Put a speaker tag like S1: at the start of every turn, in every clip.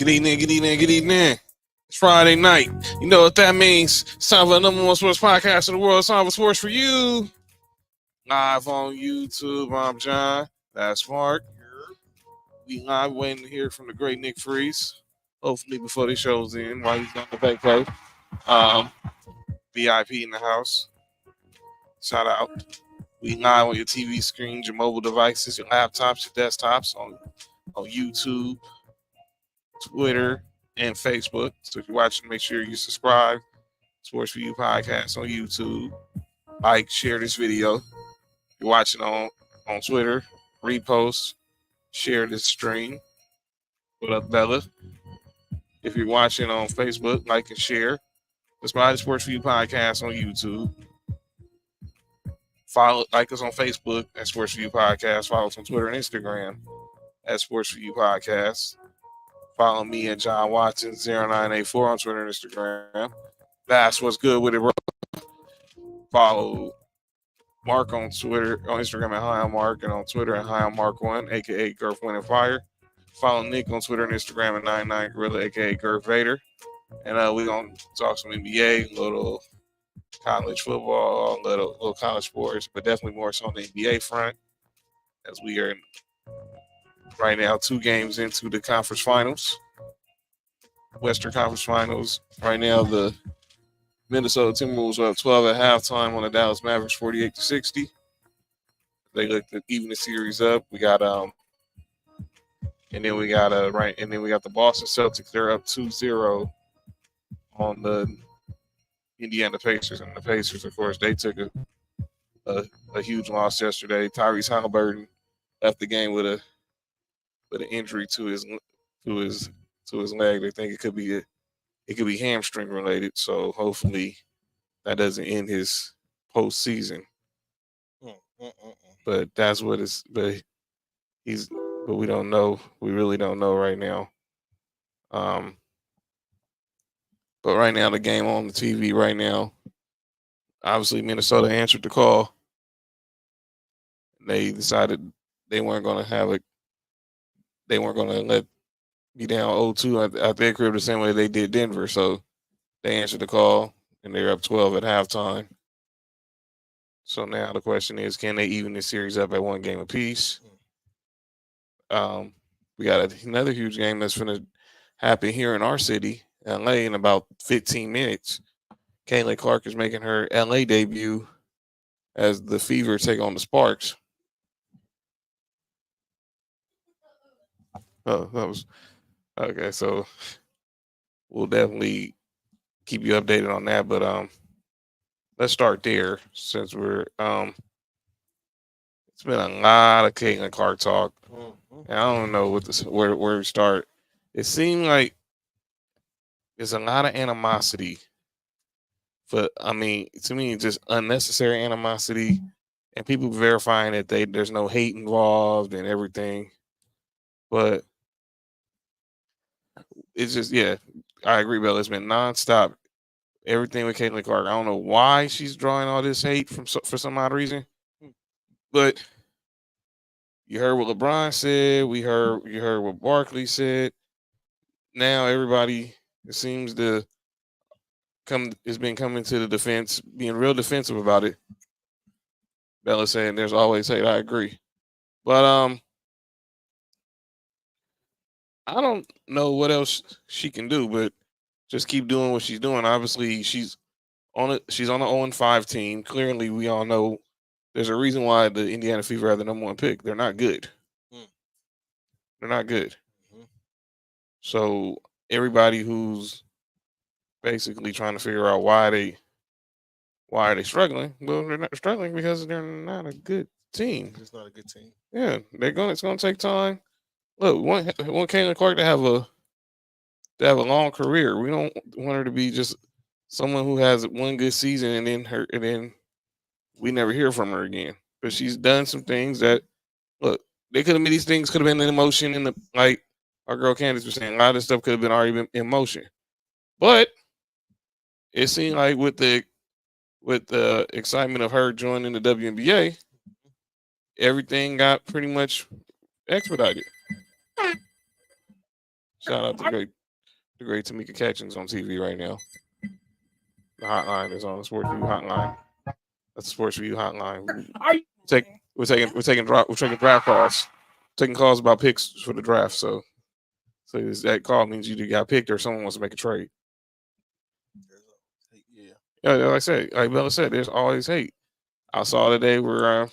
S1: Good evening, good evening, good evening. It's Friday night. You know what that means. It's time for the number one sports podcast in the world. It's time for Sports4U. Live on YouTube, I'm John. That's Mark. We live waiting to hear from the great Nick Freeze. Hopefully before the show's in, while he's on the vacay. VIP in the house. Shout out. We live on your TV screens, your mobile devices, your laptops, your desktops on YouTube, Twitter, and Facebook. So if you're watching, make sure you subscribe. Sports4U podcast on YouTube. Like, share this video. If you're watching on Twitter, repost, share this stream. What up, Bella? If you're watching on Facebook, like and share. Subscribe to Sports4U podcast on YouTube. Like us on Facebook at Sports4U podcast. Follow us on Twitter and Instagram at Sports4U podcast. Follow me at John Watson 0984 on Twitter and Instagram. That's what's good with it, bro. Follow Mark on Twitter, on Instagram at HighOnMark, and on Twitter at HighOnMark1, aka Girth Wind and Fire. Follow Nick on Twitter and Instagram at 99Gorilla, aka Girth Vader. And we're gonna talk some NBA, little college football, little college sports, but definitely more so on the NBA front, as we are right now 2 games into the conference finals, Western Conference Finals. Right now, the Minnesota Timberwolves are up 12 at halftime on the Dallas Mavericks, 48-60. They look to even the series up. We got and then we got the Boston Celtics. They're up 2-0 on the Indiana Pacers, and the Pacers, of course, they took a huge loss yesterday. Tyrese Halliburton left the game with an injury to his leg. They think it could be hamstring related. So hopefully that doesn't end his postseason. But that's what it's. But we don't know. We really don't know right now. But right now, the game on the TV right now, obviously Minnesota answered the call. They decided they weren't going to let be down 0-2 at their crib the same way they did Denver. So they answered the call, and they're up 12 at halftime. So now the question is, can they even this series up at 1 game apiece? We got another huge game that's going to happen here in our city, LA, in about 15 minutes. Caitlin Clark is making her LA debut as the Fever take on the Sparks. Oh, that was okay. So we'll definitely keep you updated on that. But let's start there since we're it's been a lot of Caitlin Clark talk. And I don't know where we start. It seemed like there's a lot of animosity. But I mean, to me, just unnecessary animosity, and people verifying that there's no hate involved and everything. But it's just, yeah, I agree, Bill. It's been nonstop. Everything with Caitlin Clark. I don't know why she's drawing all this hate for some odd reason. But you heard what LeBron said. You heard what Barkley said. Now everybody, it seems to has been coming to the defense, being real defensive about it. Bella saying there's always hate. I agree. But I don't know what else she can do, but just keep doing what she's doing. Obviously, she's on the 0-5 team. Clearly, we all know there's a reason why the Indiana Fever are the number 1 pick. They're not good. They're not good. So everybody who's basically trying to figure out why are they struggling? Well, they're not struggling because they're not a good team.
S2: It's not a good team.
S1: Yeah, it's gonna take time. Look, we want Caitlin Clark to have a long career. We don't want her to be just someone who has 1 good season and then we never hear from her again. But she's done some things that, look, these things could have been in motion in like our girl Candace was saying, a lot of this stuff could have already been in motion. But it seemed like with the excitement of her joining the WNBA, everything got pretty much expedited. Shout out to the great Tamika Catchings on TV right now. The hotline is on the Sports4U hotline. That's the Sports4U hotline. We're taking draft calls. Taking calls about picks for the draft. So that call means you got picked or someone wants to make a trade. Yeah, like I said, like Bella said, there's always hate. I saw today where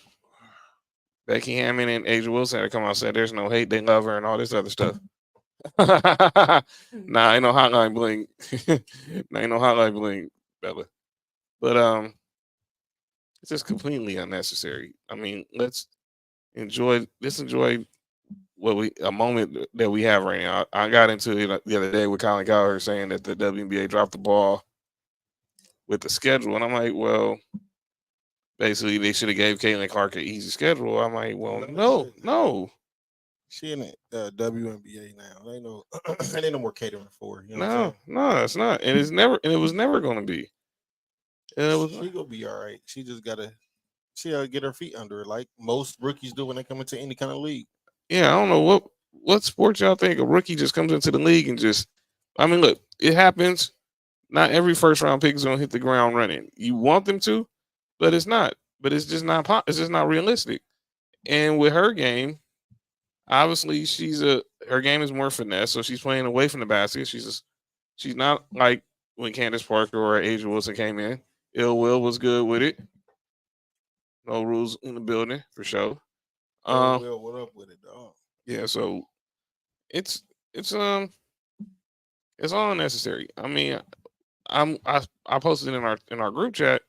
S1: Becky Hammond and Asia Wilson had to come out and say there's no hate, they love her and all this other stuff. Nah, ain't no hotline bling. Ain't no hotline bling, Bella. But it's just completely unnecessary. I mean, let's enjoy a moment that we have right now. I got into it the other day with Colin Cowherd saying that the WNBA dropped the ball with the schedule, and I'm like, well, basically they should have gave Caitlin Clark an easy schedule. I'm like, well, no.
S2: She in the WNBA now. Ain't no more catering for her. You know
S1: no, it's not, and it was never going to be. And
S2: she gonna be all right. She gotta get her feet under her, like most rookies do when they come into any kind of league.
S1: Yeah, I don't know what sport y'all think a rookie just comes into the league and just. I mean, look, it happens. Not every first round pick is gonna hit the ground running. You want them to, but it's not. But it's just not. It's just not realistic. And with her game, obviously her game is more finesse, so she's playing away from the basket. She's not like when Candace Parker or Asia Wilson came in. Ill Will was good with it. No rules in the building for sure.
S2: Will, what up with it, dog?
S1: Yeah, so it's all unnecessary. I mean, I posted in our group chat.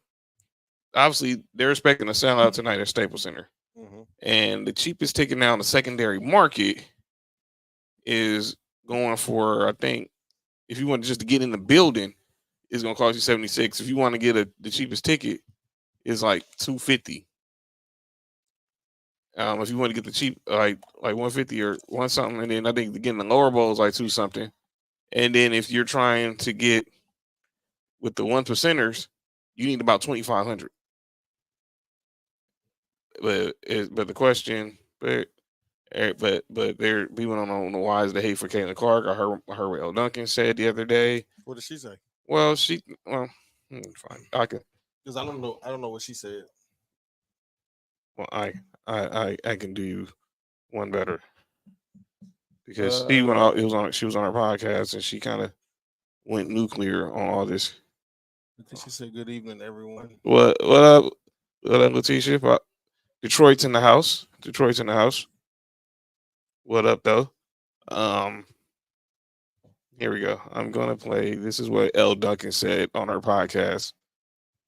S1: Obviously, they're expecting a sellout tonight at Staples Center, and the cheapest ticket now in the secondary market is going for, I think, if you want just to get in the building, it's gonna cost you $76. If you want to get the cheapest ticket, it's like $250. If you want to get the cheap, like $150 or one something, and then I think getting the lower bowl is like $2 something, and then if you're trying to get with the 1%ers, you need about $2,500. But the question, but there people don't know why is the hate for Caitlin Clark. I heard what L. Duncan said the other day.
S2: What did she say?
S1: Well, fine. I can
S2: because I don't know what she said.
S1: Well, I can do you one better because she went out. She was on her podcast and she kind of went nuclear on all this.
S2: I think she said, "Good evening, everyone."
S1: What up, Letitia? Detroit's in the house. What up, though? Here we go. I'm gonna play. This is what L. Duncan said on her podcast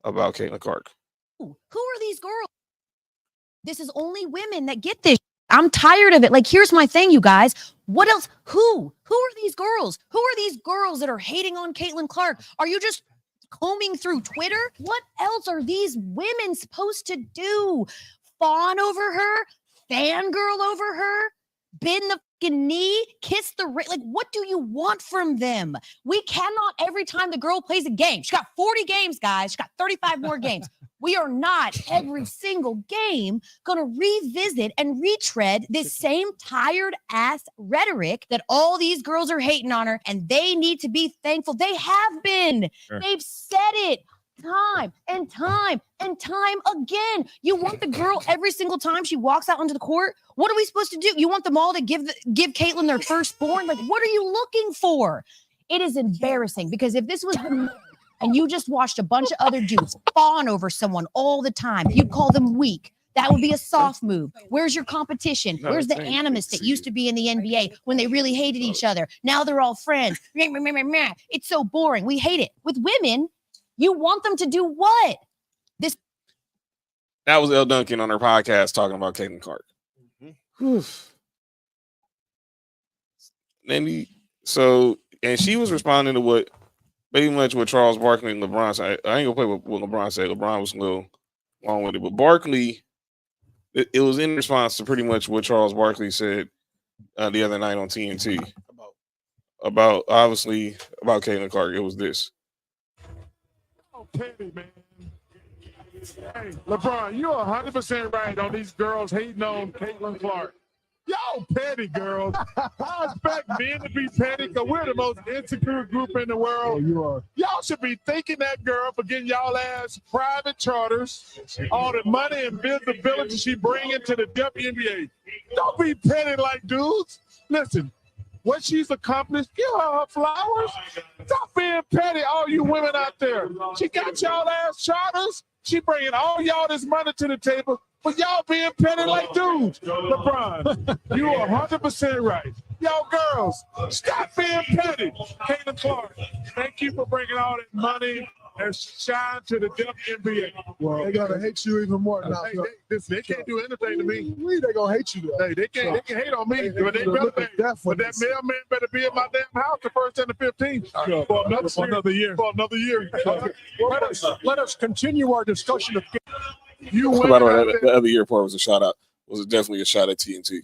S1: about Caitlin Clark.
S3: Who are these girls? This is only women that get this. I'm tired of it. Like, here's my thing, you guys. What else? Who are these girls? Who are these girls that are hating on Caitlin Clark? Are you just combing through Twitter? What else are these women supposed to do? Fawn over her? Fangirl over her? Bend the fucking knee? Kiss the ring? Like, what do you want from them? We cannot every time the girl plays a game. She got 40 games, guys. She got 35 more games. We are not every single game going to revisit and retread this same tired ass rhetoric that all these girls are hating on her, and they need to be thankful. They have been. Sure. They've said it time and time and time again. You want the girl every single time she walks out onto the court? What are we supposed to do? You want them all to give Caitlin their firstborn? Like, what are you looking for? It is embarrassing because if this was and you just watched a bunch of other dudes fawn over someone all the time, you'd call them weak. That would be a soft move. Where's your competition? Where's the animus that used to be in the NBA when they really hated each other? Now they're all friends. It's so boring. We hate it. With women, you want them to do what?
S1: That was L. Duncan on her podcast talking about Caitlin Clark. And she was responding to pretty much what Charles Barkley and LeBron said. I ain't gonna play what LeBron said. LeBron was a little long with it, but Barkley, it was in response to pretty much what Charles Barkley said the other night on TNT about Caitlin Clark. It was this.
S4: Oh, petty, man. Hey, LeBron, you're 100% right on these girls hating on Caitlin Clark. Y'all petty, girls. I expect men to be petty because we're the most insecure group in the world. You are. Y'all should be thanking that girl for getting y'all ass private charters, all the money and visibility she bringing to the WNBA. Don't be petty like dudes. Listen, what she's accomplished, give her flowers. Stop being petty, all you women out there. She got y'all ass charters. She bringing all y'all this money to the table, but y'all being petty like dudes. LeBron, you are 100% right. Y'all girls, stop being petty. Caitlin Clark, thank you for bringing all that money and shine to the WNBA.
S5: Well, they're gonna hate you even more now.
S4: Hey, they can't do anything to me.
S5: They're gonna hate you.
S4: Hey, they can hate on me, but they better. But that mailman better be in my damn house the first and the 15th for another year. For another year.
S5: Let us continue our discussion of.
S4: You
S1: By
S4: women
S1: the way,
S4: out there.
S1: the other year part was a shout out. Was definitely a shot at TNT.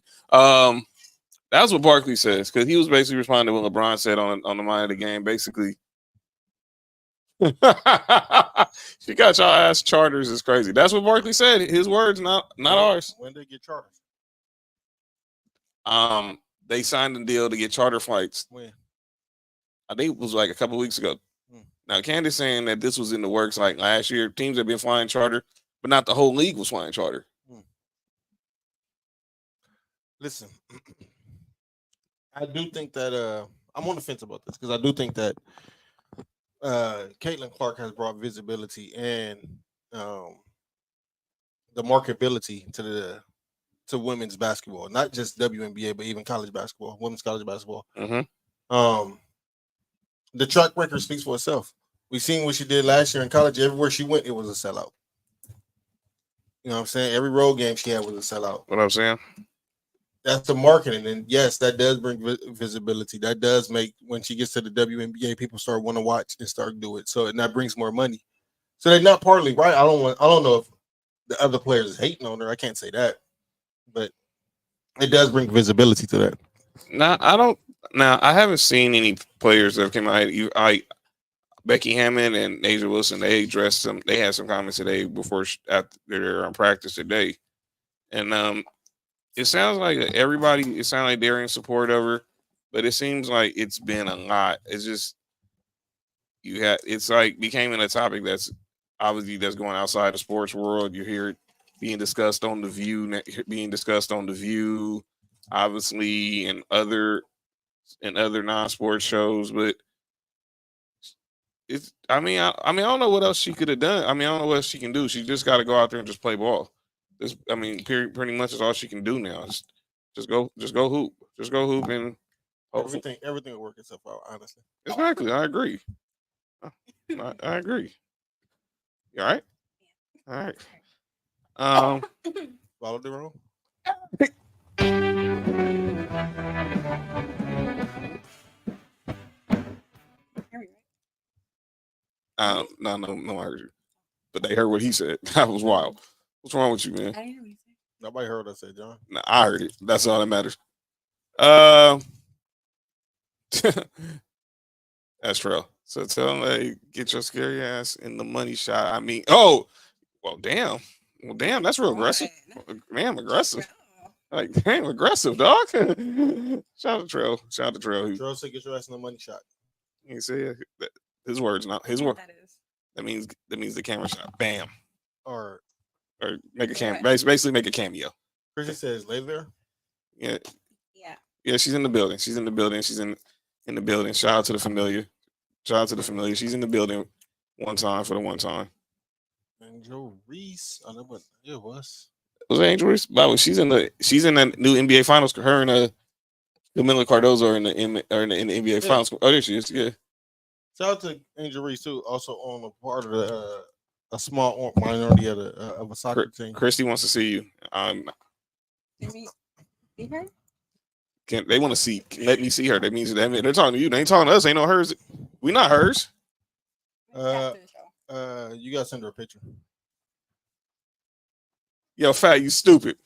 S1: That's what Barkley says because he was basically responding to what LeBron said on the mind of the game. Basically, she got y'all ass charters is crazy. That's what Barkley said. His words, not ours.
S2: When they get charters?
S1: They signed a deal to get charter flights.
S2: When?
S1: I think it was like a couple of weeks ago. Now, Candace saying that this was in the works like last year. Teams have been flying charter, but not the whole league was flying charter.
S2: Listen, I do think that I'm on the fence about this because I do think that Caitlin Clark has brought visibility and the marketability to women's basketball, not just WNBA, but even college basketball, women's college basketball. The track record speaks for itself. We've seen what she did last year in college. Everywhere she went, it was a sellout. You know what I'm saying? Every road game she had was a sellout.
S1: What I'm saying?
S2: That's the marketing. And yes, that does bring visibility. That does make, when she gets to the WNBA, people start want to watch and start do it. So, and that brings more money. So they're not partly right. I don't know if the other players is hating on her. I can't say that. But it does bring visibility to that.
S1: I haven't seen any players that came out. Becky Hammond and Asia Wilson, they addressed them. They had some comments today after their practice today. And it sounds like everybody, it sounds like they're in support of her, but it seems like it's been a lot. It's just, it's like becoming a topic that's going outside the sports world. You hear it being discussed on The View, obviously, and other non-sports shows, but I don't know what else she could have done. I don't know what else she can do. She just got to go out there and just play ball. Pretty much is all she can do now. Just go hoop. Just go hoop and
S2: everything will work itself out, honestly.
S1: Exactly. I agree. I agree. You all right? All right.
S2: Follow the rule.
S1: No, I heard you. But they heard what he said. That was wild. What's wrong with you, man?
S6: I didn't hear what you said.
S2: Nobody heard what I said, John.
S1: No, I heard it. That's all that matters. That's Trell. So tell them, hey, get your scary ass in the money shot. Damn, that's real aggressive. Damn, aggressive. Like, damn, aggressive, dog. Shout out to Trell.
S2: Trell said, get your ass in the money shot.
S1: He said his words, not his word. That means the camera shot. Bam.
S2: Or
S1: make a cameo. Basically make a cameo.
S2: Chrissy says, lay there.
S1: Yeah. She's in the building. She's in the building. Shout out to the familiar. She's in the building one time for the one time.
S2: Angel Reese. I know what it was.
S1: Was it Angel Reese? By the way, she's in the new NBA Finals. Her and Camila Cardozo are in the NBA Finals. Oh, there she is. Yeah.
S2: Shout out to Angel Reese too. Also on a part of a small minority of a soccer team.
S1: Christy wants to see you.
S6: Did we see her?
S1: They want to see? Let me see her. That means they're talking to you. They ain't talking to us. Ain't no hers. We not hers.
S2: You gotta send her a picture.
S1: Yo, Fat, you stupid.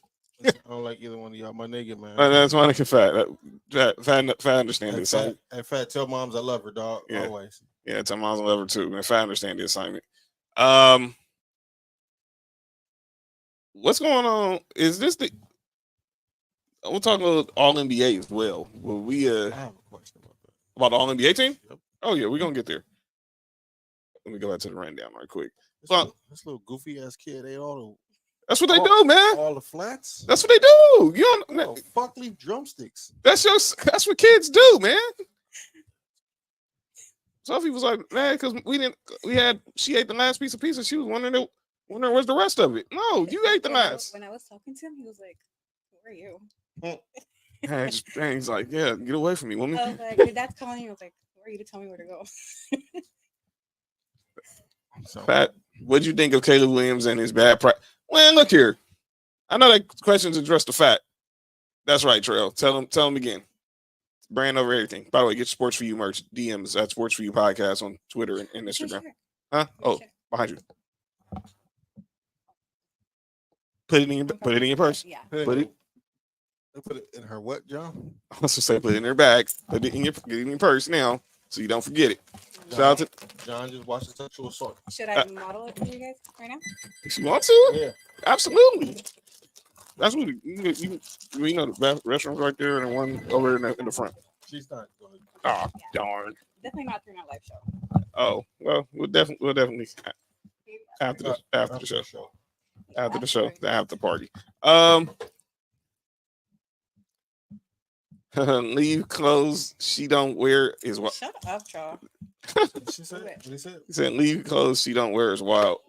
S2: I don't like either one of y'all. My nigga, man.
S1: That's my nigga, Fat. Fat understand the assignment.
S2: Hey, Fat, tell moms I love her, dog.
S1: Yeah.
S2: Always.
S1: Yeah, tell moms I love her too. Man, Fat understand the assignment. What's going on? Is this we'll talk about all NBA as well. Well, we
S2: I have a question about that.
S1: about the all NBA team.
S2: Yep.
S1: Oh yeah, we're gonna get there. Let me go back to the rundown right quick.
S2: This little goofy ass kid ate all
S1: That's what they do, man.
S2: the flats.
S1: That's what they do. You don't.
S2: Oh, fuck, leave drumsticks.
S1: That's what kids do, man. Sophie was like, man, because she ate the last piece of pizza. She was wondering where's the rest of it. No, you ate the last.
S6: When I was talking to him, he was like, "Who are you?"
S1: And he's like, yeah, get away from me, woman.
S6: I was like, "Your dad's calling you." I was like, "Who are you to tell me where to go?"
S1: Pat, what'd you think of Caleb Williams and his bad practice? Well, look here. I know that question's addressed the fact. That's right, Trell. Tell him again. Brand over everything. By the way, get Sports4U merch. DMs at Sports4U podcast on Twitter and Instagram. Huh? Oh, behind you. Put it in your purse.
S6: Yeah.
S1: Put it
S2: in her what, John?
S1: I was to say put it in your bag. Put it in your purse now, so you don't forget it. Shout out to
S2: John just watched the sexual assault.
S6: Should I model it for you guys right now?
S1: If you want to,
S2: Yeah.
S1: absolutely. That's what you know the restaurant's right there and the one over in the front.
S2: She's not going.
S1: Oh, darn.
S6: Definitely not during our live show.
S1: Oh, well, we'll definitely after the show. After the show, the after party. Leave clothes she don't wear is what.
S6: Shut up, y'all.
S2: She said. What he said?
S1: He said leave clothes she don't wear is wild.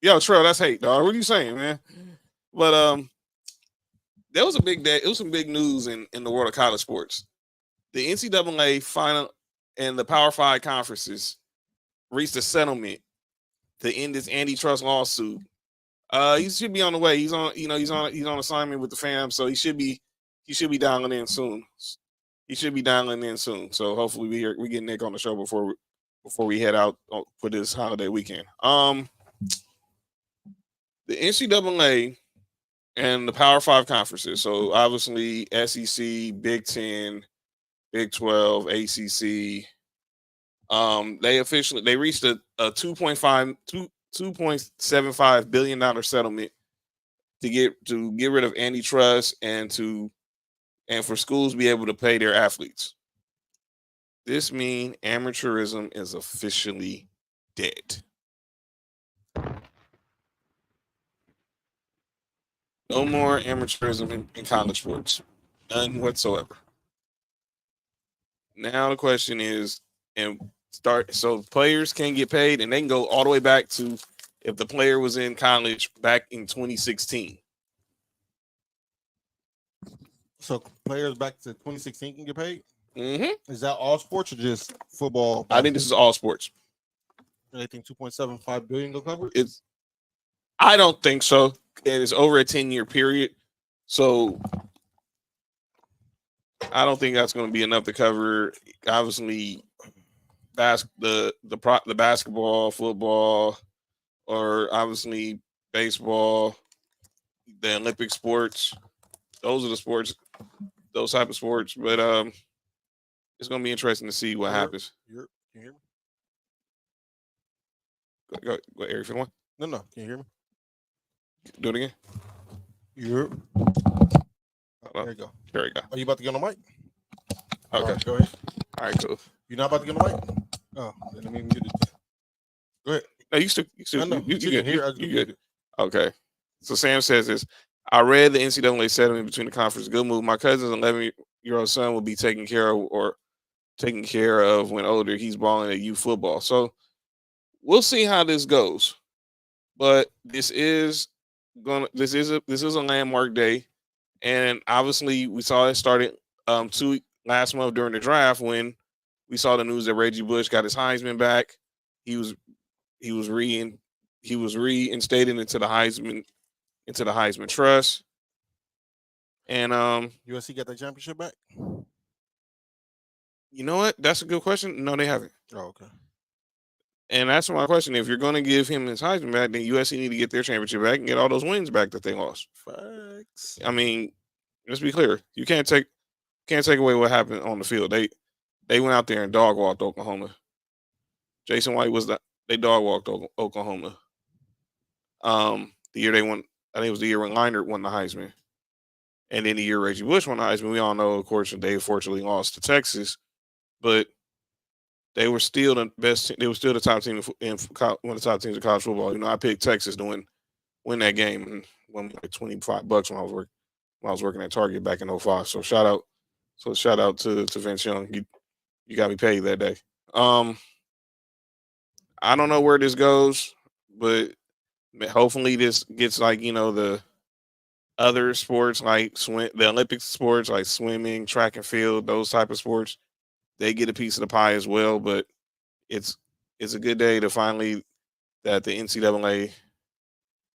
S1: Yo, Trell, that's hate, dog. What are you saying, man? But there was a big day. It was some big news in the world of college sports. The NCAA final and the Power 5 conferences reached a settlement to end this antitrust lawsuit. He should be on the way. He's on assignment with the fam, so he should be dialing in soon. So hopefully we get Nick on the show before we head out for this holiday weekend. The NCAA and the Power 5 conferences. So obviously SEC, Big 10, Big 12, ACC. They reached a $2.75 billion settlement to get rid of antitrust and for schools to be able to pay their athletes. This means amateurism is officially dead. No more amateurism in college sports. None whatsoever. Now the question is, so players can get paid, and they can go all the way back to if the player was in college back in 2016.
S2: So players back to 2016 can get paid?
S1: Mm-hmm.
S2: Is that all sports or just football?
S1: I think this is all sports.
S2: I think 2.75 billion go cover it?
S1: I don't think so. And it's over a 10-year period. So I don't think that's going to be enough to cover, obviously, the basketball, football, or obviously baseball, the Olympic sports. Those are the sports, those type of sports. But it's going to be interesting to see what happens.
S2: Can you hear me?
S1: Go Area 51.
S2: No. Can you hear me?
S1: Do it again.
S2: Europe. There you go.
S1: There you go.
S2: Are you about to get on the mic?
S1: Okay.
S2: Right, go ahead.
S1: All right, cool.
S2: You're not about to get on the mic? Oh, then let me mute it. Go ahead.
S1: No, you good. You good. Okay. So Sam says this. I read the NCAA settlement between the conference. Good move. My cousin's 11-year-old son will be taken care of when older. He's balling at youth football. So we'll see how this goes. But this is a landmark day. And obviously we saw it started last month during the draft when we saw the news that Reggie Bush got his Heisman back. He was reinstated into the Heisman Trust. And
S2: USC got that championship back?
S1: You know what? That's a good question. No, they haven't.
S2: Oh, okay.
S1: And that's my question. If you're going to give him his Heisman back, then USC need to get their championship back and get all those wins back that they lost.
S2: Facts.
S1: I mean, let's be clear. You can't take away what happened on the field. They went out there and dog walked Oklahoma. Jason White they dog walked Oklahoma. The year they won, I think it was the year when Leinart won the Heisman. And then the year Reggie Bush won the Heisman, we all know, of course, they unfortunately lost to Texas, but they were still the best. They were still the top team in one of the top teams in college football. You know, I picked Texas to win that game and won me like $25 when I was working at Target back in 05. So shout out to Vince Young. You got me paid that day. I don't know where this goes, but hopefully this gets like, you know, the other sports like the Olympic sports like swimming, track and field, those type of sports, they get a piece of the pie as well. But it's a good day to finally that the NCAA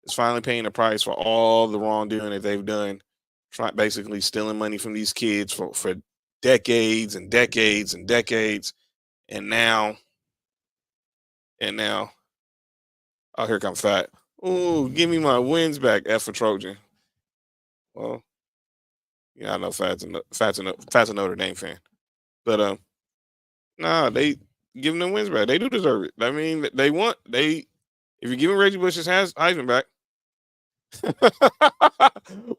S1: is finally paying the price for all the wrongdoing that they've done, basically stealing money from these kids for decades and decades and decades, and now, oh, here comes Fat. Ooh, give me my wins back, F for Trojan. Well, yeah, I know Fat's a Notre Dame fan, but nah, they giving them wins back. They do deserve it. I mean, if you're giving Reggie Bush his Heisman back,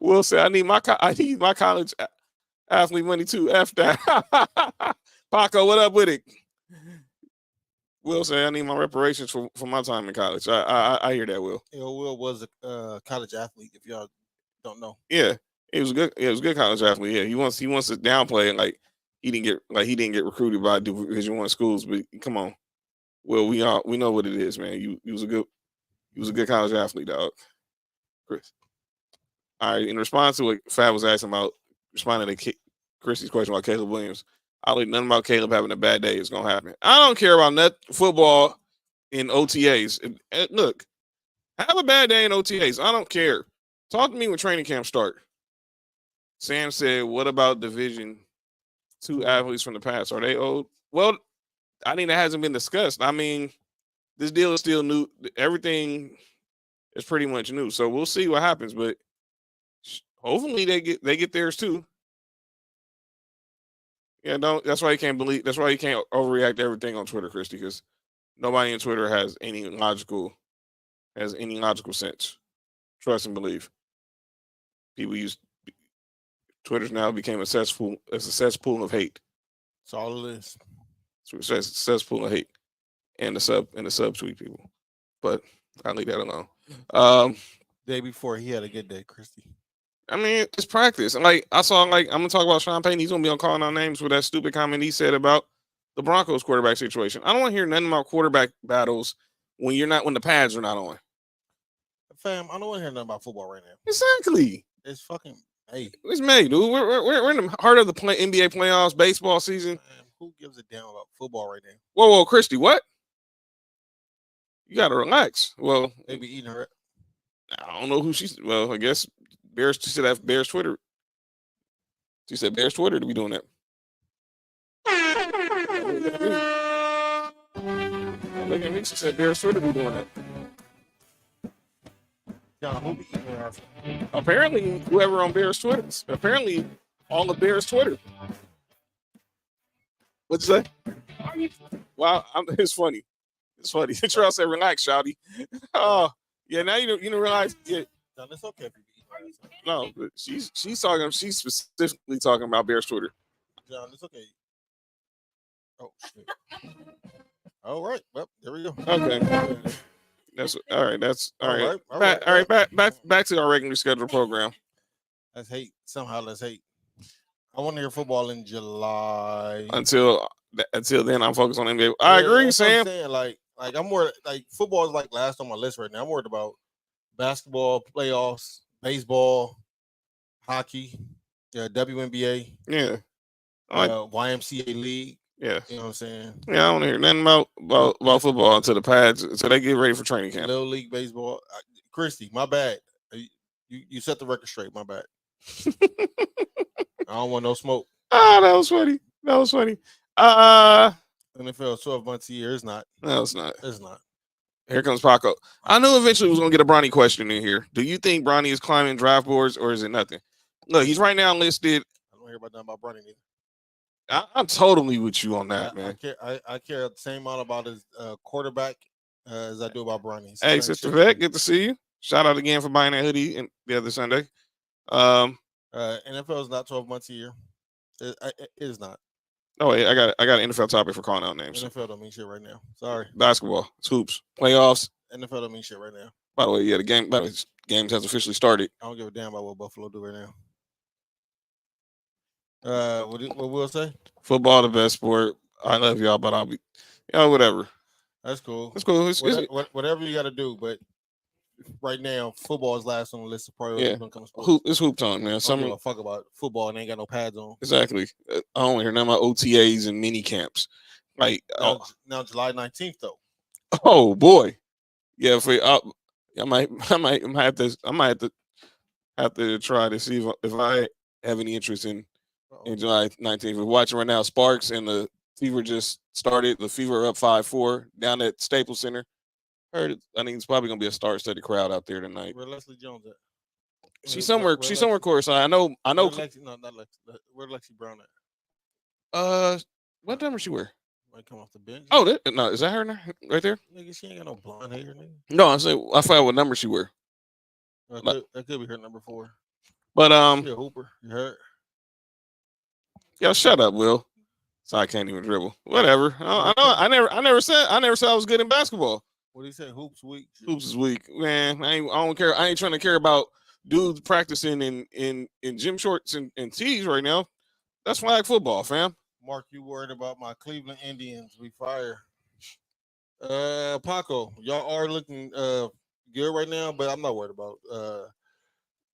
S1: Will say I need my college athlete money too. F that. Paco, what up with it? Will say I need my reparations for my time in college. I hear that, Will.
S2: You know, Will was a college athlete. If y'all don't know,
S1: yeah, he was good. Yeah, he was a good college athlete. Yeah, he wants to downplay it like he didn't get recruited by Division I schools. But come on, Will, we know what it is, man. He was a good college athlete, dog. Chris. All right, in response to what Fab was asking about, responding to Christy's question about Caleb Williams, I don't think nothing about Caleb having a bad day is going to happen. I don't care about football in OTAs. Look, have a bad day in OTAs. I don't care. Talk to me when training camp start. Sam said, what about Division II athletes from the past? Are they old? Well, I think that hasn't been discussed. I mean, this deal is still new. Everything is pretty much new. So we'll see what happens, but hopefully they get theirs too. Yeah, that's why you can't overreact to everything on Twitter, Christy, because nobody on Twitter has any logical sense. Trust and believe. People Twitter's now became a cesspool of hate.
S2: that's all it is.
S1: So it's a cesspool of hate and the subtweet people. But I'll leave that alone.
S2: Day before he had a good day, Christy.
S1: I mean, it's practice. And I saw I'm gonna talk about Sean Payton. He's gonna be on calling out names with that stupid comment he said about the Broncos quarterback situation. I don't want to hear nothing about quarterback battles when the pads are not on.
S2: Fam, I don't want to hear nothing about football right now.
S1: Exactly.
S2: It's fucking May.
S1: It's May, dude. We're in the heart of the NBA playoffs, baseball season.
S2: Man, who gives a damn about football right now?
S1: Whoa, Christy, what? You gotta relax. Well,
S2: they be eating her.
S1: I don't know who she's. Well, I guess Bears. She said that Bears Twitter. She said Bears Twitter to be doing that. Look at me. She said Bears Twitter to be doing that.
S2: John, who be eating her?
S1: Apparently, whoever on Bears Twitter. Apparently, all of Bears Twitter. What'd you say? Wow, it's funny. It's funny. Trell said, "Relax, shouty." Oh, yeah. Now you don't realize. Yeah,
S2: John, it's okay.
S1: No, but she's talking. She's specifically talking about Bears Twitter.
S2: John, it's okay. Oh shit. All right. Well, there we go.
S1: Okay. That's all right. That's all right.
S2: All right.
S1: Back to our regularly scheduled program.
S2: Let's hate. Somehow, let's hate. I want to hear football in July.
S1: Until then, I'm focused on NBA. I agree, Sam.
S2: Saying, like I'm more like football is like last on my list right now. I'm worried about basketball playoffs, baseball, hockey, WNBA, YMCA league.
S1: Yeah,
S2: you know what I'm saying.
S1: Yeah, I don't want to hear nothing about football until the pads, until they get ready for training camp.
S2: Little league baseball. Christy, my bad. You set the record straight. My bad. I don't want no smoke.
S1: Oh, that was funny.
S2: NFL 12 months a year. It's not.
S1: No, it's not.
S2: It's not.
S1: Here comes Paco. I knew eventually we was gonna get a Bronny question in here. Do you think Bronny is climbing draft boards or is it nothing? Look, he's right now listed.
S2: I don't hear about nothing about Bronny either.
S1: I'm totally with you on that, man.
S2: I care the same amount about his quarterback as I do about Bronny.
S1: Hey, Sister Vec, good to see you. Shout out again for buying that hoodie the other Sunday.
S2: That's NFL is not 12 months a year. It is not.
S1: Oh wait, I got an NFL topic for calling out names.
S2: NFL don't mean shit right now. Sorry.
S1: Basketball, it's hoops, playoffs.
S2: NFL don't mean shit right now.
S1: By the way, yeah, the games has officially started.
S2: I don't give a damn about what Buffalo do right now. What we'll say?
S1: Football, the best sport. I love y'all, but I'll be, whatever.
S2: That's cool.
S1: It's cool.
S2: Whatever you got to do, but right now, football is last on the list of priorities when it comes to sports.
S1: It's hoop time, man.
S2: I don't give a fuck about football and ain't got no pads on.
S1: Exactly. I don't hear none of my OTAs and mini camps. Like
S2: now July 19th though.
S1: Oh boy, yeah. I might have to try to see if I have any interest in July 19th. We're watching right now. Sparks and the Fever just started. The Fever up 5-4 down at Staples Center. I think it's probably gonna be a star-studded crowd out there tonight.
S2: Where Leslie Jones at?
S1: She's somewhere courtside. I know.
S2: Lexi, no, not Lexi. Where Lexi Brown at?
S1: What number she wear?
S2: Might come off the bench.
S1: Oh, no, is that her right there?
S2: Nigga, she ain't got no blonde hair, nigga.
S1: No, I forgot what number she wear.
S2: That could be her number 4.
S1: But
S2: she a hooper. You heard?
S1: Yo, shut up, Will. So I can't even dribble. Whatever. I never said I was good in basketball.
S2: What do you say? Hoops weak.
S1: Hoops is weak, man. I don't care. I ain't trying to care about dudes practicing in gym shorts and tees right now. That's flag football, fam.
S2: Mark, you worried about my Cleveland Indians? We fire. Paco, y'all are looking good right now, but I'm not worried about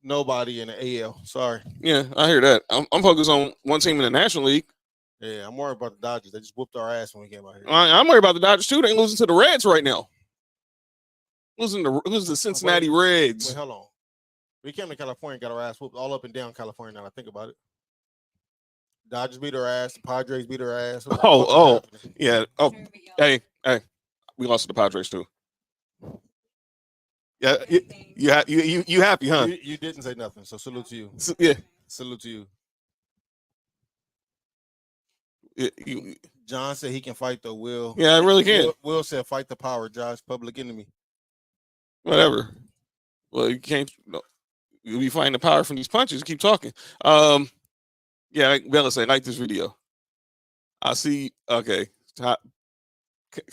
S2: nobody in the AL. Sorry.
S1: Yeah, I hear that. I'm focused on one team in the National League.
S2: Yeah, I'm worried about the Dodgers. They just whooped our ass when we came out here.
S1: I'm worried about the Dodgers too. They ain't losing to the Reds right now. Losing the Cincinnati Reds.
S2: Wait, hold on. We came to California, got our ass whooped all up and down California. Now I think about it. Dodgers beat our ass. The Padres beat our ass.
S1: Yeah. Oh, hey, we lost to the Padres too. Yeah, you happy, huh?
S2: You didn't say nothing, so salute to you.
S1: Yeah,
S2: salute to
S1: you.
S2: John said he can fight though. Will?
S1: Yeah, I really can.
S2: Will said fight the power. Josh, public enemy.
S1: Whatever. Well, you can't. You'll be fighting the power from these punches. Keep talking. Yeah, like Bella said, like this video. I see. Okay,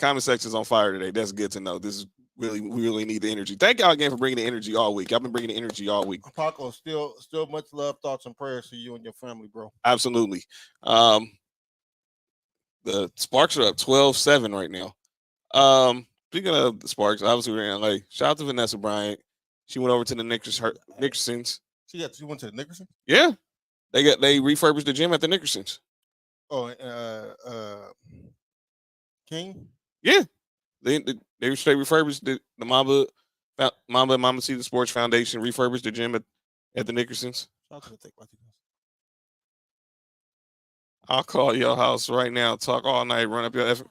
S1: comment section's on fire today. That's good to know. This is we really need the energy. Thank y'all again for bringing the energy all week. I've been bringing the energy all week.
S2: Paco, still much love, thoughts, and prayers to you and your family, bro.
S1: Absolutely. The Sparks are up 12-7 right now. Speaking of the Sparks, obviously we're in LA. Shout out to Vanessa Bryant. She went over to the Nickersons.
S2: She went to the Nickersons?
S1: Yeah. They refurbished the gym at the Nickersons.
S2: Oh, King?
S1: Yeah. They refurbished the Mamba and Mama See the Sports Foundation refurbished the gym at the Nickersons. I'll call your house right now, talk all night, run up your effort.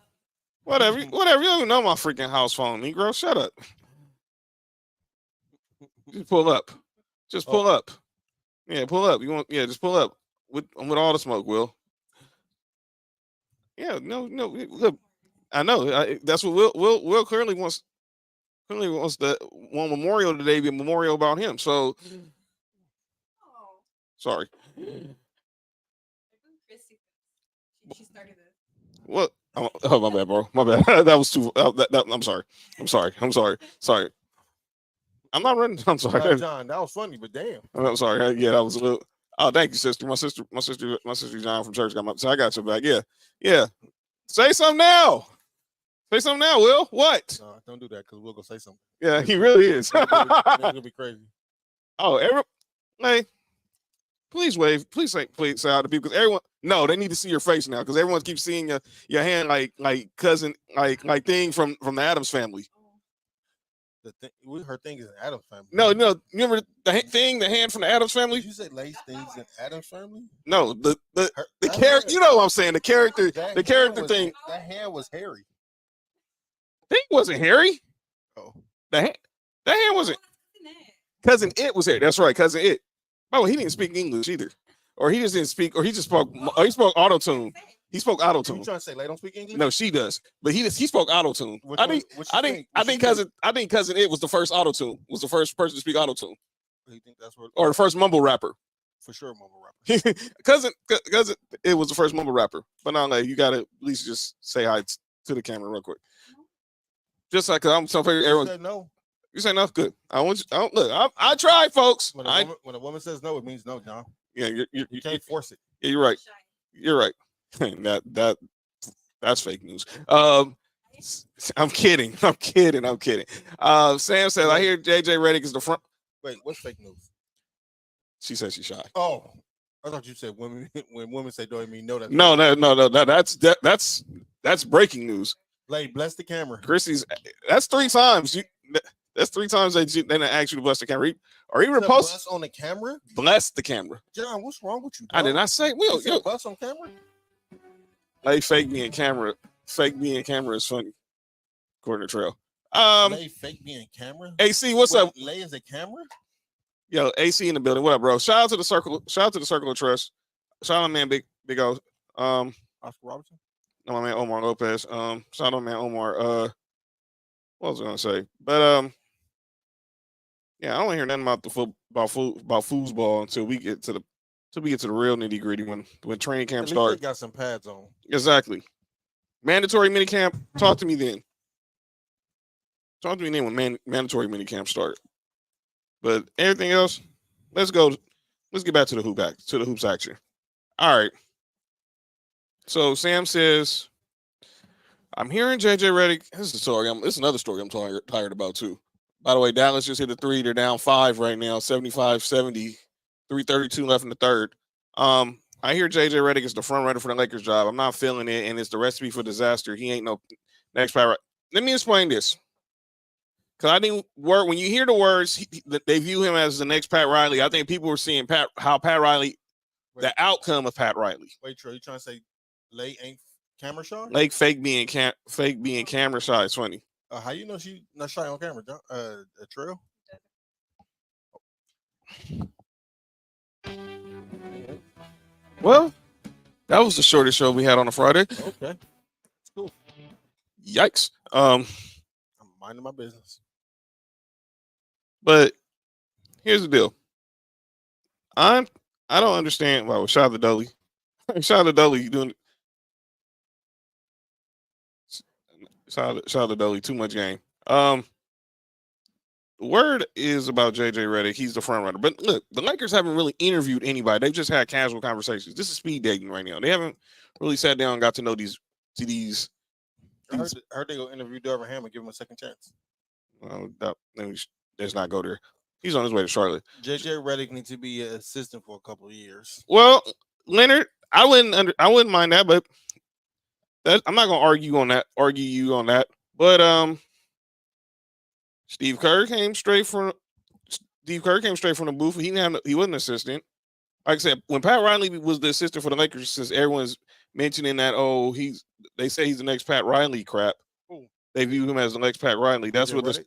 S1: Whatever. You don't even know my freaking house phone, Negro. Shut up. Just pull up. Yeah, pull up. Just pull up with all the smoke, Will. Yeah, no. Look, I know. That's what Will clearly wants. Clearly wants one memorial today be a memorial about him. So, sorry.
S6: She started it.
S1: What? Oh, my bad, bro. My bad. That was too. I'm sorry. Sorry. I'm not running. I'm sorry,
S2: John. That was funny, but damn.
S1: I'm sorry. Yeah, that was a little. Oh, thank you, sister. My sister John from church got my. So I got your back. Yeah. Say something now. Will. What?
S2: No, don't do that because we'll go say something.
S1: Yeah, he really is.
S2: It's gonna be crazy.
S1: Oh, hey, please wave. Please say out to people because everyone. No, they need to see your face now because everyone keeps seeing your hand like cousin like thing from the Addams family.
S2: Her thing is an Addams family.
S1: No, remember the hand from the Addams family?
S2: Did you say Lace things in Addams family?
S1: No, the character. You know what I'm saying? The character. The character thing.
S2: That hand was hairy.
S1: Thing wasn't hairy.
S2: Oh,
S1: that hand wasn't. Cousin It was here. That's right, Cousin It. Oh, he didn't speak English either, or he just didn't speak, or he just spoke. He spoke auto-tune. He spoke auto-tune.
S2: You trying to say they don't speak English?
S1: No, she does, but he spoke auto-tune. I think Cousin It was the first auto-tune. Was the first person to speak auto-tune,
S2: you think that's what?
S1: or the first mumble rapper.
S2: For sure, mumble rapper.
S1: Because it was the first mumble rapper. But now, like, you gotta at least just say hi to the camera real quick. Just like I'm so everyone.
S2: Said no.
S1: You say no, good. I want you. Look, I tried, folks.
S2: When a woman says no, it means no, John.
S1: Yeah,
S2: you can't force it.
S1: Yeah, you're right. You're right. That's fake news. I'm kidding. I'm kidding. Sam says, I hear JJ Redick is the front.
S2: Wait, what's fake news?
S1: She said she's shy.
S2: Oh, I thought you said women. When women say don't mean no.
S1: That's breaking news.
S2: Like, bless the camera.
S1: Chrissy's. That's 3 times. That's 3 times they didn't ask you to bless the camera. Or even post
S2: bless on the camera.
S1: Bless the camera.
S2: John, what's wrong with you?
S1: Dog? I did not say.
S2: Bless on camera.
S1: Hey, fake being camera. Fake being camera is funny. According to Trell.
S2: Lay fake being camera.
S1: AC, what's up?
S2: Lay is a camera.
S1: Yo, AC in the building. What up, bro? Shout out to the circle. Shout out to the Circle of Trust. Shout out, man, Big O.
S2: Oscar Robertson.
S1: No, my man Omar Lopez. Shout out, man Omar. What was I gonna say? But yeah, I don't hear nothing about about foosball until we get to the real nitty gritty when training camp starts.
S2: Got some pads on.
S1: Exactly. Mandatory minicamp. Talk to me then. Talk to me then when mandatory minicamp start. But everything else, let's go. Let's get back to the hoops action. All right. So Sam says, I'm hearing JJ Redick. This is another story I'm tired about too. By the way, Dallas just hit a 3. They're down 5 right now, 75-70, 3:32 left in the third. I hear JJ Redick is the front runner for the Lakers job. I'm not feeling it, and it's the recipe for disaster. He ain't no next Pat. Let me explain this. Because I think when you hear the words, they view him as the next Pat Riley. I think people were seeing how Pat Riley, the outcome of Pat Riley.
S2: Wait, Trey, you trying to say Lay ain't camera shy?
S1: Like fake being camera shy. It's funny.
S2: How you know she not shy on camera, John? Trail.
S1: Well, that was the shortest show we had on a Friday.
S2: Okay, it's cool.
S1: Yikes.
S2: I'm minding my business.
S1: But here's the deal. I don't understand. Well, shout out to Dudley. Shout out to Dudley doing. Shout out to Dudley. Too much game. The word is about JJ Redick. He's the front runner. But look, the Lakers haven't really interviewed anybody. They've just had casual conversations. This is speed dating right now. They haven't really sat down and got to know these.
S2: I heard they go interview Darvin Ham and give him a second chance.
S1: Let's not go there. He's on his way to Charlotte.
S2: JJ Redick needs to be an assistant for a couple of years.
S1: Well, Leonard, I wouldn't mind that, but I'm not gonna argue you on that. But Steve Kerr came straight from the booth. He wasn't an assistant. Like I said, when Pat Riley was the assistant for the Lakers, since everyone's mentioning that, they say he's the next Pat Riley crap.
S2: Ooh.
S1: They view him as the next Pat Riley. That's what JJ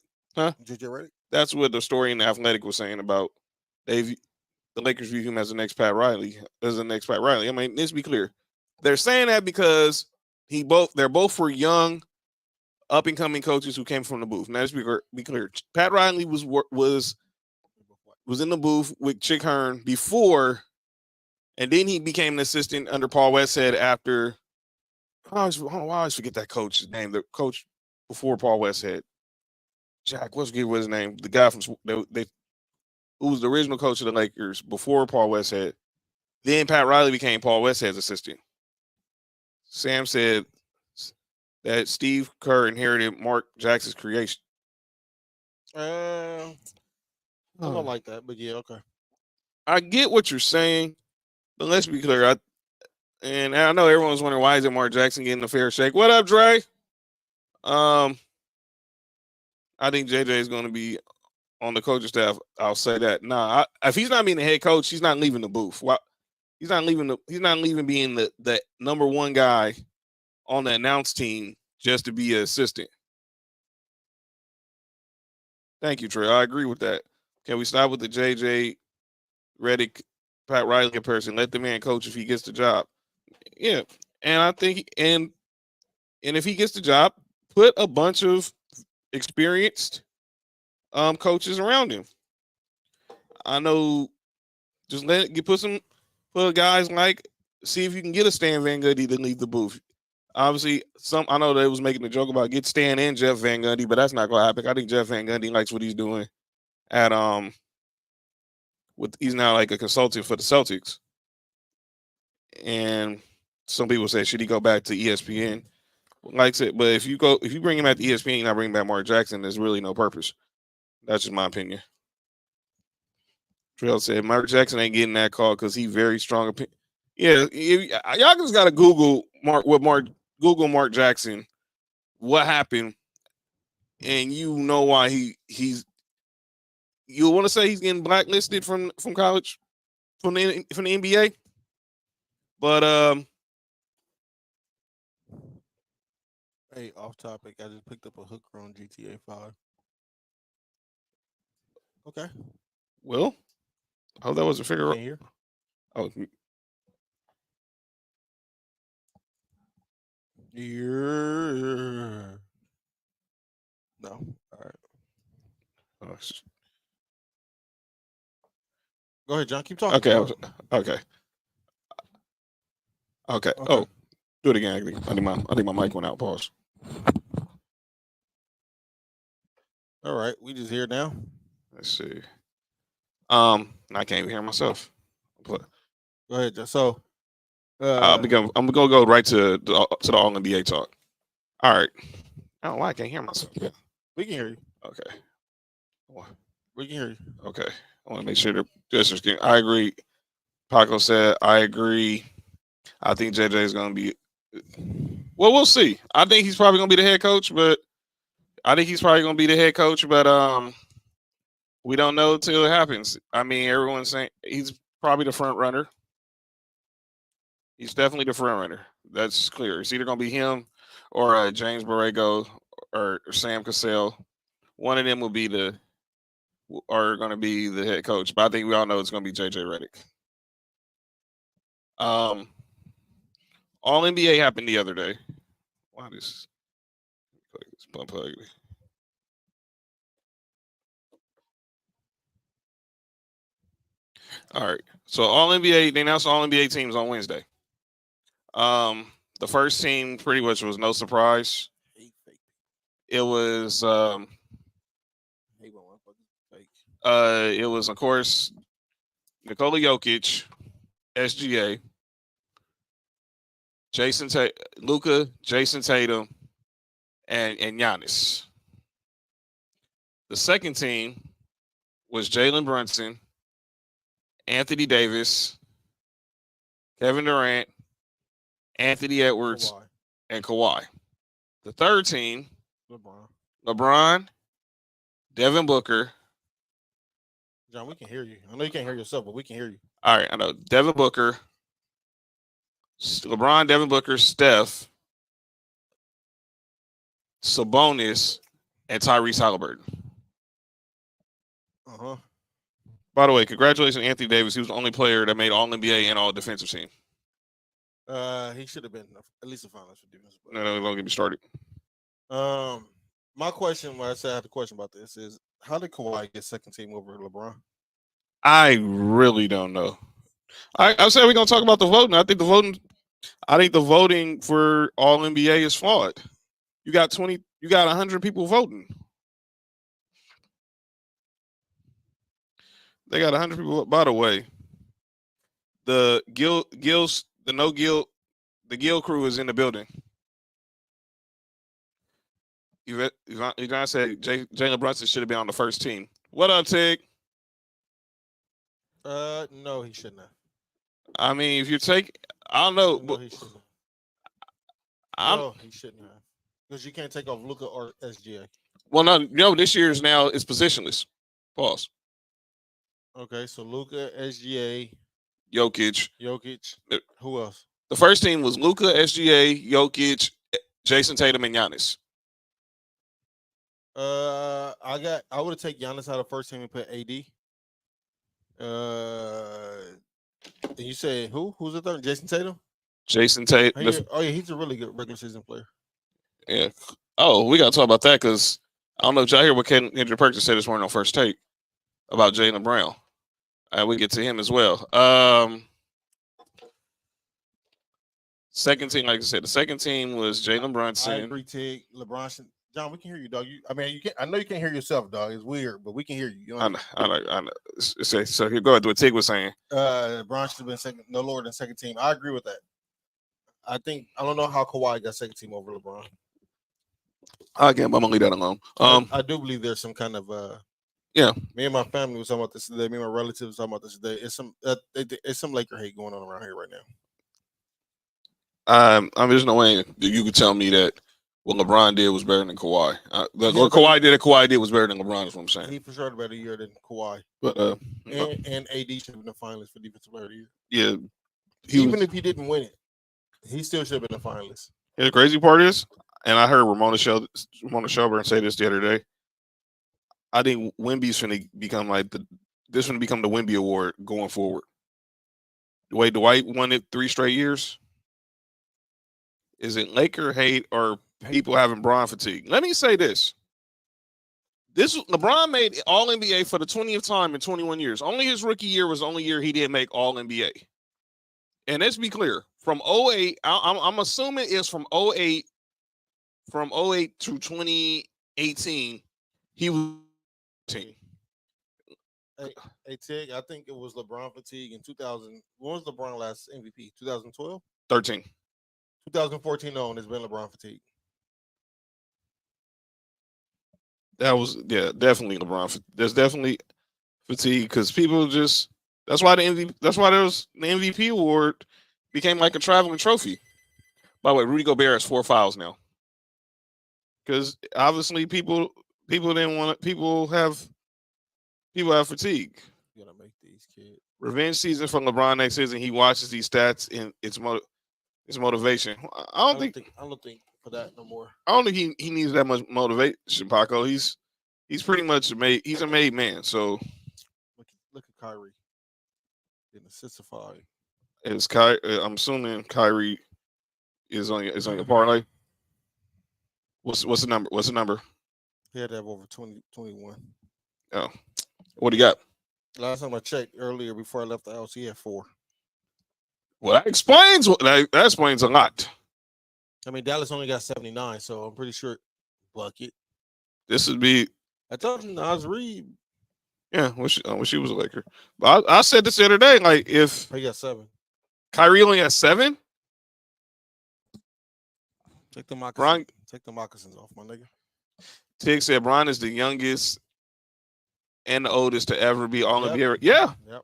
S2: Redick?
S1: That's what the story in the Athletic was saying about the Lakers view him as the next Pat Riley. I mean, let's be clear. They're saying that because they're both for young, up and coming coaches who came from the booth. Now let's be clear. Pat Riley was in the booth with Chick Hearn before, and then he became an assistant under Paul Westhead after. I always forget that coach's name. The coach before Paul Westhead. Jack, what's his name? The guy from who was the original coach of the Lakers before Paul Westhead. Then Pat Riley became Paul Westhead's assistant. Sam said that Steve Kerr inherited Mark Jackson's creation.
S2: I don't like that, but yeah, okay.
S1: I get what you're saying, but let's be clear. I know everyone's wondering why isn't Mark Jackson getting a fair shake. What up, Dre? I think JJ is going to be on the coaching staff. I'll say that. Nah, if he's not being the head coach, he's not leaving the booth. He's not leaving being the number one guy on the announce team just to be an assistant. Thank you, Trey. I agree with that. Can we stop with the JJ Redick, Pat Riley comparison? Let the man coach if he gets the job. Yeah, and I think and if he gets the job, put a bunch of experienced coaches around him. I know Just put guys like, see if you can get a Stan Van Gundy to leave the booth. Obviously, I know they was making a joke about get Stan and Jeff Van Gundy, but that's not gonna happen. I think Jeff Van Gundy likes what he's doing at he's now like a consultant for the Celtics. And some people say, should he go back to ESPN? Like I said, but if you bring him at the ESPN, you're not bringing back Mark Jackson, there's really no purpose. That's just my opinion. Trell said Mark Jackson ain't getting that call because he very strong opinion. Yeah, y'all just gotta Google Mark Jackson, what happened, and you know why he's. You want to say he's getting blacklisted from college, from the NBA, but
S2: Hey, off topic. I just picked up a hooker on GTA 5. Okay.
S1: Well, I hope that was a figure.
S2: Can't hear.
S1: Oh,
S2: Yeah. No. All right.
S1: oh,
S2: Go ahead, John. Keep talking.
S1: okay,
S2: bro.
S1: okay. Oh, do it again. I think my mic went out. Pause.
S2: All right. We just here now.
S1: Let's see. I can't even hear myself. But,
S2: Go ahead, John. So,
S1: I'm gonna go right to the All NBA talk. All right. I don't know why I can't hear myself.
S2: we can hear you.
S1: Okay.
S2: We can hear you.
S1: Okay. I want to make sure the listeners can. I agree. Paco said, I agree. I think JJ is going to be. Well, we'll see. I think he's probably going to be the head coach, but we don't know till it happens. I mean, everyone's saying he's probably the front runner. He's definitely the front runner. That's clear. It's either going to be him or James Borrego or Sam Cassell. One of them will be are going to be the head coach, but I think we all know it's going to be JJ Redick. All NBA happened the other day. Why this unplugged? All right. So All NBA, they announced All NBA teams on Wednesday. The first team pretty much was no surprise. It was it was of course Nikola Jokic, SGA, Luka, Jason Tatum, and Giannis. The second team was Jalen Brunson, Anthony Davis, Kevin Durant, Anthony Edwards, and Kawhi. The third team, LeBron, Devin Booker.
S2: John, we can hear you. I know you can't hear yourself, but we can hear you.
S1: All right, I know. Devin Booker, LeBron, Devin Booker, Steph, Sabonis, and Tyrese Halliburton. By the way, congratulations to Anthony Davis. He was the only player that made All-NBA and All-Defensive team.
S2: He should have been at least a finalist for defense.
S1: No, don't get me started.
S2: My question, when I said I had a question about this, is how did Kawhi get second team over LeBron?
S1: I really don't know. I said we're gonna talk about the voting. I think the voting for All NBA is flawed. You got 100 people voting. They got 100 people. By the way, the Gill crew is in the building. Yvonne said Jalen Brunson should have been on the first team. What up, Tig?
S2: No, he shouldn't have.
S1: I mean, if you take, I don't know.
S2: No, he shouldn't have. No, he shouldn't have. Because you can't take off Luka or SGA.
S1: Well, no, this year's now is positionless. Pause.
S2: Okay, so Luka, SGA,
S1: Jokic.
S2: Who else?
S1: The first team was Luka, SGA, Jokic, Jason Tatum, and Giannis.
S2: I would have taken Giannis out of the first team and put AD. And you say who? Who's the third? Jason Tatum?
S1: Jason Tatum.
S2: He's a really good regular season player.
S1: Yeah. Oh, we got to talk about that because I don't know if y'all hear what Kendrick Perkins said this morning on First Take about Jaylen Brown. We get to him as well. Second team, like I said, the second team was Jalen Brunson.
S2: I agree, Tig. LeBron. John, we can hear you, dog. I mean, you can't. I know you can't hear yourself, dog. It's weird, but we can hear you. You know
S1: I know. So here, go ahead. Do what Tig was saying.
S2: LeBron should have been second, no lower than second team. I agree with that. I don't know how Kawhi got second team over LeBron.
S1: Again, I'm gonna leave that alone.
S2: I do believe there's some kind of
S1: yeah.
S2: Me and my family was talking about this today. Me and my relatives was talking about this today. It's some Laker hate going on around here right now.
S1: There's no way you could tell me that what LeBron did was better than Kawhi. What Kawhi did was better than LeBron. Is what I'm saying.
S2: He for sure had a better year than Kawhi.
S1: But
S2: and AD should have been the finalist for defensive player of the year.
S1: Yeah.
S2: Even if he didn't win it, he still should have been the finalist.
S1: And the crazy part is, and I heard Ramona Shelburne say this the other day. I think Wemby's going to become this going to become the Wemby Award going forward. The way Dwight won it 3 straight years. Is it Laker hate or people having Bron fatigue? Let me say this. LeBron made All NBA for the 20th time in 21 years. Only his rookie year was the only year he didn't make All NBA. And let's be clear, from 08, I'm assuming it's from 08 to 2018, he was team.
S2: Hey Tig, I think it was LeBron fatigue in 2000. When was LeBron last MVP? 2012?
S1: 13.
S2: 2014 on has been LeBron fatigue.
S1: That was definitely LeBron. There's definitely fatigue because people just that's why the MVP award became like a traveling trophy. By the way, Rudy Gobert has 4 fouls now. Because obviously people didn't want it, people have fatigue.
S2: You gotta make these kids.
S1: Revenge season for LeBron next season. He watches these stats and it's motivation. I don't think for that no more. I don't think he needs that much motivation, Paco. He's pretty much he's a made man. So
S2: look at Kyrie. Getting assistified.
S1: I'm assuming Kyrie is on your parlay. What's the number? What's the number?
S2: He had to have over 21.
S1: Oh. What do you got?
S2: Last time I checked earlier before I left the house, he had 4.
S1: Well, that explains a lot.
S2: I mean, Dallas only got 79, so I'm pretty sure bucket.
S1: This would be.
S2: I told you Nas Reed.
S1: Yeah, when she was a Laker. But I said this the other day, like if
S2: he got 7,
S1: Kyrie only has 7.
S2: Take the moccasins off, my nigga.
S1: Tig said Bron is the youngest and the oldest to ever be All NBA. Yeah.
S2: Yep.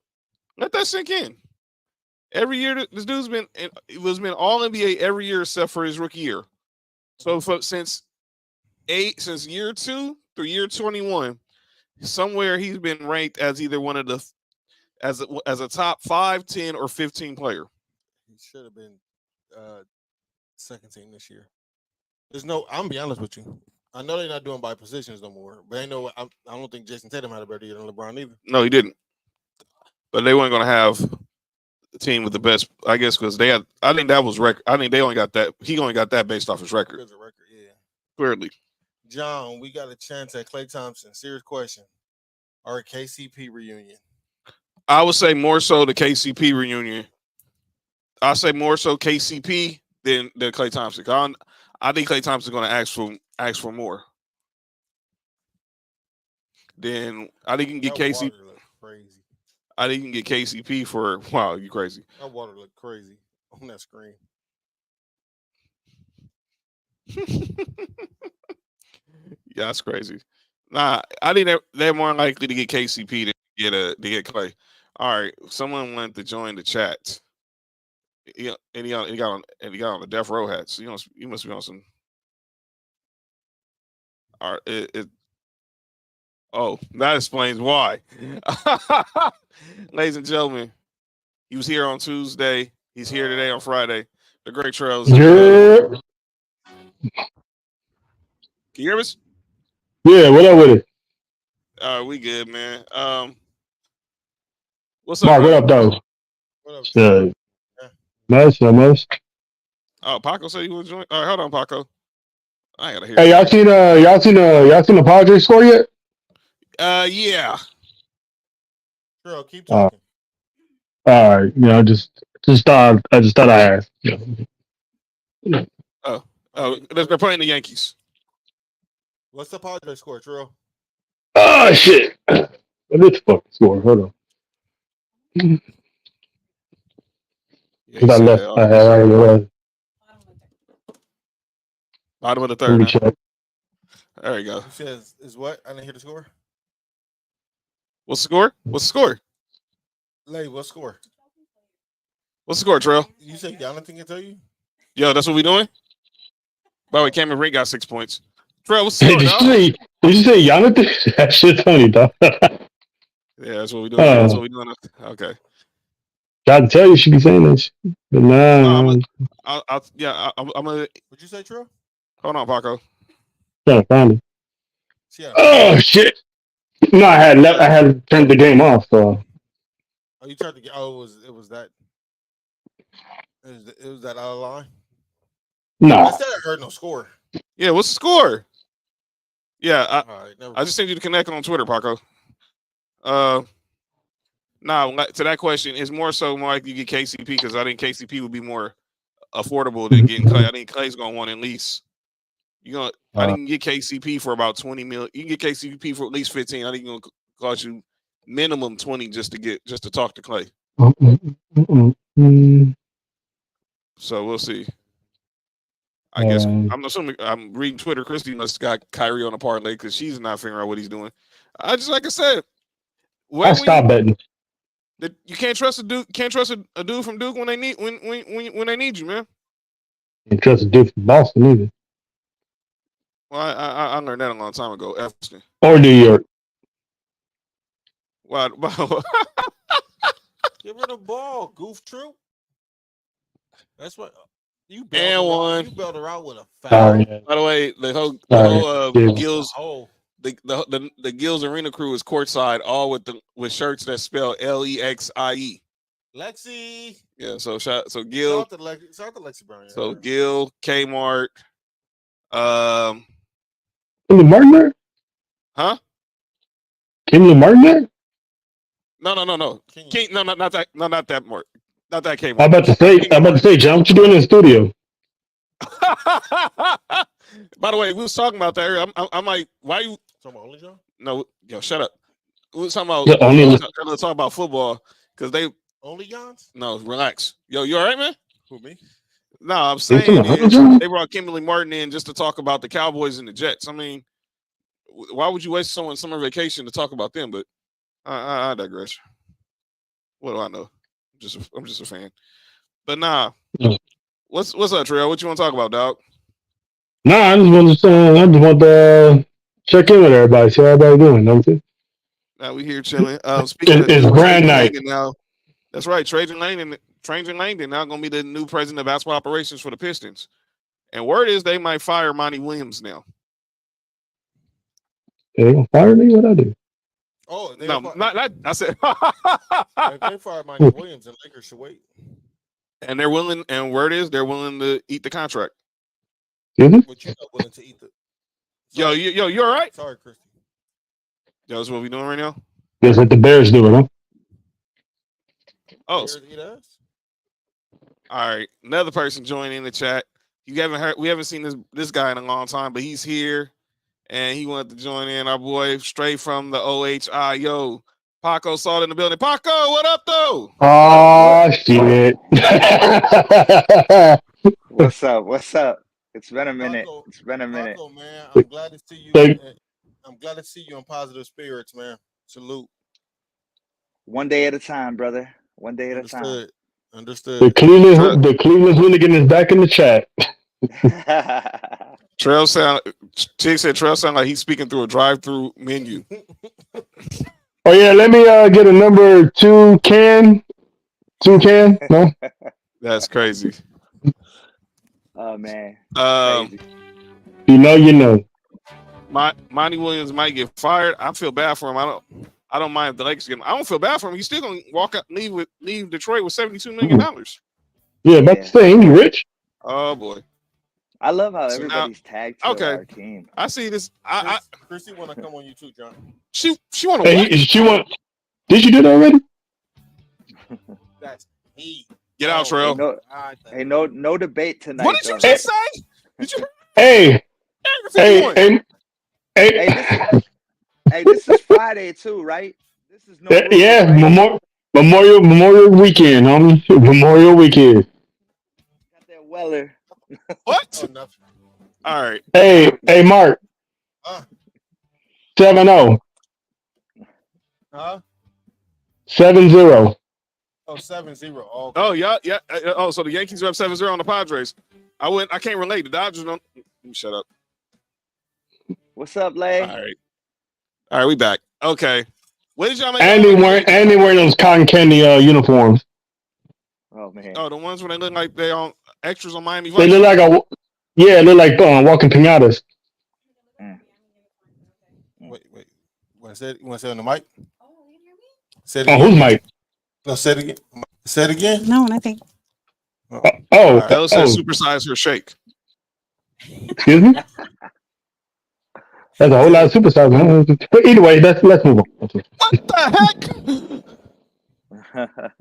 S1: Let that sink in. Every year, this dude's been All NBA every year except for his rookie year. So since year 2 through year 21, somewhere he's been ranked as either one of the as a top 5, 10, or 15 player.
S2: He should have been second team this year. I'm gonna be honest with you. I know they're not doing by positions no more, but I don't think Jason Tatum had a better year than LeBron either.
S1: No, he didn't. But they weren't going to have the team with the best, I guess, because they had. I think that was record. I think they only got that. He only got that based off his record.
S2: Because of record, yeah.
S1: Clearly.
S2: John, we got a chance at Klay Thompson. Serious question. Or a KCP reunion?
S1: I would say more so the KCP reunion. I say more so KCP than Klay Thompson. I think Klay Thompson's going to ask for more. Then I think you can get KCP.
S2: Crazy.
S1: I think you can get KCP for wow. You crazy?
S2: That water looked crazy on that screen.
S1: Yeah, that's crazy. Nah, I think they're more likely to get KCP than get Klay. All right, someone wanted to join the chat. He got on the death row hat. So you must be on some. All right, oh, that explains why. Ladies and gentlemen, he was here on Tuesday. He's here today on Friday. The great Trails.
S7: Yeah.
S1: Can you hear us?
S7: Yeah, what up with it?
S1: We good, man. What's
S7: Mark,
S1: up?
S7: what up, though?
S2: What up?
S7: Good. Nice.
S1: Oh, Paco said you want to join. All right, hold on, Paco. I gotta hear.
S7: Hey, y'all seen the Padres score yet?
S1: Yeah.
S2: Trell, keep talking.
S7: All right, just thought I asked.
S1: Oh, they're playing the Yankees.
S2: What's the Padres score, Trell?
S7: Oh shit! What is the fucking score? Hold on.
S1: Yeah,
S7: Because I left. I had already left.
S1: Bottom of the
S7: Let
S1: third.
S7: me
S1: Huh?
S7: check.
S1: There you go.
S2: You said is what? I didn't hear the score.
S1: What's the score? What's the score?
S2: Lay, what score?
S1: What's the score, Trell?
S2: You said Jonathan can tell you?
S1: Yo, that's what we doing? By the way, Cameron Brink got 6 points. Trell, what's the
S7: Hey,
S1: score, dog?
S7: did you say Jonathan? That shit's funny, dog.
S1: Yeah, that's what we doing. That's what we doing. Okay.
S7: Tried to tell you she be saying that shit. But nah.
S1: No, I'm gonna.
S2: What'd you say, Trell?
S1: Hold on, Paco.
S7: Trying to find it.
S2: Yeah.
S7: Oh shit! No, I had turned the game off. So
S2: Oh, you tried to get. Oh, it was that. It was that out of line.
S7: no.
S2: I said I heard no score.
S1: Yeah, what's the score? Yeah,
S2: All right,
S1: I just sent you to connect on Twitter, Paco. Now to that question, it's more so like you get KCP because I think KCP would be more affordable than getting Clay. I think Clay's gonna want at least. I think you can get KCP for about 20 mil. You can get KCP for at least 15. I think it's gonna cost you minimum 20 just to talk to Clay. So we'll see. I guess I'm assuming I'm reading Twitter. Christy must got Kyrie on a parlay because she's not figuring out what he's doing. I just like I said,
S7: I stopped betting.
S1: You can't trust a dude. Can't trust a dude from Duke when they need you, man.
S7: Can't trust a dude from Boston either.
S1: Well, I learned that a long time ago. Everson.
S7: Or New York.
S1: Wow.
S2: Give her the ball, goof troop. That's what you bailed her out with a foul.
S1: By the way, the whole Gills the Gills Arena crew is courtside, all with shirts that spell Lexie.
S2: Lexi.
S1: Yeah, so Gil.
S2: Shout out to Lexi Brown. Yeah.
S1: So Gil, Kmart,
S7: Kimberly Martin there?
S1: Huh?
S7: Kimberly Martin there?
S1: No. King, no, not that. No, not that Mark. Not that Kmart.
S7: I'm about to say, John, what you doing in the studio?
S1: By the way, we was talking about that earlier. I'm like, why you
S2: talking about Only John?
S1: No, yo, shut up. We was talking about talking about football because they
S2: Only Johns?
S1: No, relax. Yo, you all right, man?
S2: Who, me?
S1: No, I'm saying is they brought Kimberly Martin in just to talk about the Cowboys and the Jets. I mean, why would you waste someone's summer vacation to talk about them? But I digress. What do I know? I'm just a fan. But nah, what's up, Trell? What you want to talk about, dog?
S7: Nah, I just want to check in with everybody, see how everybody doing. Know what I'm saying?
S1: Now we here chilling. Speaking of
S7: it's grand night.
S1: Now, that's right. Trajan Langdon now going to be the new president of basketball operations for the Pistons. And word is they might fire Monty Williams now.
S7: They gonna fire me? What I do?
S2: Oh
S1: no, not I said.
S2: If they fire Monty Williams, and Lakers should wait.
S1: And they're willing. And word is they're willing to eat the contract.
S7: Mm-hmm.
S2: But you're not willing to eat the.
S1: Sorry. Yo, you all right?
S2: Sorry, Christy.
S1: Yo, that's what we doing right now.
S7: That's what the Bears do, huh?
S1: Oh, all right. Another person joining in the chat. You haven't heard. We haven't seen this guy in a long time, but he's here, and he wanted to join in. Our boy, straight from the OHIO, Paco Solt in the building. Paco, what up, though?
S7: Oh shit!
S8: What's up? What's up? It's been a minute. It's been a minute.
S2: Paco, man, I'm glad to see you. I'm glad to see you in positive spirits, man. Salute.
S8: One day at a time, brother. One day at a time.
S2: Understood.
S7: The Cleveland hooligan is back in the chat.
S1: Trell sound like he's speaking through a drive-through menu.
S7: Oh yeah, let me get a number 2 can. 2 can? No?
S1: That's crazy.
S8: Oh man.
S1: Crazy.
S7: You know.
S1: Monty Williams might get fired. I feel bad for him. I don't mind if the Lakers get him. I don't feel bad for him. He's still gonna walk out leave Detroit with $72 million.
S7: Yeah, about to say he rich.
S1: Oh boy.
S8: I love how everybody's tagged to our team.
S1: I see this.
S2: Chrissy want to come on you too, John.
S1: She want to.
S7: She want. Did you do that already?
S2: That's heat.
S1: Get out, Trell.
S8: No debate tonight.
S1: What did you just say? Did you?
S7: Hey,
S8: this is Friday too, right? This is no rules,
S7: yeah,
S8: right?
S7: Memorial Weekend, homie. Memorial Weekend.
S8: Got that Weller.
S1: What?
S2: Oh, nothing.
S1: All right.
S7: Hey, Mark. 7-0.
S2: Huh?
S7: 7-0.
S2: Oh, 7-0. Oh,
S1: Oh, yeah. Oh, so the Yankees are up 7-0 on the Padres. I can't relate. The Dodgers don't. Shut up.
S8: What's up, Lay?
S1: All right, we back. Okay. What did y'all make?
S7: And they wearing those cotton candy uniforms.
S8: Oh man.
S1: Oh, the ones where they look like they on extras on Miami Vice.
S7: They look like walking piñatas.
S2: Wait. You want to say on the mic? Say it
S7: Oh,
S2: again.
S7: who's mic?
S2: No, say it again. Say it again.
S6: No, nothing.
S1: Ella says supersize her shake.
S7: Excuse me? That's a whole lot of superstars. But either way, let's move on.
S1: What the heck?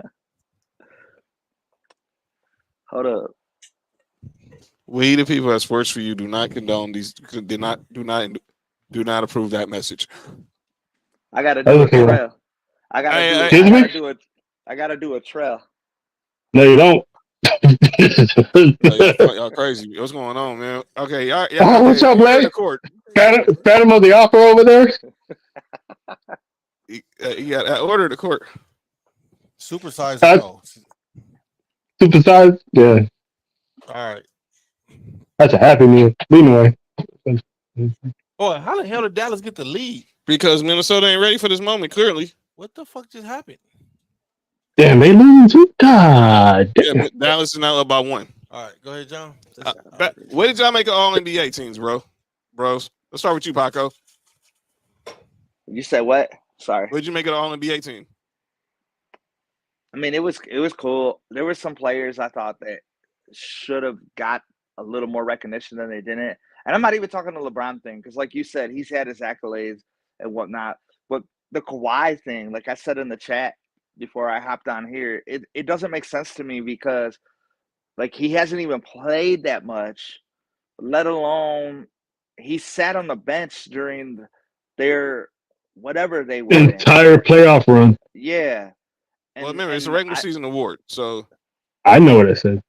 S8: Hold up.
S1: We the people at Sports4U do not condone these. Do not approve that message.
S8: I gotta do a trail. I gotta do a trail.
S7: No, you don't.
S1: Y'all crazy. What's going on, man? Okay, y'all.
S7: What's up, Blake? Phantom of the Opera over there.
S1: You got order the court.
S2: Supersize.
S7: Supersize. Yeah.
S2: All right.
S7: That's a happy meal. Anyway.
S2: Boy, how the hell did Dallas get the lead?
S1: Because Minnesota ain't ready for this moment. Clearly.
S2: What the fuck just happened?
S7: Damn, they lose. God damn.
S1: Yeah, Dallas is now up by 1.
S2: All right, go ahead, John.
S1: What did y'all make of all NBA teams, bros? Let's start with you, Paco.
S8: You said what? Sorry.
S1: What did you make of the all NBA team?
S8: I mean, it was cool. There were some players I thought that should have got a little more recognition than they didn't. And I'm not even talking the LeBron thing because, like you said, he's had his accolades and whatnot. But the Kawhi thing, like I said in the chat before I hopped on here, it doesn't make sense to me because, like, he hasn't even played that much, let alone he sat on the bench during their whatever they were
S7: entire playoff run.
S8: Yeah.
S1: Well, remember, it's a regular season award, so
S7: I know what I said.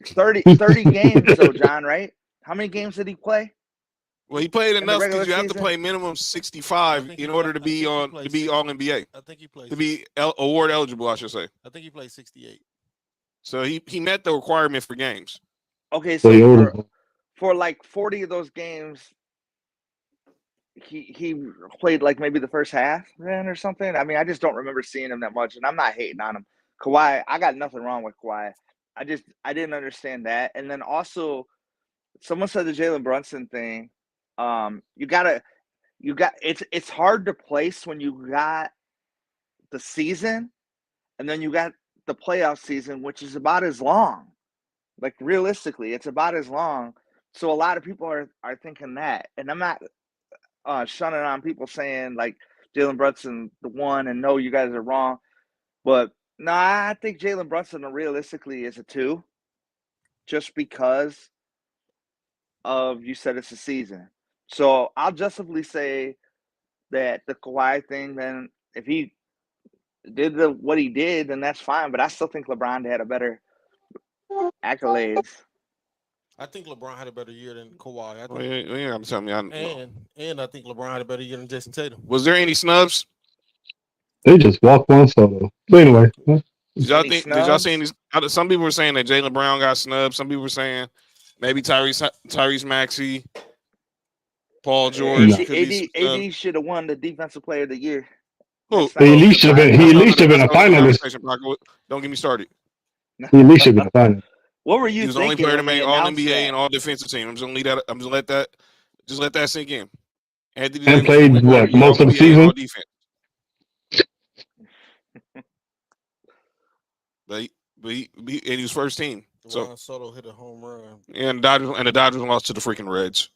S8: 30 games, though, John, right? How many games did he play?
S1: Well, he played enough because you have to play minimum 65 in order to be all NBA.
S2: I think he played
S1: to be award eligible, I should say.
S2: I think he played 68.
S1: So he met the requirement for games.
S8: Okay, so for like 40 of those games, he played like maybe the first half then or something. I mean, I just don't remember seeing him that much, and I'm not hating on him. Kawhi, I got nothing wrong with Kawhi. I didn't understand that. And then also, someone said the Jalen Brunson thing. It's hard to place when you got the season and then you got the playoff season, which is about as long. Like realistically, it's about as long. So a lot of people are thinking that, and I'm not shunning on people saying like Jalen Brunson the one, and no, you guys are wrong. But no, I think Jalen Brunson realistically is a 2, just because of you said it's a season. So I'll justifully say that the Kawhi thing, then if he did what he did, then that's fine. But I still think LeBron had a better accolades.
S2: I think LeBron had a better year than Kawhi.
S1: I'm telling you,
S2: and I think LeBron had a better year than Jason Tatum.
S1: Was there any snubs?
S7: They just walked on solo. But anyway,
S1: did y'all see any? Some people were saying that Jaylen Brown got snubbed. Some people were saying maybe Tyrese Maxey, Paul George.
S8: AD should have won the Defensive Player of the Year.
S1: Who?
S7: He at least should have been a finalist.
S1: Don't get me started.
S7: He at least should have been a finalist.
S8: What were you?
S1: He was the only player to make All NBA and All Defensive Team. I'm just gonna let that sink in.
S7: And played what most of the season.
S1: But he was first team. So
S2: Soto hit a home run.
S1: And the Dodgers lost to the freaking Reds.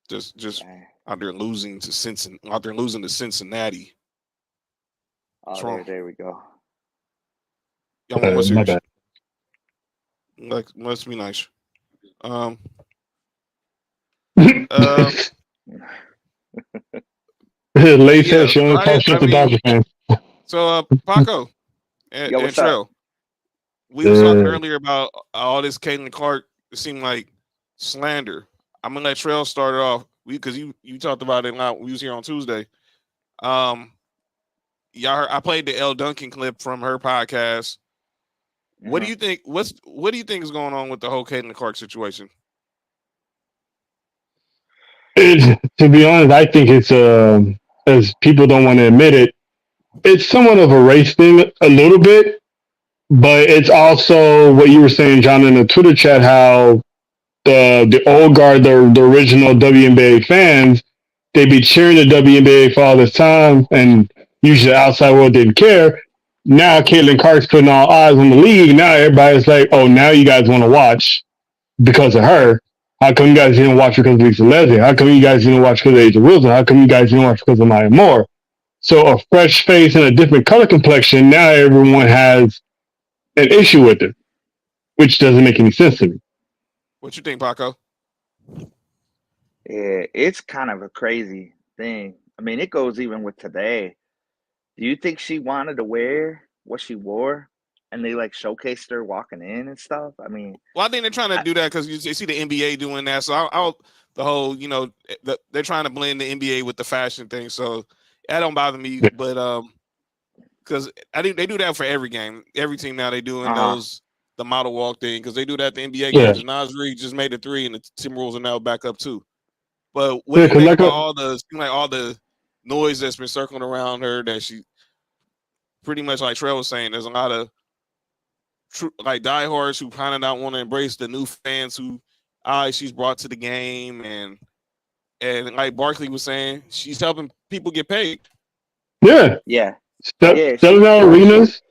S1: Just out there losing to Cincinnati. What's
S8: Oh,
S1: wrong?
S8: there we go.
S1: Y'all want more
S7: My
S1: serious?
S7: bad.
S1: Like, must be nice. Um,
S7: Late
S1: yeah.
S7: said she
S1: So
S7: only talks shit to Dodger fans.
S1: So Paco and
S8: Yo, what's up?
S1: Trell, we was talking earlier about all this Caitlin Clark. It seemed like slander. I'm gonna let Trell start it off because you talked about it a lot. We was here on Tuesday. Y'all heard, I played the Elle Duncan clip from her podcast. What do you think? What do you think is going on with the whole Caitlin Clark situation?
S7: To be honest, I think it's as people don't want to admit it, it's somewhat of a race thing a little bit, but it's also what you were saying, John, in the Twitter chat, how the old guard, the original WNBA fans, they be cheering the WNBA for all this time, and usually the outside world didn't care. Now Caitlin Clark's putting all eyes on the league. Now everybody's like, oh, now you guys want to watch because of her. How come you guys didn't watch because of Lisa Leslie? How come you guys didn't watch because of Asia Wilson? How come you guys didn't watch because of Maya Moore? So a fresh face and a different color complexion, now everyone has an issue with it, which doesn't make any sense to me.
S1: What you think, Paco?
S8: Yeah, it's kind of a crazy thing. I mean, it goes even with today. Do you think she wanted to wear what she wore, and they like showcased her walking in and stuff? I mean,
S1: well, I think they're trying to do that because you see the NBA doing that. So the whole, they're trying to blend the NBA with the fashion thing. So that don't bother me. But because I think they do that for every game, every team now. They doing the model walk thing because they do that at the NBA games. And Nas Reed just made a 3, and the Timberwolves are now back up 2. But what do you think about all the noise that's been circling around her that she pretty much, like Trell was saying, there's a lot of like diehards who kind of don't want to embrace the new fans who she's brought to the game, and like Barkley was saying, she's helping people get paid.
S7: Selling out arenas.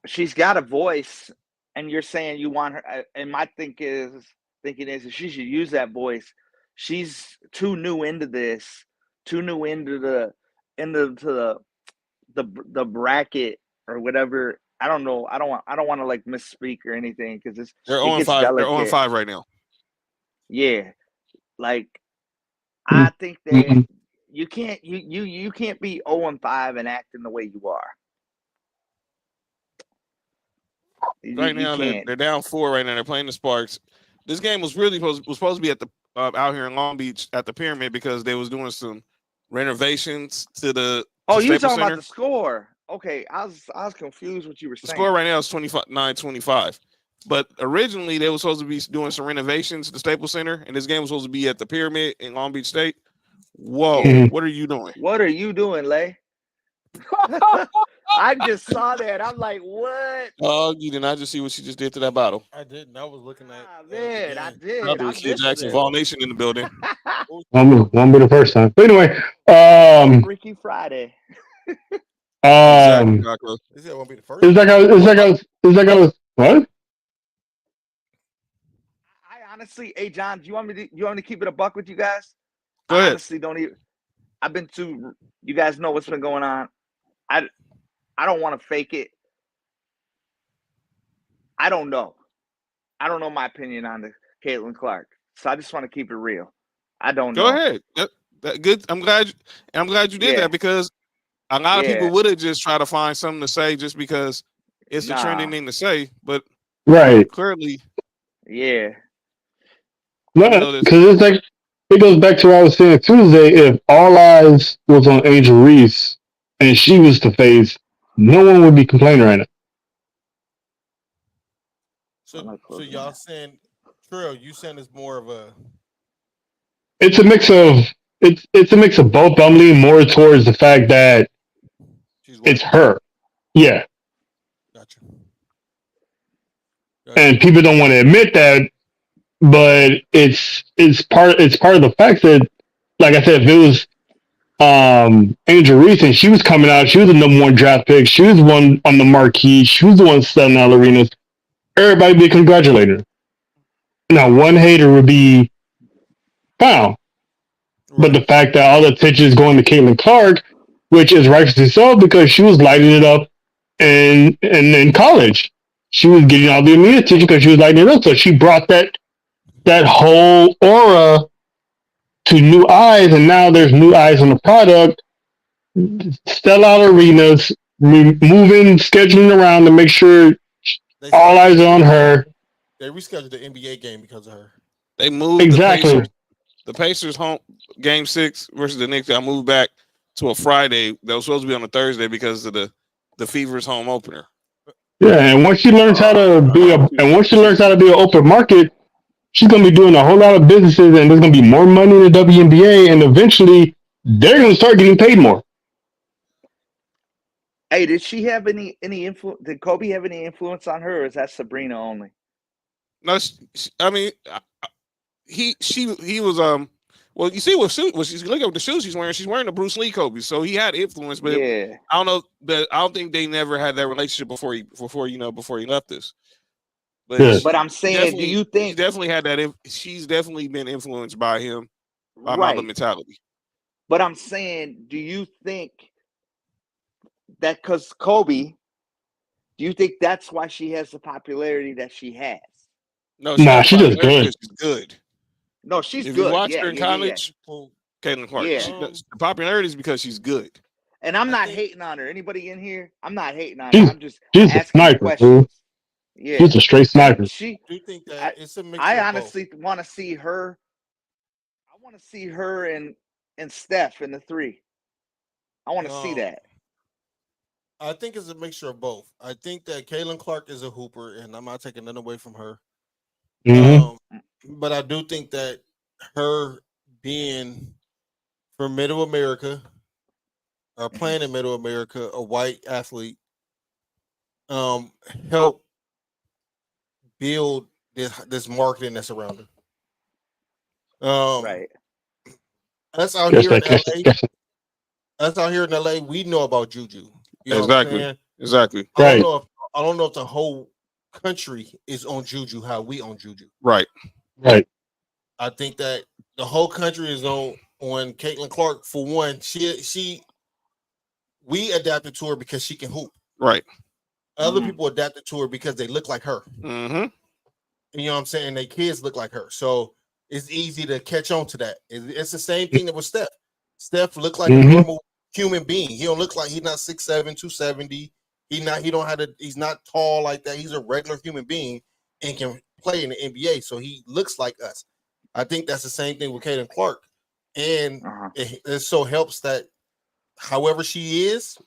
S8: She's got a voice, and you're saying you want her. And my thinking is that she should use that voice. She's too new into this, too new into the bracket or whatever. I don't know. I don't want to like misspeak or anything because
S1: They're 0-5. They're 0-5 right now.
S8: Yeah, like I think that you can't be 0-5 and acting the way you are.
S1: Right now they're down 4 right now. They're playing the Sparks. This game was really supposed to be at the out here in Long Beach at the Pyramid because they was doing some renovations to the
S8: you
S1: Staples
S8: talking
S1: Center.
S8: about the score? Okay, I was confused what you were saying.
S1: The score right now is 29-25. But originally they were supposed to be doing some renovations to the Staples Center, and this game was supposed to be at the Pyramid in Long Beach State. Whoa, what are you doing?
S8: What are you doing, Lay? I just saw that. I'm like, what?
S1: Oh, you did not just see what she just did to that bottle.
S2: I didn't. I was looking at.
S8: Man, I did.
S1: Another Kia Jackson Vol Nation in the building.
S7: Won't be the first time. But anyway,
S8: Freaky Friday.
S1: Exactly,
S2: This won't be the first.
S7: Is that guy what?
S8: I honestly, hey John, do you want me to keep it a buck with you guys?
S1: Go ahead.
S8: I honestly don't even. I've been too. You guys know what's been going on. I don't want to fake it. I don't know. I don't know my opinion on the Caitlin Clark, so I just want to keep it real. I don't know.
S1: Go ahead. That good. I'm glad you did that because a lot of people would have just tried to find something to say just because it's a trending thing to say, but clearly,
S7: because it's like it goes back to what I was saying Tuesday. If all eyes was on Angel Reese and she was the face, no one would be complaining right now.
S2: So y'all saying, Trell, you saying it's more of a?
S7: It's a mix of both. But I'm leaning more towards the fact that it's her. Yeah.
S2: Gotcha.
S7: And people don't want to admit that, but it's part of the fact that, like I said, if it was Angel Reese and she was coming out, she was the #1 draft pick, she was one on the marquee, she was the one selling out arenas, everybody would be congratulating her. Now one hater would be found. But the fact that all the attention is going to Caitlin Clark, which is righteously so because she was lighting it up in college. She was getting all the media attention because she was lighting it up. So she brought that whole aura to new eyes, and now there's new eyes on the product. Sell out arenas, moving, scheduling around to make sure all eyes are on her.
S2: They rescheduled the NBA game because of her.
S1: They moved
S7: exactly.
S1: The Pacers home game 6 versus the Knicks. I moved back to a Friday that was supposed to be on a Thursday because of the Fever's home opener.
S7: Yeah, and once she learns how to be an open market, she's gonna be doing a whole lot of businesses, and there's gonna be more money in the WNBA, and eventually they're gonna start getting paid more.
S8: Hey, did she have any influence? Did Kobe have any influence on her, or is that Sabrina only?
S1: No, I mean, he was well, you see what she's looking at the shoes she's wearing. She's wearing the Bruce Lee Kobe, so he had influence. But
S8: yeah,
S1: I don't know that I don't think they never had that relationship before he left this.
S8: But I'm saying, do you think
S1: she definitely had that? She's definitely been influenced by him, by Mamba mentality.
S8: But I'm saying, do you think that because Kobe, do you think that's why she has the popularity that she has?
S1: No,
S7: she's just good.
S1: She's good.
S8: No, she's
S1: if
S8: good.
S1: You watched her in college, Caitlin Clark.
S8: Yeah.
S1: The popularity is because she's good.
S8: And I'm not hating on her. Anybody in here? I'm not hating on her. I'm just
S7: she's
S8: asking
S7: a sniper,
S8: questions. Yeah,
S7: she's a straight sniper.
S2: Do you think that it's a mix?
S8: I honestly want to see her. I want to see her and Steph in the 3. I want to see that.
S2: I think it's a mixture of both. I think that Caitlin Clark is a hooper, and I'm not taking that away from her. But I do think that her being from Middle America or playing in Middle America, a white athlete, help build this marketing that's around her.
S8: Right.
S2: Us out here in LA. Us out here in LA, we know about Juju. You know
S1: Exactly.
S2: I don't know if the whole country is on Juju how we on Juju.
S1: Right.
S2: I think that the whole country is on Caitlin Clark. For one, we adapted to her because she can hoop.
S1: Right.
S2: Other people adapted to her because they look like her.
S1: Mm-hmm.
S2: You know what I'm saying? Their kids look like her. So it's easy to catch on to that. It's the same thing that with Steph. Steph looked like a normal human being. He don't look like he's not 6'7", 270. He's not tall like that. He's a regular human being and can play in the NBA. So he looks like us. I think that's the same thing with Caitlin Clark. And it so helps that however she is,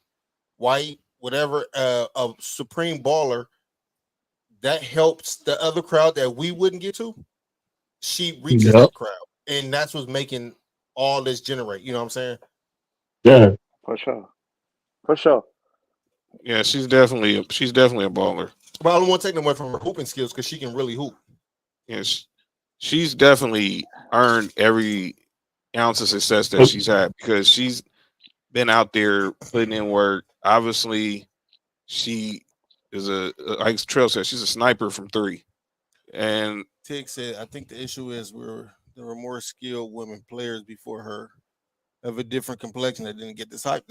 S2: white, whatever, a supreme baller, that helps the other crowd that we wouldn't get to. She reaches that crowd. And that's what's making all this generate. You know what I'm saying?
S7: Yeah.
S8: For sure.
S1: Yeah, she's definitely a baller.
S2: But I don't want to take them away from her hooping skills because she can really hoop.
S1: Yes. She's definitely earned every ounce of success that she's had because she's been out there putting in work. Obviously, she is like Trell said, she's a sniper from 3. And
S2: Tig said, I think the issue is there were more skilled women players before her of a different complexion that didn't get this hype.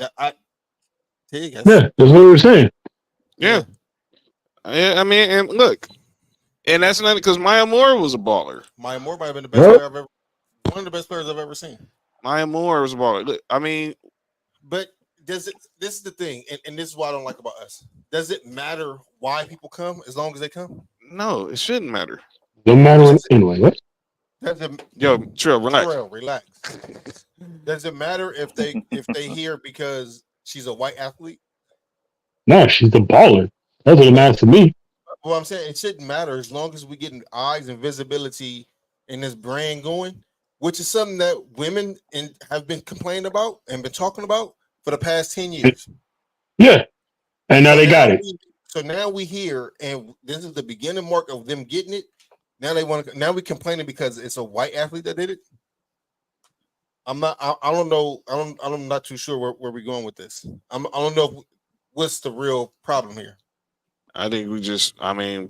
S2: Tig,
S7: that's what we were saying.
S1: Yeah. I mean, and look, and that's not because Maya Moore was a baller.
S2: Maya Moore might have been the best player one of the best players I've ever seen.
S1: Maya Moore was a baller. Look, I mean,
S2: but this is the thing, and this is what I don't like about us. Does it matter why people come as long as they come?
S1: No, it shouldn't matter.
S7: Don't matter anyway. What?
S1: Yo, Trell, relax.
S2: Trell, relax. Does it matter if they hear because she's a white athlete?
S7: No, she's the baller. That's what it matters to me.
S2: Well, I'm saying it shouldn't matter as long as we get eyes and visibility in this brand going, which is something that women have been complaining about and been talking about for the past 10 years.
S7: Yeah, and now they got it.
S2: So now we here, and this is the beginning mark of them getting it. Now they want to. Now we complaining because it's a white athlete that did it. I'm not. I don't know. I'm not too sure where we're going with this. I don't know what's the real problem here.
S1: I think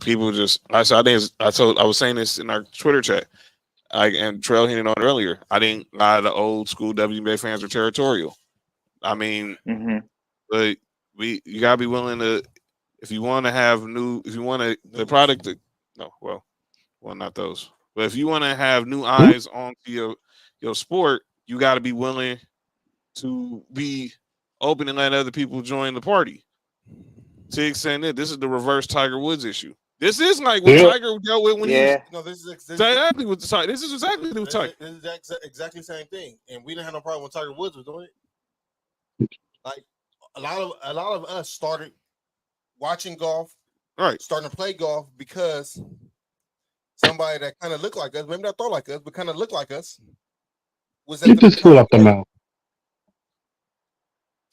S1: people just. I was saying this in our Twitter chat. and Trell hit it on earlier. I think a lot of the old school WNBA fans are territorial. I mean, but you gotta be willing to, if you want to have the product to, well, not those, but if you want to have new eyes onto your sport, you got to be willing to be open and let other people join the party. To the extent that this is the reverse Tiger Woods issue. This is like what Tiger dealt with when he was.
S2: No, this is
S1: exactly what Tiger. This is exactly what Tiger.
S2: This is exactly the same thing, and we didn't have no problem when Tiger Woods was doing it. Like a lot of us started watching golf,
S1: right?
S2: Starting to play golf because somebody that kind of looked like us, maybe not thought like us, but kind of looked like us, was at
S7: Get this foot up the mouth.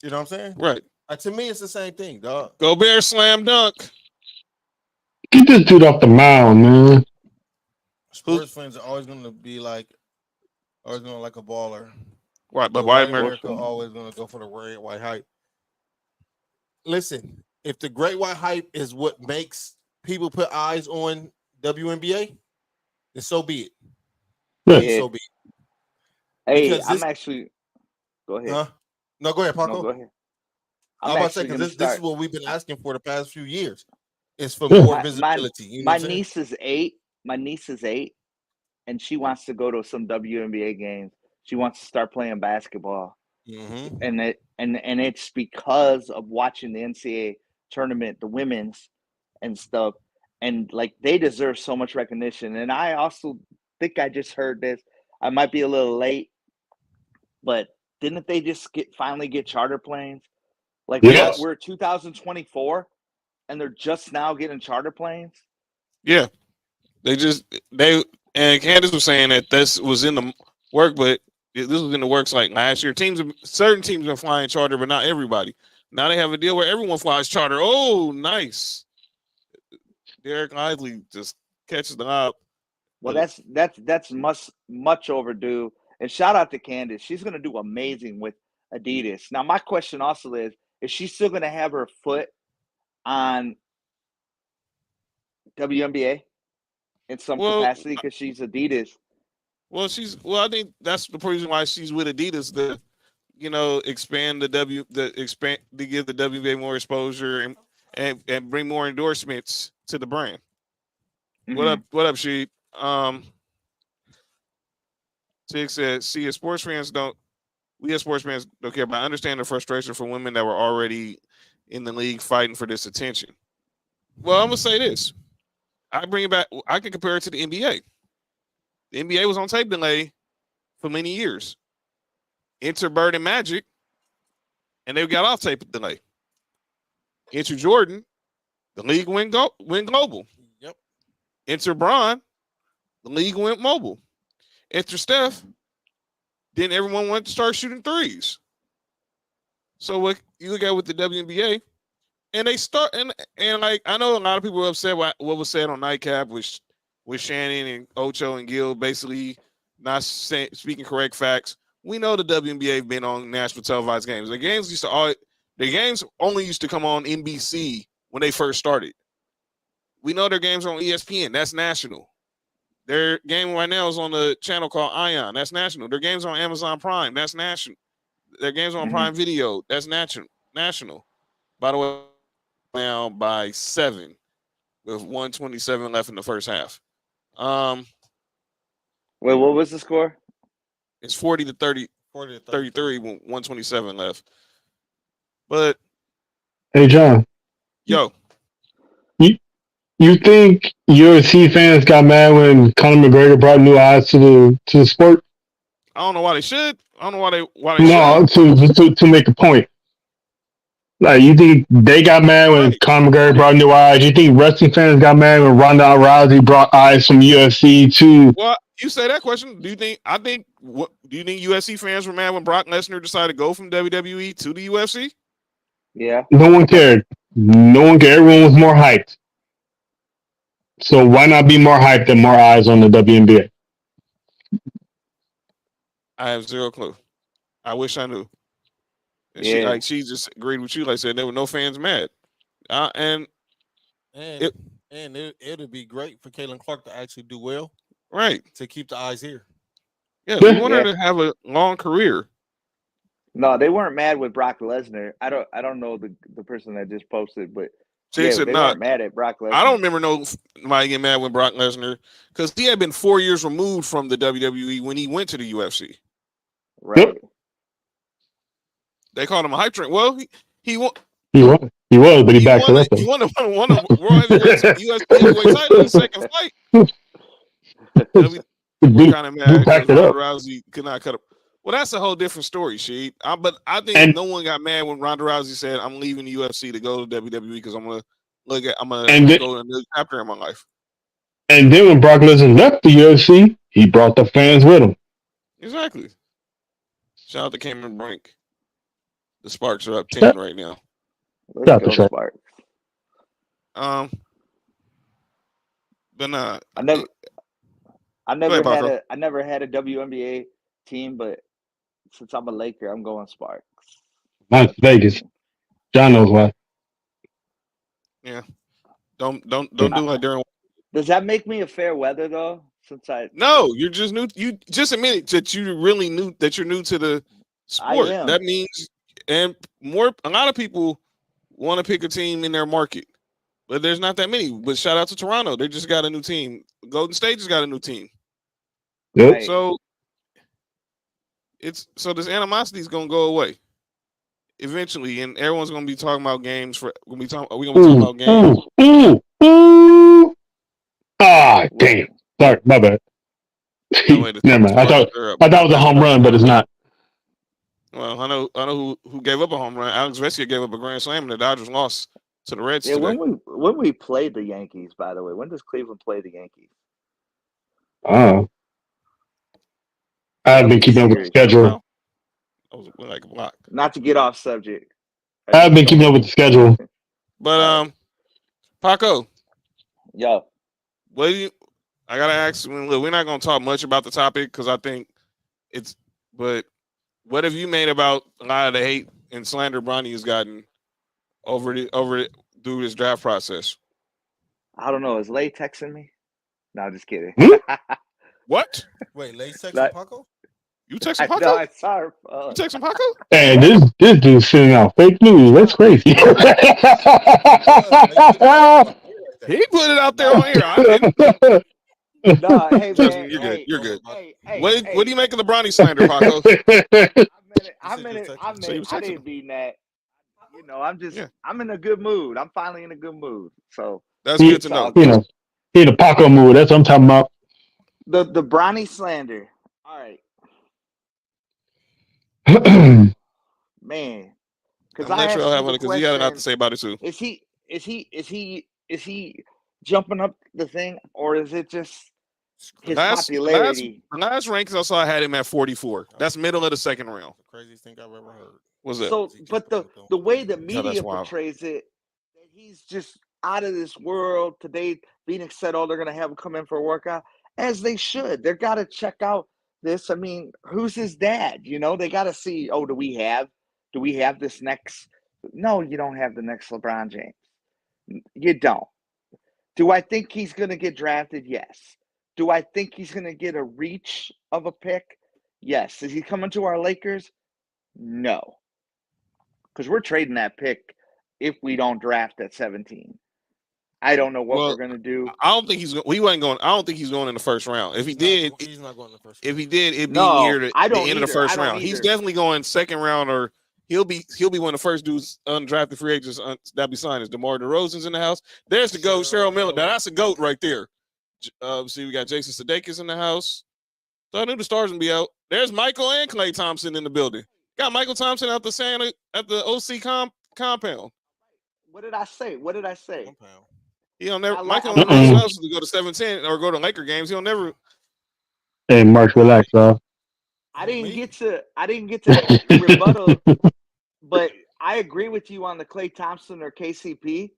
S2: You know what I'm saying?
S1: Right.
S2: To me, it's the same thing, dog.
S1: Go Bear slam dunk.
S7: Get this dude off the mound, man.
S2: Sports fans are always going to be like, always going to like a baller.
S1: Right, but why
S2: America always going to go for the red, white hype? Listen, if the great white hype is what makes people put eyes on WNBA, then so be it.
S7: Yeah.
S2: So be it.
S8: Hey, I'm actually. Go ahead.
S2: Huh? No, go ahead, Paco.
S8: No, go ahead.
S2: I'm about to say, because this is what we've been asking for the past few years. It's for more visibility.
S8: My niece is 8. My niece is 8, and she wants to go to some WNBA games. She wants to start playing basketball, and it's because of watching the NCAA tournament, the women's and stuff, and like they deserve so much recognition. And I also think I just heard this. I might be a little late, but didn't they just finally get charter planes? Like we're 2024, and they're just now getting charter planes.
S1: Yeah, and Candace was saying that this was in the work, but this was in the works like last year. Certain teams are flying charter, but not everybody. Now they have a deal where everyone flies charter. Oh, nice. Derek Lively just catches the up.
S8: Well, that's much overdue. And shout out to Candace. She's going to do amazing with Adidas. Now, my question also is she still going to have her foot on WNBA in some capacity because she's Adidas?
S1: Well, I think that's the reason why she's with Adidas to, expand to give the WNBA more exposure and bring more endorsements to the brand. What up, Sheed? Tig said, we as sports fans don't care, but I understand the frustration for women that were already in the league fighting for this attention. Well, I'm going to say this. I bring it back. I can compare it to the NBA. The NBA was on tape delay for many years. Enter Bird and Magic, and they got off tape delay. Enter Jordan, the league went global.
S2: Yep.
S1: Enter Bron, the league went mobile. Enter Steph, then everyone went to start shooting threes. So what you look at with the WNBA, and they start and like I know a lot of people were upset what was said on Nightcap with Shannon and Ocho and Gil basically not speaking correct facts. We know the WNBA have been on national televised games. The games only used to come on NBC when they first started. We know their games are on ESPN. That's national. Their game right now is on the channel called Ion. That's national. Their game's on Amazon Prime. That's national. Their game's on Prime Video. That's national. By the way, now by 7 with 1:27 left in the first half.
S8: Wait, what was the score?
S1: It's 40-30, 33 with 1:27 left. But
S7: hey, John.
S1: Yo.
S7: You think UFC fans got mad when Conor McGregor brought new eyes to the sport?
S1: I don't know why they should. I don't know why they
S7: to make a point. Like, you think they got mad when Conor McGregor brought new eyes? You think wrestling fans got mad when Ronda Rousey brought eyes from UFC to?
S1: Well, you say that question. Do you think UFC fans were mad when Brock Lesnar decided to go from WWE to the UFC?
S8: Yeah.
S7: No one cared. Everyone was more hyped. So why not be more hyped and more eyes on the WNBA?
S1: I have zero clue. I wish I knew. And she just agreed with you. Like I said, there were no fans mad.
S2: It'd be great for Caitlin Clark to actually do well
S1: Right.
S2: to keep the eyes here.
S1: Yeah, we want her to have a long career.
S8: No, they weren't mad with Brock Lesnar. I don't know the person that just posted, but
S1: Jay said,
S8: they weren't mad at Brock Lesnar.
S1: I don't remember nobody getting mad with Brock Lesnar because he had been 4 years removed from the WWE when he went to the UFC.
S8: Right.
S7: Yep.
S1: They called him a hype train. Well, he won.
S7: He was, but he backed it up.
S1: He won a World Heavyweight UFC Heavyweight title in his second fight. We're kind of mad because Ronda Rousey could not cut up. Well, that's a whole different story, Sheed. But I think no one got mad when Ronda Rousey said, "I'm leaving the UFC to go to WWE because I'm gonna go to a new chapter in my life."
S7: And then when Brock Lesnar left the UFC, he brought the fans with him.
S1: Exactly. Shout out to Cameron Brink. The Sparks are up 10 right now.
S8: Let's go Sparks.
S1: But nah,
S8: I never had a WNBA team, but since I'm a Laker, I'm going Sparks.
S7: Mine's Vegas. John knows why.
S1: Yeah. Don't do like during.
S8: Does that make me a fair weather though?
S1: No, you're just new. You just admitted that you really knew that you're new to the sport. That means, and a lot of people want to pick a team in their market, but there's not that many. But shout out to Toronto, they just got a new team. Golden State just got a new team.
S7: Yep.
S8: Right.
S1: So this animosity is gonna go away eventually, and everyone's gonna be talking about games. We're gonna be talking about games.
S7: Ah, damn. Sorry, my bad. Never mind. I thought it was a home run, but it's not.
S1: Well, I know who gave up a home run. Alex Vesia gave up a grand slam, and the Dodgers lost to the Reds.
S8: Yeah,
S1: today.
S8: when we played the Yankees, by the way, when does Cleveland play the Yankees?
S7: I've been keeping up with the schedule.
S1: I was like a block.
S8: Not to get off subject.
S7: I've been keeping up with the schedule.
S1: But Paco.
S8: Yo.
S1: I gotta ask. Look, we're not gonna talk much about the topic because I think but what have you made about a lot of the hate and slander Bronny has gotten over through this draft process?
S8: I don't know. Is Lay texting me? No, just kidding.
S1: What?
S2: Wait, Lay texting Paco?
S1: You texting Paco?
S8: No, I saw her.
S1: You texting Paco?
S7: Hey, this dude's sending out fake news. That's crazy.
S1: He put it out there on here. I didn't.
S8: No, hey man,
S1: you're good.
S8: Hey,
S1: what do you make of the Bronny slander, Paco?
S8: I didn't mean that. You know, I'm in a good mood. I'm finally in a good mood. So
S1: that's good to know.
S7: He in a Paco mood. That's what I'm talking about.
S8: The Bronny slander. All right. Man.
S1: Because he had a lot to say about it too.
S8: Is he jumping up the thing, or is it just his popularity?
S1: The last rankings I saw had him at 44. That's middle of the second round.
S2: The craziest thing I've ever heard.
S1: Was it?
S8: So, but the way the media portrays it, that he's just out of this world. Today, Phoenix said, "Oh, they're going to have him come in for a workout," as they should. They've got to check out this. I mean, who's his dad? You know, they got to see. Oh, do we have this next? No, you don't have the next LeBron James. You don't. Do I think he's going to get drafted? Yes. Do I think he's going to get a reach of a pick? Yes. Is he coming to our Lakers? No. Because we're trading that pick if we don't draft at 17. I don't know what we're going to do.
S1: I don't think he's going. I don't think he's going in the first round. If he did,
S2: he's not going in the first round.
S1: If he did, it'd be near the end of the first round. He's definitely going second round, or he'll be one of the first dudes undrafted free agents that be signed. Is DeMar DeRozan's in the house? There's the GOAT, Cheryl Miller. Now that's a GOAT right there. See, we got Jason Sudeikis in the house. So I knew the stars would be out. There's Michael and Klay Thompson in the building. Got Michael Thompson at the OC compound.
S8: What did I say?
S2: Compound.
S1: He'll never. Michael loves to go to 7-10 or go to Laker games. He'll never.
S7: Hey, Mark, relax, bro.
S8: I didn't get to rebuttal, but I agree with you on the Klay Thompson or KCP.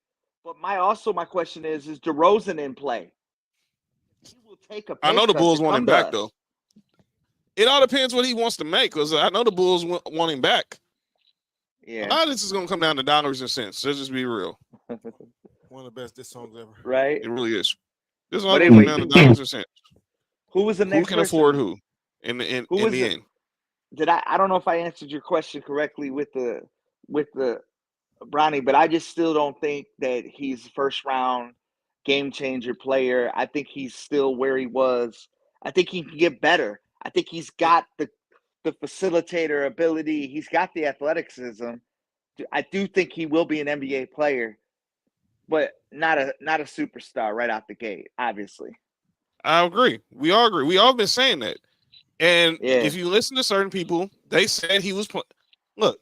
S8: But my question is DeRozan in play? He will take a.
S1: I know the Bulls want him back though. It all depends what he wants to make, because I know the Bulls want him back.
S8: Yeah.
S1: A lot of this is going to come down to dollars and cents. Let's just be real.
S2: One of the best diss songs ever.
S8: Right?
S1: It really is. This all comes down to dollars and cents.
S8: Who was the
S1: Who
S8: next
S1: can
S8: person?
S1: afford who in
S8: Who was
S1: the
S8: it?
S1: end?
S8: Did I don't know if I answered your question correctly with the Bronny, but I just still don't think that he's first round game changer player. I think he's still where he was. I think he can get better. I think he's got the facilitator ability. He's got the athleticism. I do think he will be an NBA player, but not a superstar right out the gate, obviously.
S1: I agree. We all agree. We all been saying that. And
S8: Yeah.
S1: if you listen to certain people, they said he was look.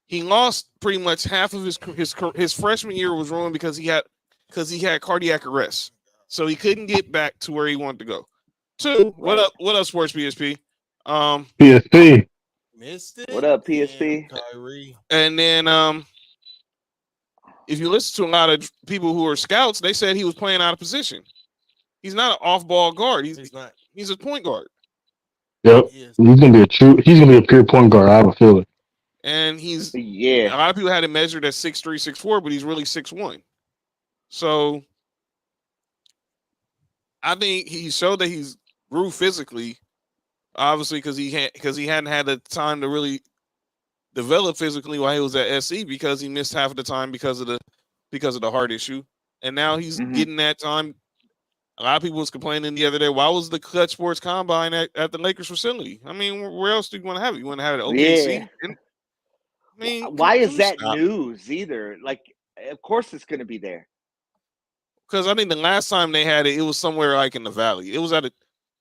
S1: He lost pretty much half of his freshman year was ruined because he had cardiac arrest, so he couldn't get back to where he wanted to go. Two, what up? What up, Sports PSP?
S7: PSP.
S2: Missed it.
S8: What up,
S2: Damn,
S8: PSP?
S2: Kyrie.
S1: And then if you listen to a lot of people who are scouts, they said he was playing out of position. He's not an off-ball guard. He's
S2: not.
S1: He's a point guard.
S7: Yep. He's gonna be he's gonna be a pure point guard. I have a feeling.
S1: And he's
S8: a
S1: lot of people had him measured at 6'3", 6'4", but he's really 6'1". So I think he showed that he's grew physically, obviously because he hadn't had the time to really develop physically while he was at SC because he missed half of the time because of the heart issue, and now he's getting that time. A lot of people was complaining the other day, why was the Clutch Sports Combine at the Lakers facility? I mean, where else do you want to have it? You want to have it at OKC?
S8: Yeah.
S1: I mean,
S8: why is that news either? Like, of course it's going to be there.
S1: Because I think the last time they had it, it was somewhere like in the valley. It was at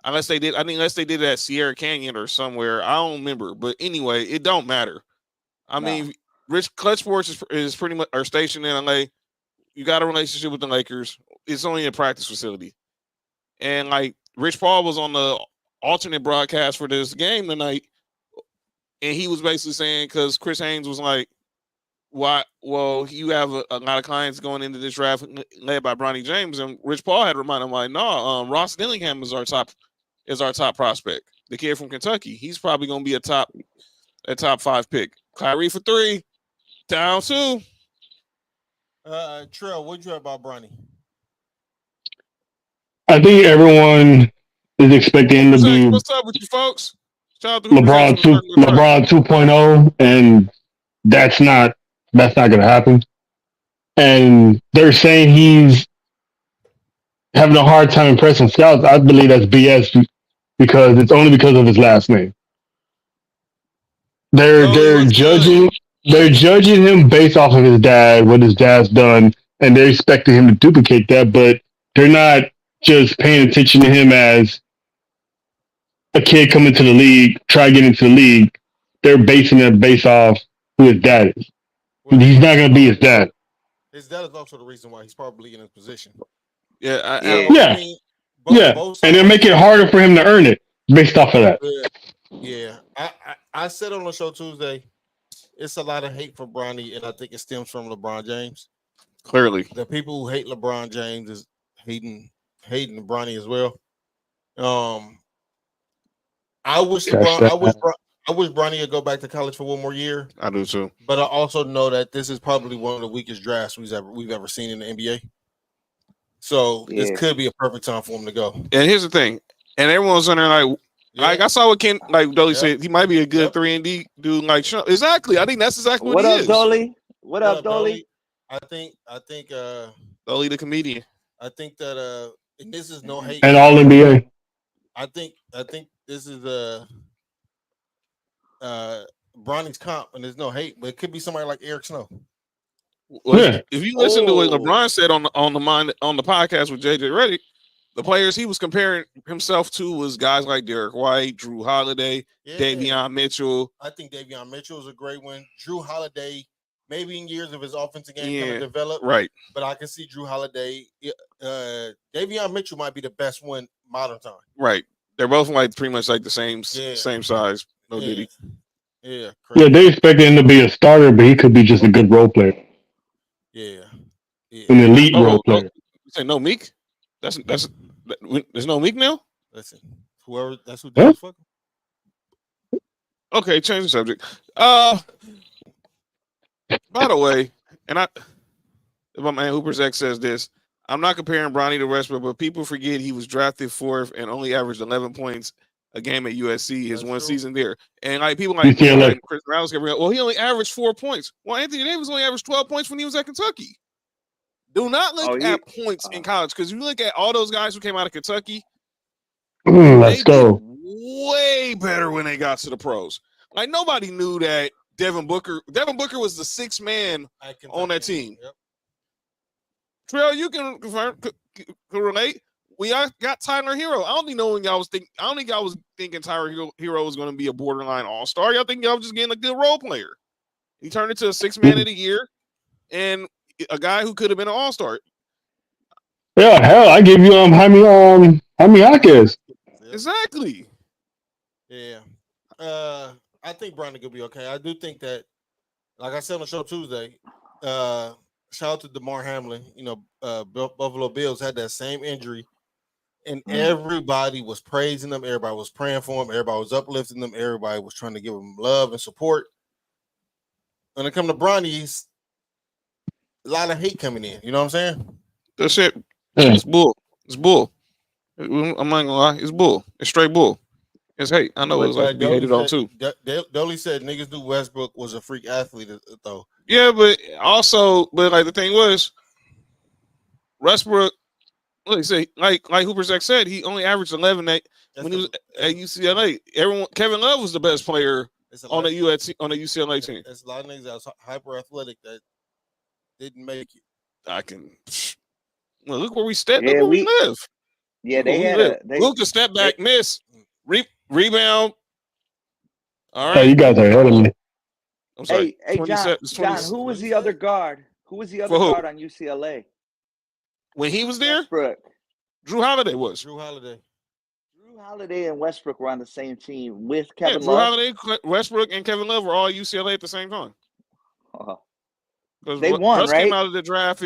S1: unless they did it at Sierra Canyon or somewhere. I don't remember. But anyway, it don't matter. I mean, Clutch Sports is pretty much are stationed in LA. You got a relationship with the Lakers. It's only a practice facility. And like Rich Paul was on the alternate broadcast for this game tonight, and he was basically saying, because Chris Haynes was like, "Why? Well, you have a lot of clients going into this draft led by Bronny James," and Rich Paul had reminded him like, "No, Ross Dillingham is our top prospect. The kid from Kentucky. He's probably going to be a top 5 pick. Kyrie for 3, down 2."
S2: Trell, what'd you have about Bronny?
S7: I think everyone is expecting him to be
S1: What's up with you folks? Shout out to
S7: LeBron 2.0, and that's not going to happen. And they're saying he's having a hard time impressing scouts. I believe that's BS because it's only because of his last name. They're judging him based off of his dad, what his dad's done, and they're expecting him to duplicate that, but they're not just paying attention to him as a kid coming to the league, try to get into the league. They're basing it based off who his dad is. He's not going to be his dad.
S2: His dad is also the reason why he's probably in his position.
S1: Yeah.
S7: I mean, and they're making it harder for him to earn it based off of that.
S2: Yeah. I said on the show Tuesday, it's a lot of hate for Bronny, and I think it stems from LeBron James.
S1: Clearly,
S2: the people who hate LeBron James is hating Bronny as well. I wish Bronny would go back to college for one more year.
S1: I do too.
S2: But I also know that this is probably one of the weakest drafts we've ever seen in the NBA. So this could be a perfect time for him to go.
S1: And here's the thing, and everyone's wondering like I saw what Ken Dolly said. He might be a good 3-and-D dude. Like exactly, I think that's exactly what he is.
S8: Dolly? What up, Dolly?
S2: I think
S1: Dolly the comedian.
S2: I think that and this is no hate.
S7: And all NBA.
S2: I think this is Bronny's comp, and there's no hate, but it could be somebody like Eric Snow.
S1: Well, if you listen to what LeBron said on the podcast with JJ Redick, the players he was comparing himself to was guys like Derek White, Drew Holiday, Davion Mitchell.
S2: I think Davion Mitchell is a great one. Drew Holiday, maybe in years of his offensive game kind of develop,
S1: right?
S2: But I can see Drew Holiday. Davion Mitchell might be the best one modern time.
S1: Right. They're both like pretty much like the same size. No Diddy.
S2: Yeah.
S7: Crazy. Yeah, they expect him to be a starter, but he could be just a good role player.
S2: Yeah.
S7: An elite role player.
S1: You say no Meek? There's no Meek now?
S2: Listen, that's who does fuck him.
S1: Okay, change the subject. By the way, and my man Hooper's X says this. I'm not comparing Bronny to Westbrook, but people forget he was drafted 4th and only averaged 11 points a game at USC his one season there. And like people like Chris Brown's well, he only averaged 4 points. Well, Anthony Davis only averaged 12 points when he was at Kentucky. Do not look at points in college, because if you look at all those guys who came out of Kentucky,
S7: let's go.
S1: Way better when they got to the pros. Like nobody knew that Devin Booker was the 6th man on that team.
S2: Yep.
S1: Trell, you can confirm, can relate. We got Tyler Hero. I don't think y'all was thinking Tyler Hero was going to be a borderline all-star. Y'all think y'all was just getting a good role player. He turned into a 6th man of the year and a guy who could have been an all-star.
S7: Yeah, hell, I give you Jaime Jaquez.
S1: Exactly.
S2: Yeah. I think Bronny could be okay. I do think that, like I said on the show Tuesday, shout out to DeMar Hamlin. You know, Buffalo Bills had that same injury, and everybody was praising them. Everybody was praying for him. Everybody was uplifting them. Everybody was trying to give him love and support. When it comes to Bronny, a lot of hate coming in. You know what I'm saying?
S1: That's it. It's bull. It's bull. I'm not gonna lie. It's bull. It's straight bull. It's hate. I know it was like to be hated on too.
S2: Dolly said niggas knew Westbrook was a freak athlete though.
S1: Yeah, but like the thing was, Westbrook, like Hooper Zach said, he only averaged 11 when he was at UCLA. Kevin Love was the best player on the UCLA team.
S2: There's a lot of niggas that was hyper athletic that didn't make it.
S1: Look where we step. Yeah, look where we live.
S8: Yeah, they
S1: Luka step back, miss, rebound. All right.
S7: Hey, you guys are ahead of me.
S1: I'm sorry.
S8: Hey, John, who was the other guard? Who was the other guard on UCLA?
S1: When he was there?
S8: Westbrook.
S1: Drew Holiday was.
S2: Drew Holiday
S8: and Westbrook were on the same team with Kevin Love.
S1: Drew Holiday, Westbrook, and Kevin Love were all UCLA at the same time.
S8: They won,
S1: Russ
S8: right?
S1: Came out of the draft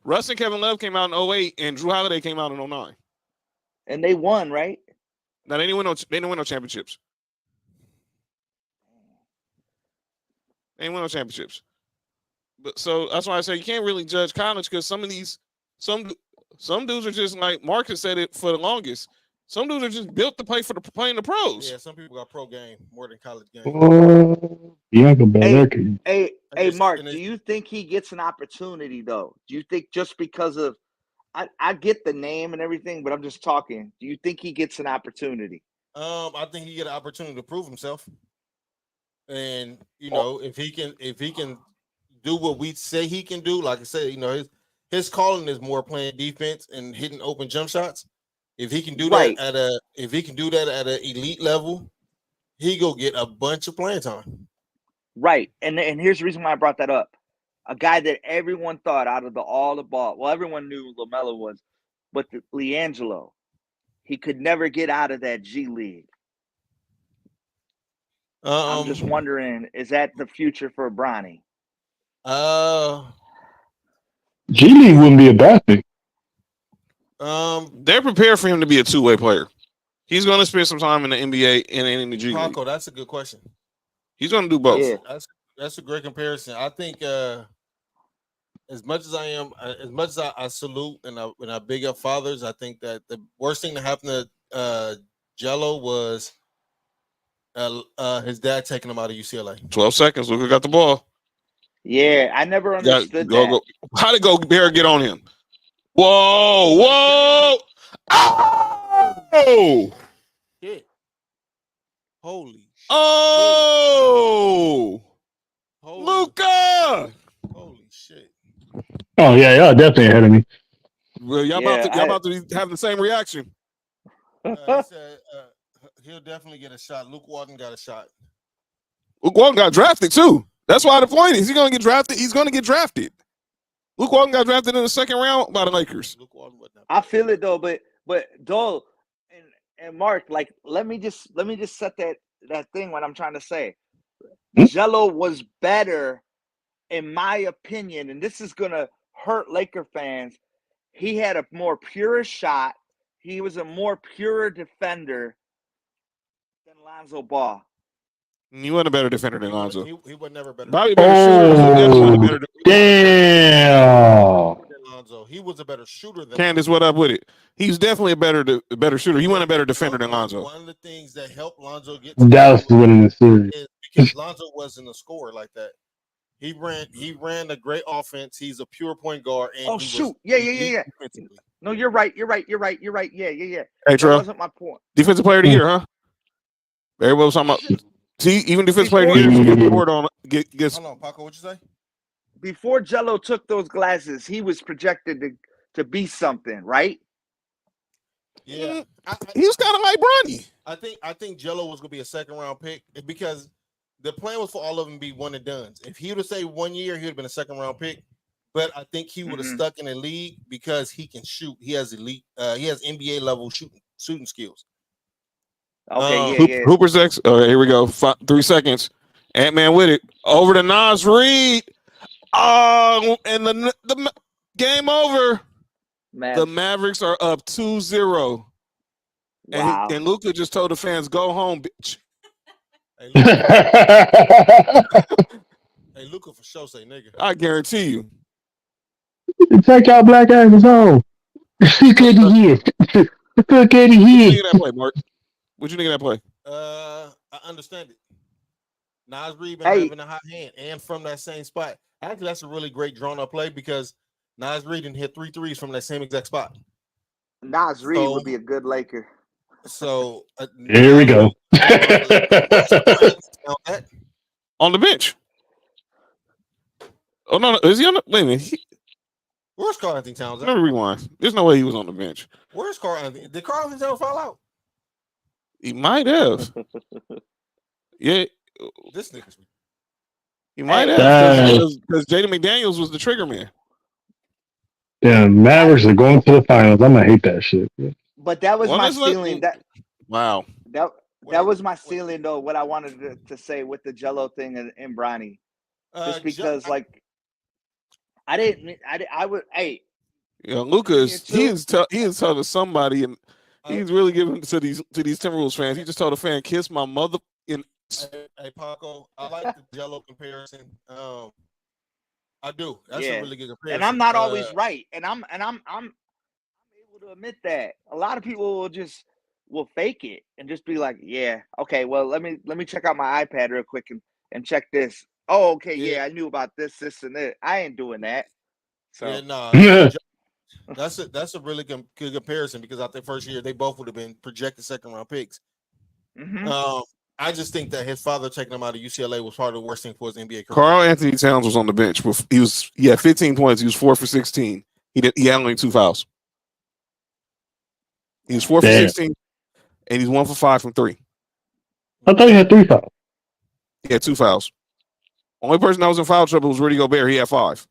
S1: Russ and Kevin Love came out in 2008, and Drew Holiday came out in 2009.
S8: And they won, right?
S1: No, they didn't win no championships. They didn't win no championships. But so that's why I say you can't really judge college, because some dudes are just like Marcus said it for the longest. Some dudes are just built to play in the pros.
S2: Yeah, some people got pro game more than college game.
S8: Hey, Mark, do you think he gets an opportunity though? Do you think just because of I get the name and everything, but I'm just talking. Do you think he gets an opportunity?
S2: I think he get an opportunity to prove himself. And you know, if he can do what we say he can do, like I said, you know, his calling is more playing defense and hitting open jump shots. If he can do that at an elite level, he go get a bunch of playing time.
S8: Right. And here's the reason why I brought that up. A guy that everyone thought out of all the ball. Well, everyone knew LaMelo was, but LiAngelo, he could never get out of that G League. I'm just wondering, is that the future for Bronny?
S7: G League wouldn't be a bad thing.
S1: They're prepared for him to be a two-way player. He's going to spend some time in the NBA and in the G League.
S2: Paco, that's a good question.
S1: He's going to do both.
S2: Yeah. That's a great comparison. I think as much as I salute and I big up fathers, I think that the worst thing that happened to Jello was his dad taking him out of UCLA.
S1: 12 seconds. Luka got the ball.
S8: Yeah, I never understood that.
S1: How did Gobert get on him? Whoa! Oh!
S2: Shit. Holy shit.
S1: Oh! Luka!
S2: Holy shit.
S7: Oh yeah, definitely ahead of me.
S1: Well, y'all about to have the same reaction.
S2: He said, he'll definitely get a shot. Luke Walton got a shot.
S1: Luke Walton got drafted too. That's why the point is he's going to get drafted. He's going to get drafted. Luke Walton got drafted in the second round by the Lakers.
S8: I feel it though, but Dole and Mark, like let me just set that thing what I'm trying to say. Jello was better, in my opinion, and this is gonna hurt Laker fans. He had a more pure shot. He was a more pure defender than Lonzo Ball.
S1: He wasn't a better defender than Lonzo.
S2: He was never better.
S1: Bobby better shooter.
S7: Damn.
S2: He was a better shooter than
S1: Candace, what up with it? He's definitely a better shooter. He wasn't a better defender than Lonzo.
S2: One of the things that helped Lonzo get to
S7: Dallas is winning the series.
S2: is because Lonzo wasn't a scorer like that. He ran a great offense. He's a pure point guard. And
S8: Oh,
S2: he
S8: shoot.
S2: was
S8: Yeah.
S2: defensively.
S8: No, you're right. Yeah.
S1: Hey,
S8: That
S1: Trell,
S8: wasn't my point.
S1: defensive player of the year, huh? Everybody was talking about. See, even defensive player of the year gets scored on. Gets.
S2: Hold on, Paco. What you say?
S8: Before Jello took those glasses, he was projected to be something, right?
S2: Yeah,
S1: He was kind of like Bronny.
S2: I think Jello was gonna be a second round pick because the plan was for all of them to be one and done. If he would have stayed 1 year, he would have been a second round pick. But I think he would have stuck in the league because he can shoot. He has elite. He has NBA level shooting skills.
S8: Okay,
S1: Hooper's X. Here we go. 3 seconds. Ant-Man with it over to Nas Reed. Oh, and the game over. The Mavericks are up 2-0.
S8: Wow.
S1: And Luka just told the fans, "Go home, bitch."
S2: Hey, Luka for sure say nigga.
S1: I guarantee you.
S7: Take y'all black asses home. Look at the here. Look at the
S1: What you
S7: here.
S1: think of that play, Mark? What you think of that play?
S2: I understand it. Nas Reed been having a hot hand and from that same spot. Actually, that's a really great drawn up play because Nas Reed didn't hit 3 threes from that same exact spot.
S8: Nas Reed would be a good Laker.
S2: So
S7: here we go.
S1: On the bench. Oh no, is he on the wait a minute?
S2: Where's Karl Anthony Towns?
S1: Let me rewind. There's no way he was on the bench.
S2: Where's Karl Anthony? Did Karl Anthony Towns fall out?
S1: He might have. Yeah.
S2: This nigga's.
S1: He might have because Jaden McDaniels was the trigger man.
S7: Yeah, Mavericks are going to the finals. I'm gonna hate that shit.
S8: But that was my ceiling.
S1: Wow.
S8: That was my ceiling though. What I wanted to say with the Jello thing and Bronny, just because I would. Hey,
S1: yeah, Lucas. He is telling somebody, and he's really giving to these Timberwolves fans. He just told a fan, "Kiss my mother."
S2: Hey Paco, I like the Jello comparison. I do. That's a really good comparison.
S8: And I'm not always right, and I'm able to admit that. A lot of people will fake it and just be like, "Yeah, okay, well, let me check out my iPad real quick and check this. Oh, okay, yeah, I knew about this, and that. I ain't doing that." So
S2: that's a really good comparison because out their first year, they both would have been projected second round picks. I just think that his father taking him out of UCLA was part of the worst thing for his NBA career.
S1: Karl Anthony Towns was on the bench. He had 15 points. He was 4 for 16. He had only 2 fouls. He was 4 for 16, and he's 1 for 5 from 3.
S7: I thought he had 3 fouls.
S1: He had 2 fouls. Only person that was in foul trouble was Rudy Gobert. He had 5.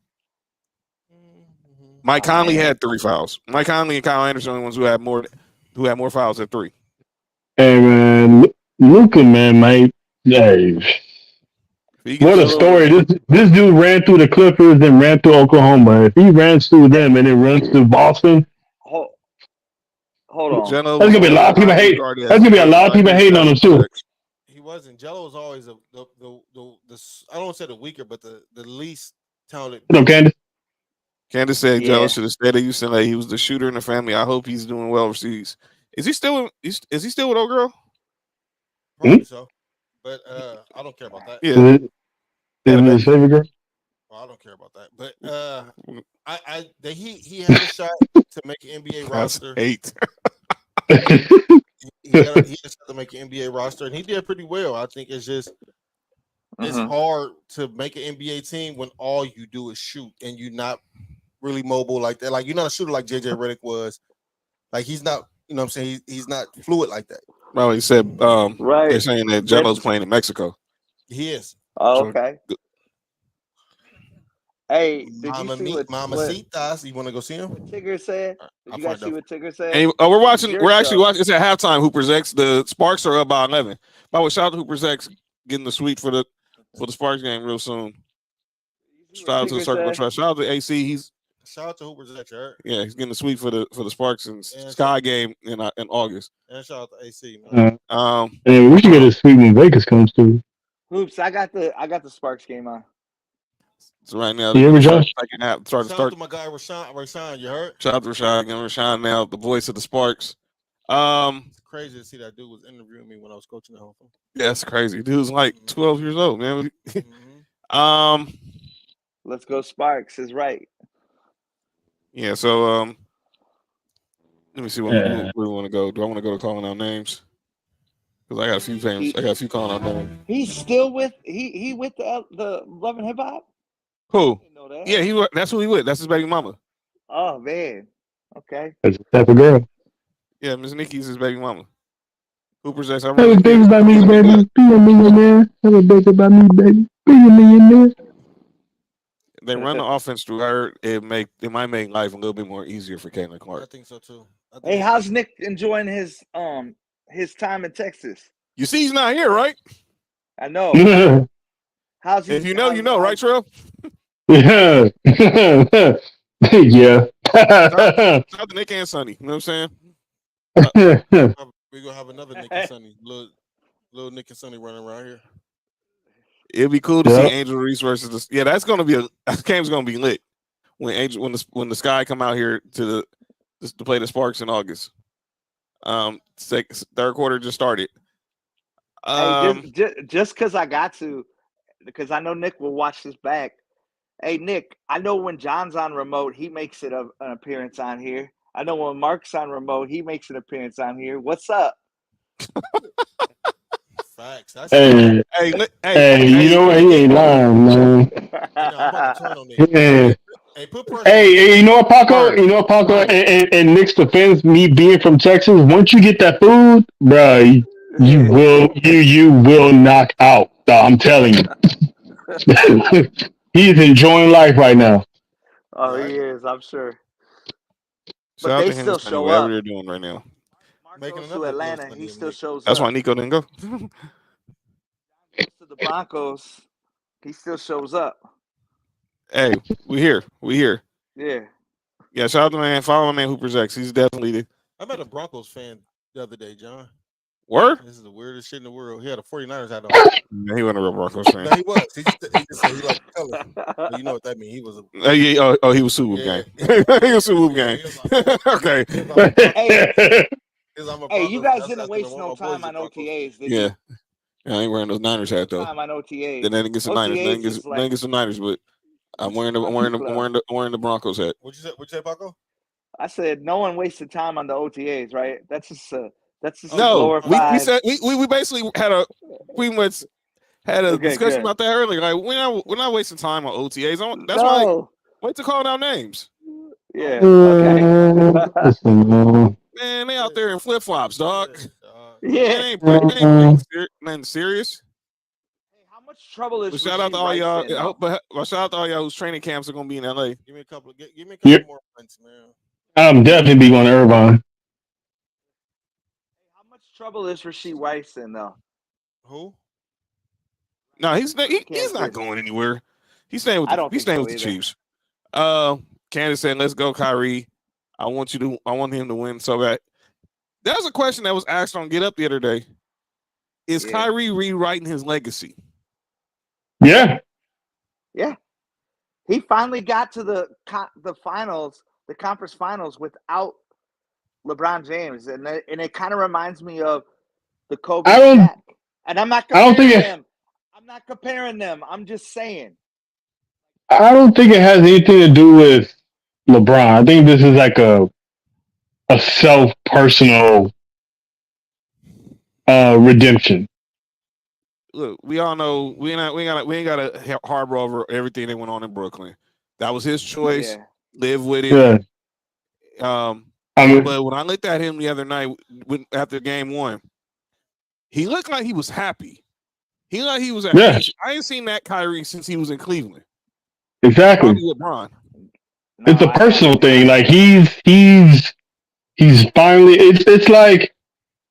S1: Mike Conley had 3 fouls. Mike Conley and Kyle Anderson are the ones who had more fouls at 3.
S7: Hey man, Luka, man, mate. Hey. What a story. This dude ran through the Clippers and ran through Oklahoma. If he runs through them and then runs through Boston.
S8: Hold on.
S7: That's gonna be a lot of people hating. That's gonna be a lot of people hating on him too.
S2: He wasn't. Jello was always the I don't want to say the weaker, but the least talented.
S7: No,
S1: Candace said Jello should have stayed at UCLA. He was the shooter in the family. I hope he's doing well overseas. Is he still with old girl?
S2: Probably so, but I don't care about that.
S7: Yeah, is it his favorite girl?
S2: Well, I don't care about that. But he had a shot to make an NBA roster.
S1: 8.
S2: he had a shot to make an NBA roster, and he did pretty well. I think it's just it's hard to make an NBA team when all you do is shoot and you're not really mobile like that. Like you're not a shooter like JJ Redick was. Like he's not. You know what I'm saying? He's not fluid like that.
S1: Well, he said they're saying that Jello's playing in Mexico.
S2: He is.
S8: Oh, okay. Hey, did
S2: Mama
S8: you see what
S2: Mamacitas, you want to go see him?
S8: Tigger said? Did you guys see what Tigger said?
S1: And we're actually watching. It's at halftime. Hooper's X. The Sparks are up by 11. By the way, shout out to Hooper's X getting the suite for the Sparks game real soon. Shout out to the Circle of Trust. Shout out to AC.
S2: Shout out to Hooper's X.
S1: Yeah, he's getting the suite for the Sparks and Sky game in August.
S2: And shout out to AC. Man.
S7: We should get a suite when Vegas comes through.
S8: Hoops, I got the Sparks game on.
S1: So right now,
S7: You
S1: they're
S7: hear me,
S1: going to
S7: Josh?
S2: Shout out to my guy Rashawn. You heard?
S1: Shout out to Rashawn now, the voice of the Sparks.
S2: It's crazy to see that dude was interviewing me when I was coaching the whole thing.
S1: Yeah, that's crazy. Dude's like 12 years old, man.
S8: Let's go Sparks is right.
S1: Yeah, so let me see where we want to go. Do I want to go to calling out names? Because I got a few names. I got a few calling out names.
S8: He's still with he with the Love and Hip Hop?
S1: Who?
S8: Didn't know that.
S1: Yeah, that's who he with. That's his baby mama.
S8: Oh man. Okay.
S7: That's the type of girl.
S1: Yeah, Miss Nikki's his baby mama. Hooper's ex.
S7: Have a baby about me, baby. Be a millionaire. Have a baby about me, baby. Be a millionaire.
S1: They run the offense through her. It might make life a little bit more easier for Caitlin Clark.
S2: I think so too.
S8: Hey, how's Nick enjoying his time in Texas?
S1: You see, he's not here, right?
S8: I know. How's he?
S1: If you know, you know, right, Trell?
S7: Yeah. Yeah.
S1: Shout out to Nick and Sonny. You know what I'm saying?
S2: We're gonna have another Nick and Sonny, little Nick and Sonny running around here.
S1: It'd be cool to see Angel Reese versus the. Yeah, that's gonna be that game's gonna be lit when the Sky come out here to play the Sparks in August. Third quarter just started.
S8: Hey, just because I got to, because I know Nick will watch this back. Hey, Nick, I know when John's on remote, he makes it an appearance on here. I know when Mark's on remote, he makes an appearance on here. What's up?
S2: Facts.
S7: Hey, you know what? He ain't lying, man. Hey, you know what, Paco? You know what, Paco? And Nick's defense, me being from Texas, once you get that food, bro, you will knock out. I'm telling you. He's enjoying life right now.
S8: Oh, he is, I'm sure.
S1: Shout
S8: But
S1: out
S8: they
S1: to him
S8: still show
S1: whatever
S8: up.
S1: they're doing right now.
S8: Mark goes to Atlanta, he still shows
S1: That's
S8: up.
S1: why Nico didn't go.
S8: Goes to the Broncos, he still shows up.
S1: Hey, we here.
S8: Yeah.
S1: Yeah, shout out to man. Follow my man Hooper's X. He's definitely
S2: I met a Broncos fan the other day, John.
S1: Word?
S2: This is the weirdest shit in the world. He had a 49ers hat on.
S1: No, he wasn't a real Broncos fan.
S2: No, he was. He just said he liked the color. But you know what that means. He was a
S1: he was Super Gang. He was Super Gang. Okay.
S8: Hey, you guys didn't waste no time on OTAs, did you?
S1: I ain't wearing those Niners hat though.
S8: Time on OTAs.
S1: Then get some Niners. Then get some Niners, but I'm wearing the Broncos hat.
S2: What'd you say, Paco?
S8: I said no one wasted time on the OTAs, right? That's just
S1: no.
S8: glorified.
S1: We said we basically had a discussion about that earlier. Like we're not wasting time on OTAs. That's why I wait to call out names.
S8: Yeah. Okay.
S1: Man, they out there in flip flops, dog.
S8: Yeah.
S1: It ain't nothing serious.
S8: Hey, how much trouble is?
S1: Shout out to all y'all. Shout out to all y'all whose training camps are gonna be in LA.
S2: Give me a couple more months, man.
S7: I'm definitely be going to Irvine.
S8: How much trouble is Rasheed Rice in though?
S2: Who?
S1: No, he's not going anywhere. He's staying with the Chiefs. Candace said, "Let's go, Kyrie. I want him to win so bad." That was a question that was asked on Get Up the other day. Is Kyrie rewriting his legacy?
S7: Yeah.
S8: Yeah. He finally got to the finals, the conference finals, without LeBron James, and it kind of reminds me of the Kobe Shaq. And I'm not comparing them. I'm not comparing them. I'm just saying.
S7: I don't think it has anything to do with LeBron. I think this is like a self-personal redemption.
S1: Look, we all know we ain't got to harbor over everything that went on in Brooklyn. That was his choice. Yeah. Live with it. Yeah. But when I looked at him the other night after game one, he looked like he was happy. He looked like he was happy. Yes. I ain't seen that Kyrie since he was in Cleveland.
S7: Exactly.
S1: LeBron.
S7: It's a personal thing. Like he's finally. It's like,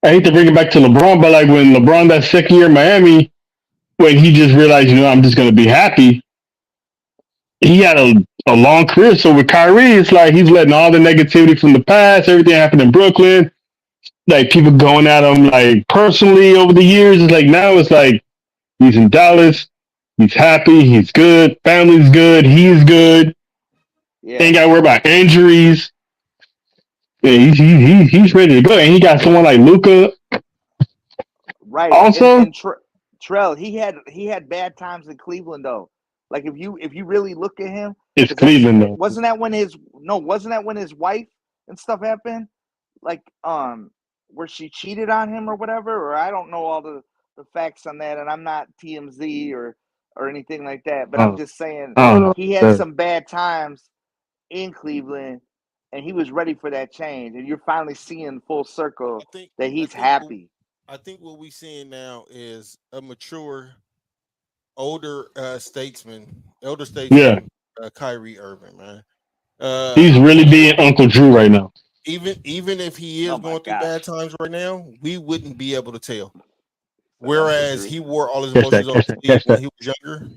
S7: I hate to bring it back to LeBron, but like when LeBron that second year in Miami, when he just realized, I'm just going to be happy. He had a long career. So with Kyrie, it's like he's letting all the negativity from the past, everything happened in Brooklyn, like people going at him like personally over the years. It's like now it's like he's in Dallas. He's happy. He's good. Family's good. He's good.
S8: Yeah.
S7: Ain't got to worry about injuries. Yeah, he's ready to go. And he got someone like Luca
S8: Right.
S7: also.
S8: And Trell, he had bad times in Cleveland though. Like if you really look at him,
S7: It's
S8: 'cause that's
S7: Cleveland though.
S8: wasn't that when his wife and stuff happened? Like where she cheated on him or whatever, or I don't know all the facts on that, and I'm not TMZ or anything like that, but I'm just saying
S7: I don't know.
S8: he had some bad times in Cleveland and he was ready for that change, and you're finally seeing full circle that he's happy.
S2: I think what we're seeing now is a mature, elder statesman,
S7: Yeah.
S2: Kyrie Irving, man.
S7: He's really being Uncle Drew right now.
S2: Even if he is
S8: Oh my
S2: going through
S8: gosh.
S2: bad times right now, we wouldn't be able to tell. Whereas he wore all his
S7: Catch that,
S2: emotions on
S7: catch
S2: his
S7: that,
S2: sleeve
S7: catch
S2: when
S7: that.
S2: he was younger.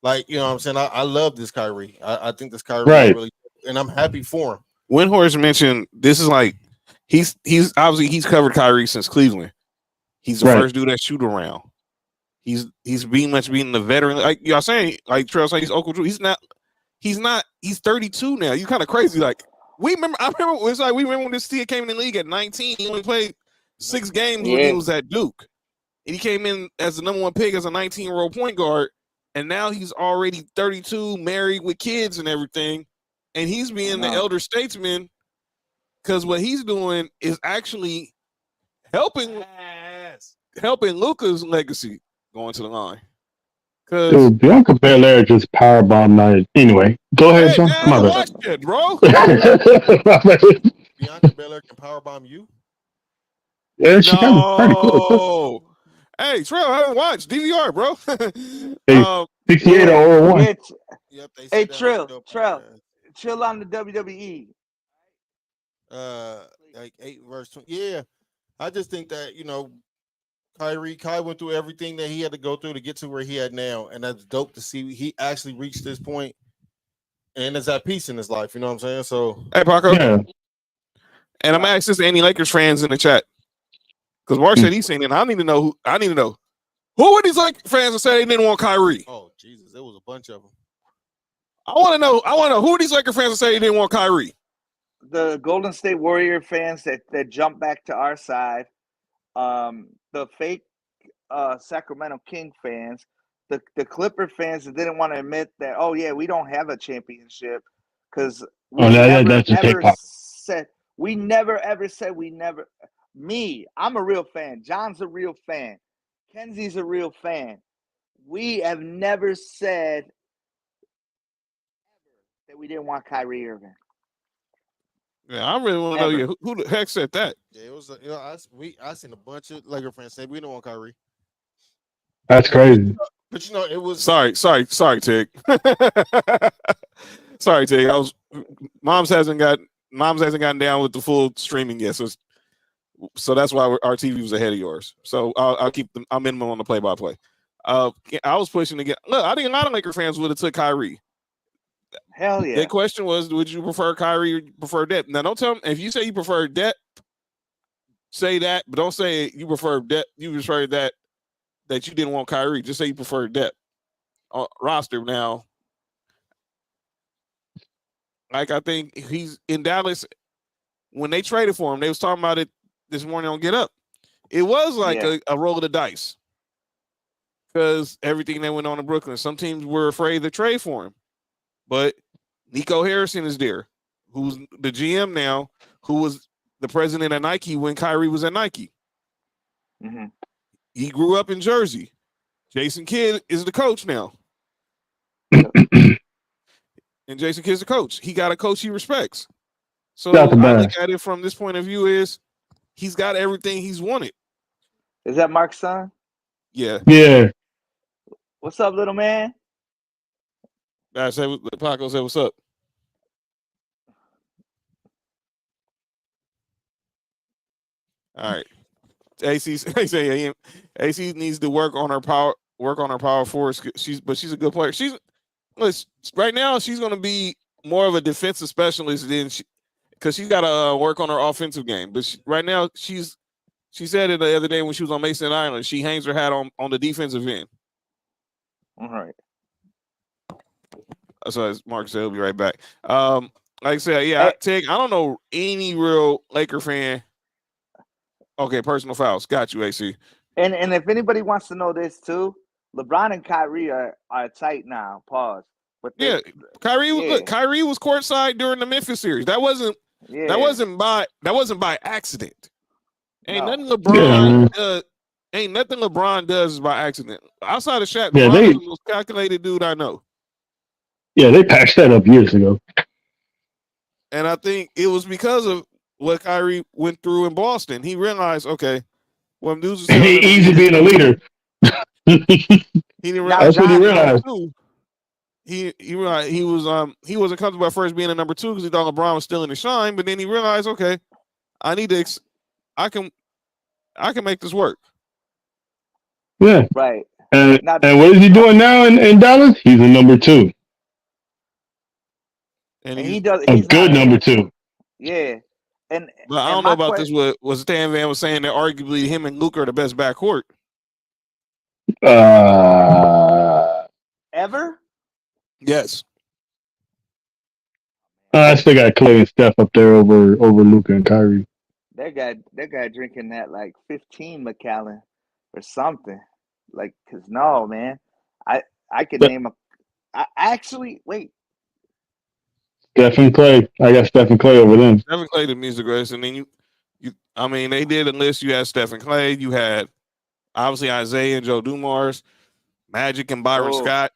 S2: Like, you know what I'm saying? I love this Kyrie. I think this Kyrie
S7: Right.
S2: is really, and I'm happy for him.
S1: Windhorst mentioned this is like he's obviously he's covered Kyrie since Cleveland. He's the
S7: Right.
S1: first dude that shoot around. He's being the veteran. Like y'all saying, like Trell saying, he's Uncle Drew. He's not. He's 32 now. You kind of crazy. Like I remember it's like we remember when this kid came in the league at 19. He only played 6 games when he was at Duke, and he came in as the number 1 pick as a 19-year-old point guard. And now he's already 32, married with kids and everything, and he's being the elder statesman because what he's doing is actually helping Luka's legacy going to the line.
S7: Dude, Bianca Belair just powerbombed night. Anyway, go ahead, Sean.
S1: Man, I watched it, bro.
S2: Bianca Belair can powerbomb you?
S7: Yeah, she kind of pretty close.
S1: No. Hey, Trell, I haven't watched DVR, bro.
S7: 68 or 01.
S2: Yep, they
S8: Hey,
S2: said that
S8: Trell,
S2: on
S8: chill on the WWE.
S2: like 8 verse 20. Yeah, I just think that Kai went through everything that he had to go through to get to where he had now, and that's dope to see. He actually reached this point and is at peace in his life. You know what I'm saying? So,
S1: hey, Paco.
S7: Yeah.
S1: And I'm asking this to any Lakers fans in the chat because Mark said he's seen it. And I need to know who were these Lakers fans that said they didn't want Kyrie.
S2: oh Jesus, there was a bunch of them.
S1: I want to know who are these Lakers fans that say they didn't want Kyrie.
S8: The Golden State Warrior fans that jump back to our side, the fake Sacramento King fans, the Clipper fans that didn't want to admit that, oh yeah, we don't have a championship because we never ever said I'm a real fan. John's a real fan. Kenzie's a real fan. We have never said that we didn't want Kyrie Irving.
S1: Yeah, I really want to know who the heck said that.
S2: Yeah, it was. I seen a bunch of Laker fans say we don't want Kyrie.
S7: That's crazy.
S2: But it was.
S1: Sorry, Tig. Sorry, Tig. Mom's hasn't gotten down with the full streaming yet, so that's why our TV was ahead of yours. So I'll keep them. I'm minimum on the play-by-play. I was pushing to get. Look, I think a lot of Laker fans would have took Kyrie.
S8: Hell yeah.
S1: The question was, would you prefer Kyrie or prefer Debt? Now, don't tell them if you say you prefer Debt. Say that, but don't say you prefer Debt. You prefer that you didn't want Kyrie. Just say you prefer Debt. Roster now. Like I think he's in Dallas. When they traded for him, they was talking about it this morning on Get Up. It was like a roll of the dice because everything that went on in Brooklyn. Some teams were afraid to trade for him, but Nico Harrison is there, who's the GM now, who was the president at Nike when Kyrie was at Nike.
S8: Mm-hmm.
S1: He grew up in Jersey. Jason Kidd is the coach now. And Jason Kidd's the coach. He got a coach he respects. So I look at it from this point of view is he's got everything he's wanted.
S8: Is that Mark's son?
S1: Yeah.
S7: Yeah.
S8: What's up, little man?
S1: I said, Paco said, what's up? All right. AC needs to work on her power force. She's a good player. Right now she's going to be more of a defensive specialist than because she's got to work on her offensive game. But right now she said it the other day when she was on Mason Island. She hangs her hat on the defensive end.
S8: All right.
S1: So as Mark said, he'll be right back. Like I said, yeah, I don't know any real Laker fan. Okay, personal fouls. Got you, AC.
S8: And if anybody wants to know this too, LeBron and Kyrie are tight now. Pause. But
S1: Yeah, Kyrie.
S8: yeah.
S1: Look, Kyrie was courtside during the Memphis series. That wasn't by accident. Ain't
S8: No.
S1: nothing LeBron ain't nothing LeBron does by accident. Outside of Shaq,
S7: Yeah,
S1: LeBron is the most calculated dude I know.
S7: Yeah, they patched that up years ago.
S1: And I think it was because of what Kyrie went through in Boston. He realized, okay, when dudes are
S7: Easy being a leader.
S1: he didn't realize
S7: That's what he realized.
S1: He realized he wasn't comfortable at first being a number 2 because he thought LeBron was still in his shine. But then he realized, okay, I can make this work.
S7: Yeah,
S8: right.
S7: And what is he doing now in Dallas? He's a number 2.
S8: And he does
S7: a good number 2.
S8: Yeah. And
S1: but I don't know about this. What Stan Van was saying that arguably him and Luka are the best backcourt.
S8: Ever?
S1: Yes.
S7: I still got Clay and Steph up there over Luka and Kyrie.
S8: That guy drinking that like 15 McAllen or something. Like, cause no, man. I could name wait.
S7: Stephen Clay. I got Stephen Clay over them.
S1: Stephen Clay to me is the greatest. And then I mean, they did a list. You had Stephen Clay. You had obviously Isaiah and Joe Dumars, Magic and Byron Scott.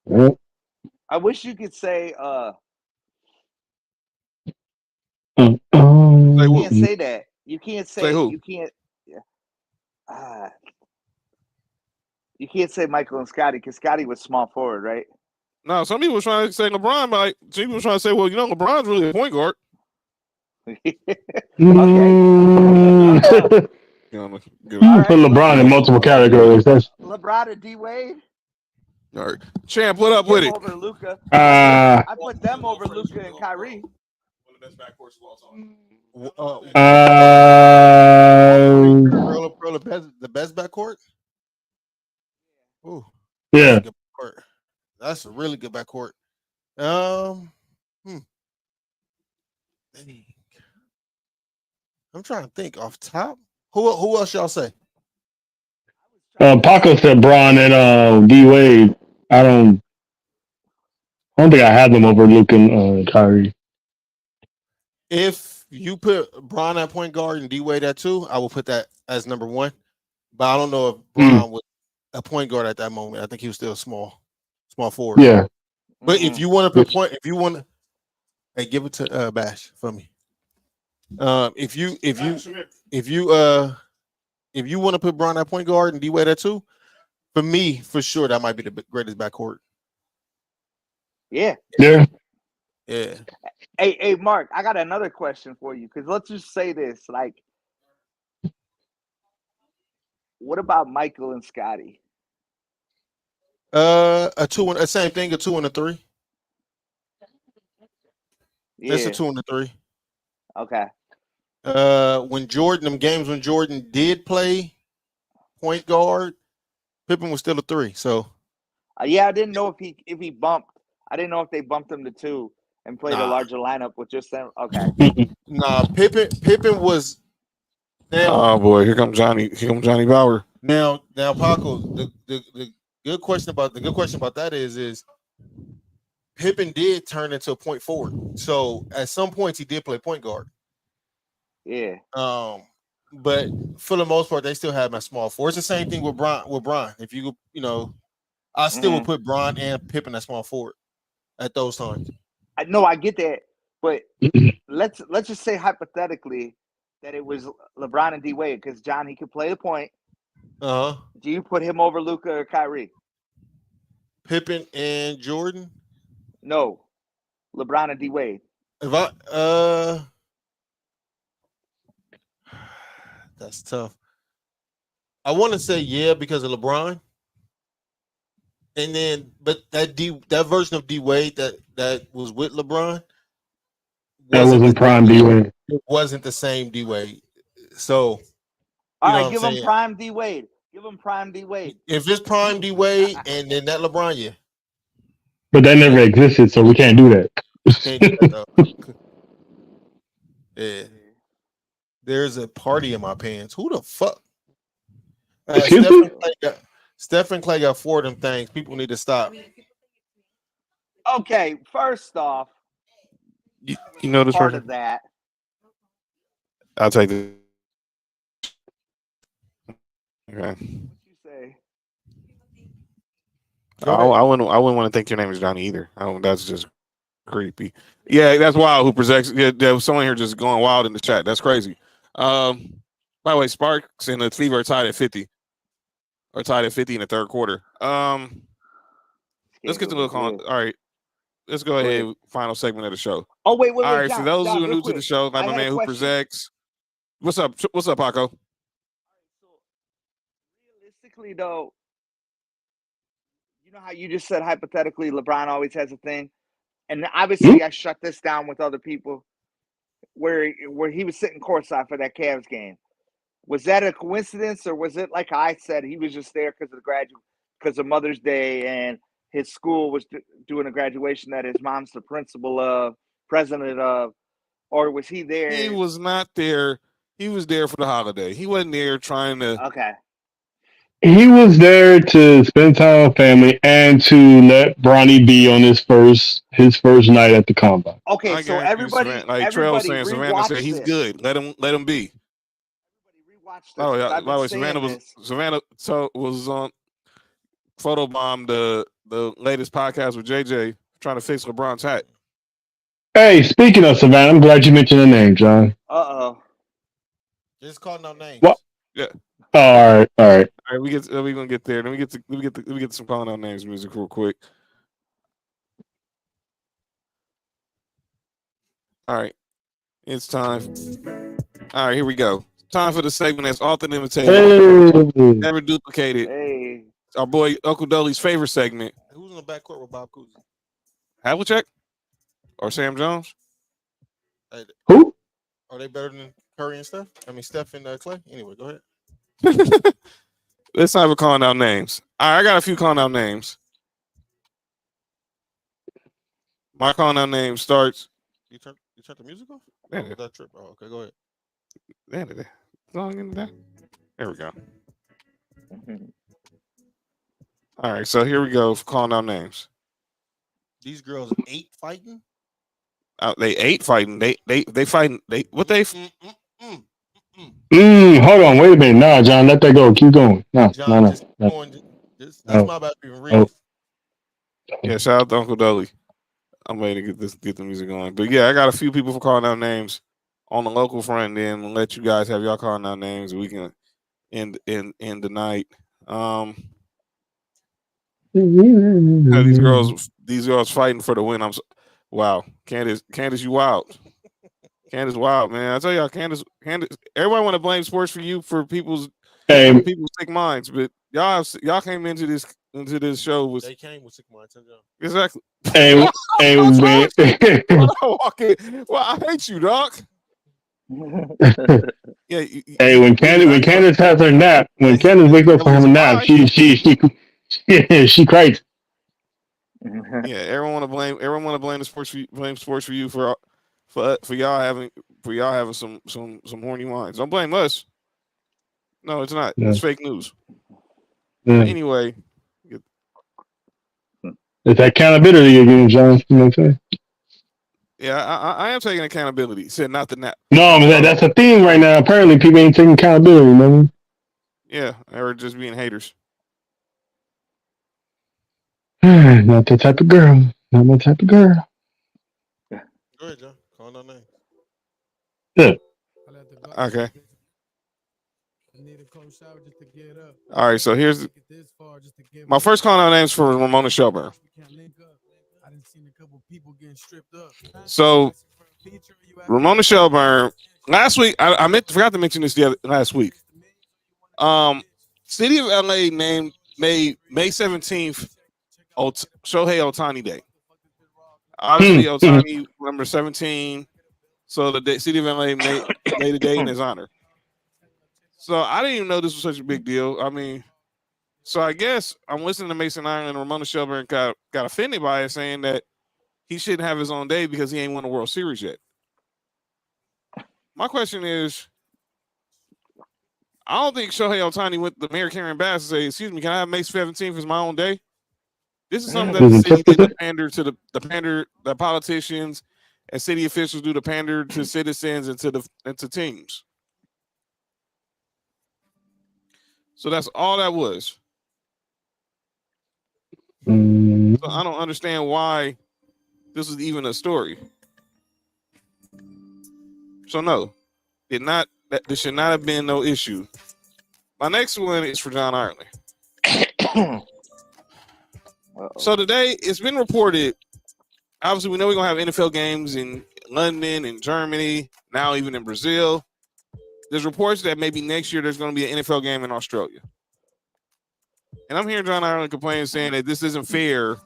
S7: Yep.
S8: I wish you could say
S1: you
S8: can't say that. You can't say
S1: who?
S8: You can't. You can't say Michael and Scotty because Scotty was small forward, right?
S1: No, some people were trying to say LeBron, but some people were trying to say, well, LeBron's really a point guard.
S8: Okay.
S7: Put LeBron in multiple categories. That's
S8: LeBron and D Wade.
S1: All right, Champ, what up with it?
S8: Over Luka. I put them over Luka and Kyrie.
S1: One of the best backcourts of all time.
S2: The best backcourt. Ooh,
S7: yeah.
S2: That's a really good backcourt. I'm trying to think off top. Who else y'all say?
S7: Paco said Bron and D Wade. I don't think I have them over Luke and Kyrie.
S2: If you put Bron at point guard and D Wade at 2, I will put that as number 1. But I don't know if Bron was a point guard at that moment. I think he was still small forward.
S7: Yeah.
S2: But if you want to put hey, give it to Bash for me. If you want to put Bron at point guard and D Wade at 2, for me, for sure, that might be the greatest backcourt.
S8: Yeah.
S7: Yeah.
S2: Yeah.
S8: Hey, Mark, I got another question for you because let's just say this: like, what about Michael and Scotty?
S2: A 2 and a same thing, a 2 and a 3.
S8: Yeah.
S2: That's a 2 and a 3.
S8: Okay.
S2: When Jordan did play point guard, Pippen was still a 3. So
S8: yeah, I didn't know if he bumped. I didn't know if they bumped him to 2 and played a larger lineup with just them. Okay.
S2: Pippen was.
S1: Oh boy, here comes Johnny Bauer.
S2: Now, Paco, the good question about that is Pippen did turn into a point forward. So at some points he did play point guard.
S8: Yeah.
S2: But for the most part, they still have my small forward. It's the same thing with Bron. If I still would put Bron and Pippen at small forward at those times.
S8: I get that, but let's just say hypothetically that it was LeBron and D Wade because John, he could play the point. Do you put him over Luka or Kyrie?
S2: Pippen and Jordan?
S8: No, LeBron and D Wade.
S2: If I that's tough. I want to say yeah because of LeBron. And then, but that version of D Wade that was with LeBron,
S7: that wasn't prime D Wade.
S2: It wasn't the same D Wade. So,
S8: all right, give him prime D Wade. Give him prime D Wade.
S2: If it's prime D Wade and then that LeBron, yeah.
S7: But that never existed, so we can't do that.
S2: Can't do that though. Yeah. There's a party in my pants. Who the fuck?
S7: Excuse me?
S2: Stephen Clay got 4 of them things. People need to stop.
S8: Okay, first off,
S1: You know this
S8: part
S1: person?
S8: of that.
S1: I'll take this. Okay.
S8: What you say?
S1: I wouldn't want to think your name is Johnny either. That's just creepy. Yeah, that's wild. Who projects? Yeah, there was someone here just going wild in the chat. That's crazy. By the way, Sparks and the Fever are tied at 50. Or tied at 50 in the third quarter. Let's get to the call. All right. Let's go ahead. Final segment of the show.
S8: Oh, wait.
S1: All right.
S8: John,
S1: For those
S8: John,
S1: who are new
S8: quick.
S1: to the show, like
S8: I
S1: my
S8: got a
S1: man who
S8: question.
S1: projects. What's up? What's up, Paco?
S8: Realistically, though, you know how you just said hypothetically LeBron always has a thing? And obviously I shut this down with other people where he was sitting courtside for that Cavs game. Was that a coincidence, or was it like I said, he was just there because of Mother's Day and his school was doing a graduation that his mom's the principal of, president of, or was he there?
S1: He was not there. He was there for the holiday. He wasn't there trying to.
S8: Okay.
S7: He was there to spend time with family and to let Bronny be on his first night at the combine.
S8: Okay, so everybody,
S1: like Trell saying, Savannah said he's good. Let him be.
S8: Rewatch this.
S1: Oh yeah. By the way, Savannah was on photobomb the latest podcast with JJ trying to fix LeBron's hat.
S7: Hey, speaking of Savannah, I'm glad you mentioned the name, John.
S2: Just call no names.
S7: What?
S1: Yeah.
S7: All right.
S1: All right, we gonna get there. Let me get some calling out names music real quick. All right, it's time. All right, here we go. Time for the segment that's often imitated, never duplicated.
S8: Hey,
S1: our boy Uncle Dolly's favorite segment.
S2: Who's in the backcourt with Bob Cousy?
S1: Havlicek or Sam Jones?
S7: Who?
S2: Are they better than Curry and Steph? I mean, Steph and Clay. Anyway, go ahead.
S1: Let's not have calling out names. All right, I got a few calling out names. My calling out name starts.
S2: You turn the music off?
S1: Yeah.
S2: Oh, that trip. Oh, okay, go ahead.
S1: There we go. All right, so here we go for calling out names.
S2: These girls 8 fighting?
S1: They 8 fighting. They fighting.
S7: Hold on, wait a minute. Nah, John, let that go. Keep going. No.
S2: That's my bad being real.
S1: Yeah, shout out to Uncle Dolly. I'm ready to get the music going. But yeah, I got a few people for calling out names on the local front. Then we'll let you guys have y'all calling out names. We can end the night. These girls fighting for the win. Wow, Candace, you wild. Candace wild, man. I tell y'all, Candace. Everybody want to blame Sports4U for people's sick minds, but y'all came into this show with.
S2: They came with sick minds.
S1: Exactly.
S7: Well,
S1: I hate you, Doc. Yeah.
S7: When Candace has her nap, when Candace wakes up from her nap, she cries.
S1: Yeah, everyone want to blame the Sports4U for y'all having some horny minds. Don't blame us. No, it's not. Yeah. It's fake news. Yeah. Anyway,
S7: it's accountability again, John. You know what I'm saying?
S1: Yeah, I am taking accountability. Said not the nap.
S7: No, that's a theme right now. Apparently, people ain't taking accountability, man.
S1: Yeah, or just being haters.
S7: Not that type of girl. Not my type of girl.
S2: Go ahead, John. Call no name.
S7: Yeah.
S1: Okay. All right, so here's my first call out names for Ramona Shelburne. So Ramona Shelburne last week, I forgot to mention this last week. City of LA made May 17th Shohei Ohtani Day. Obviously, Ohtani number 17, so the city of LA made a day in his honor. So I didn't even know this was such a big deal. I mean, so I guess I'm listening to Mason Iron and Ramona Shelburne got offended by it, saying that he shouldn't have his own day because he ain't won a World Series yet. My question is, I don't think Shohei Ohtani went to Mayor Karen Bass and say, "Excuse me, can I have May 17th as my own day?" This is something that the city did to pander to the politicians and city officials do to pander to citizens and to teams. So that's all that was. So I don't understand why this is even a story. So no, this should not have been no issue. My next one is for John Ireland. So today it's been reported. Obviously, we know we're gonna have NFL games in London and Germany, now even in Brazil. There's reports that maybe next year there's gonna be an NFL game in Australia. And I'm hearing John Ireland complain, saying that this isn't fair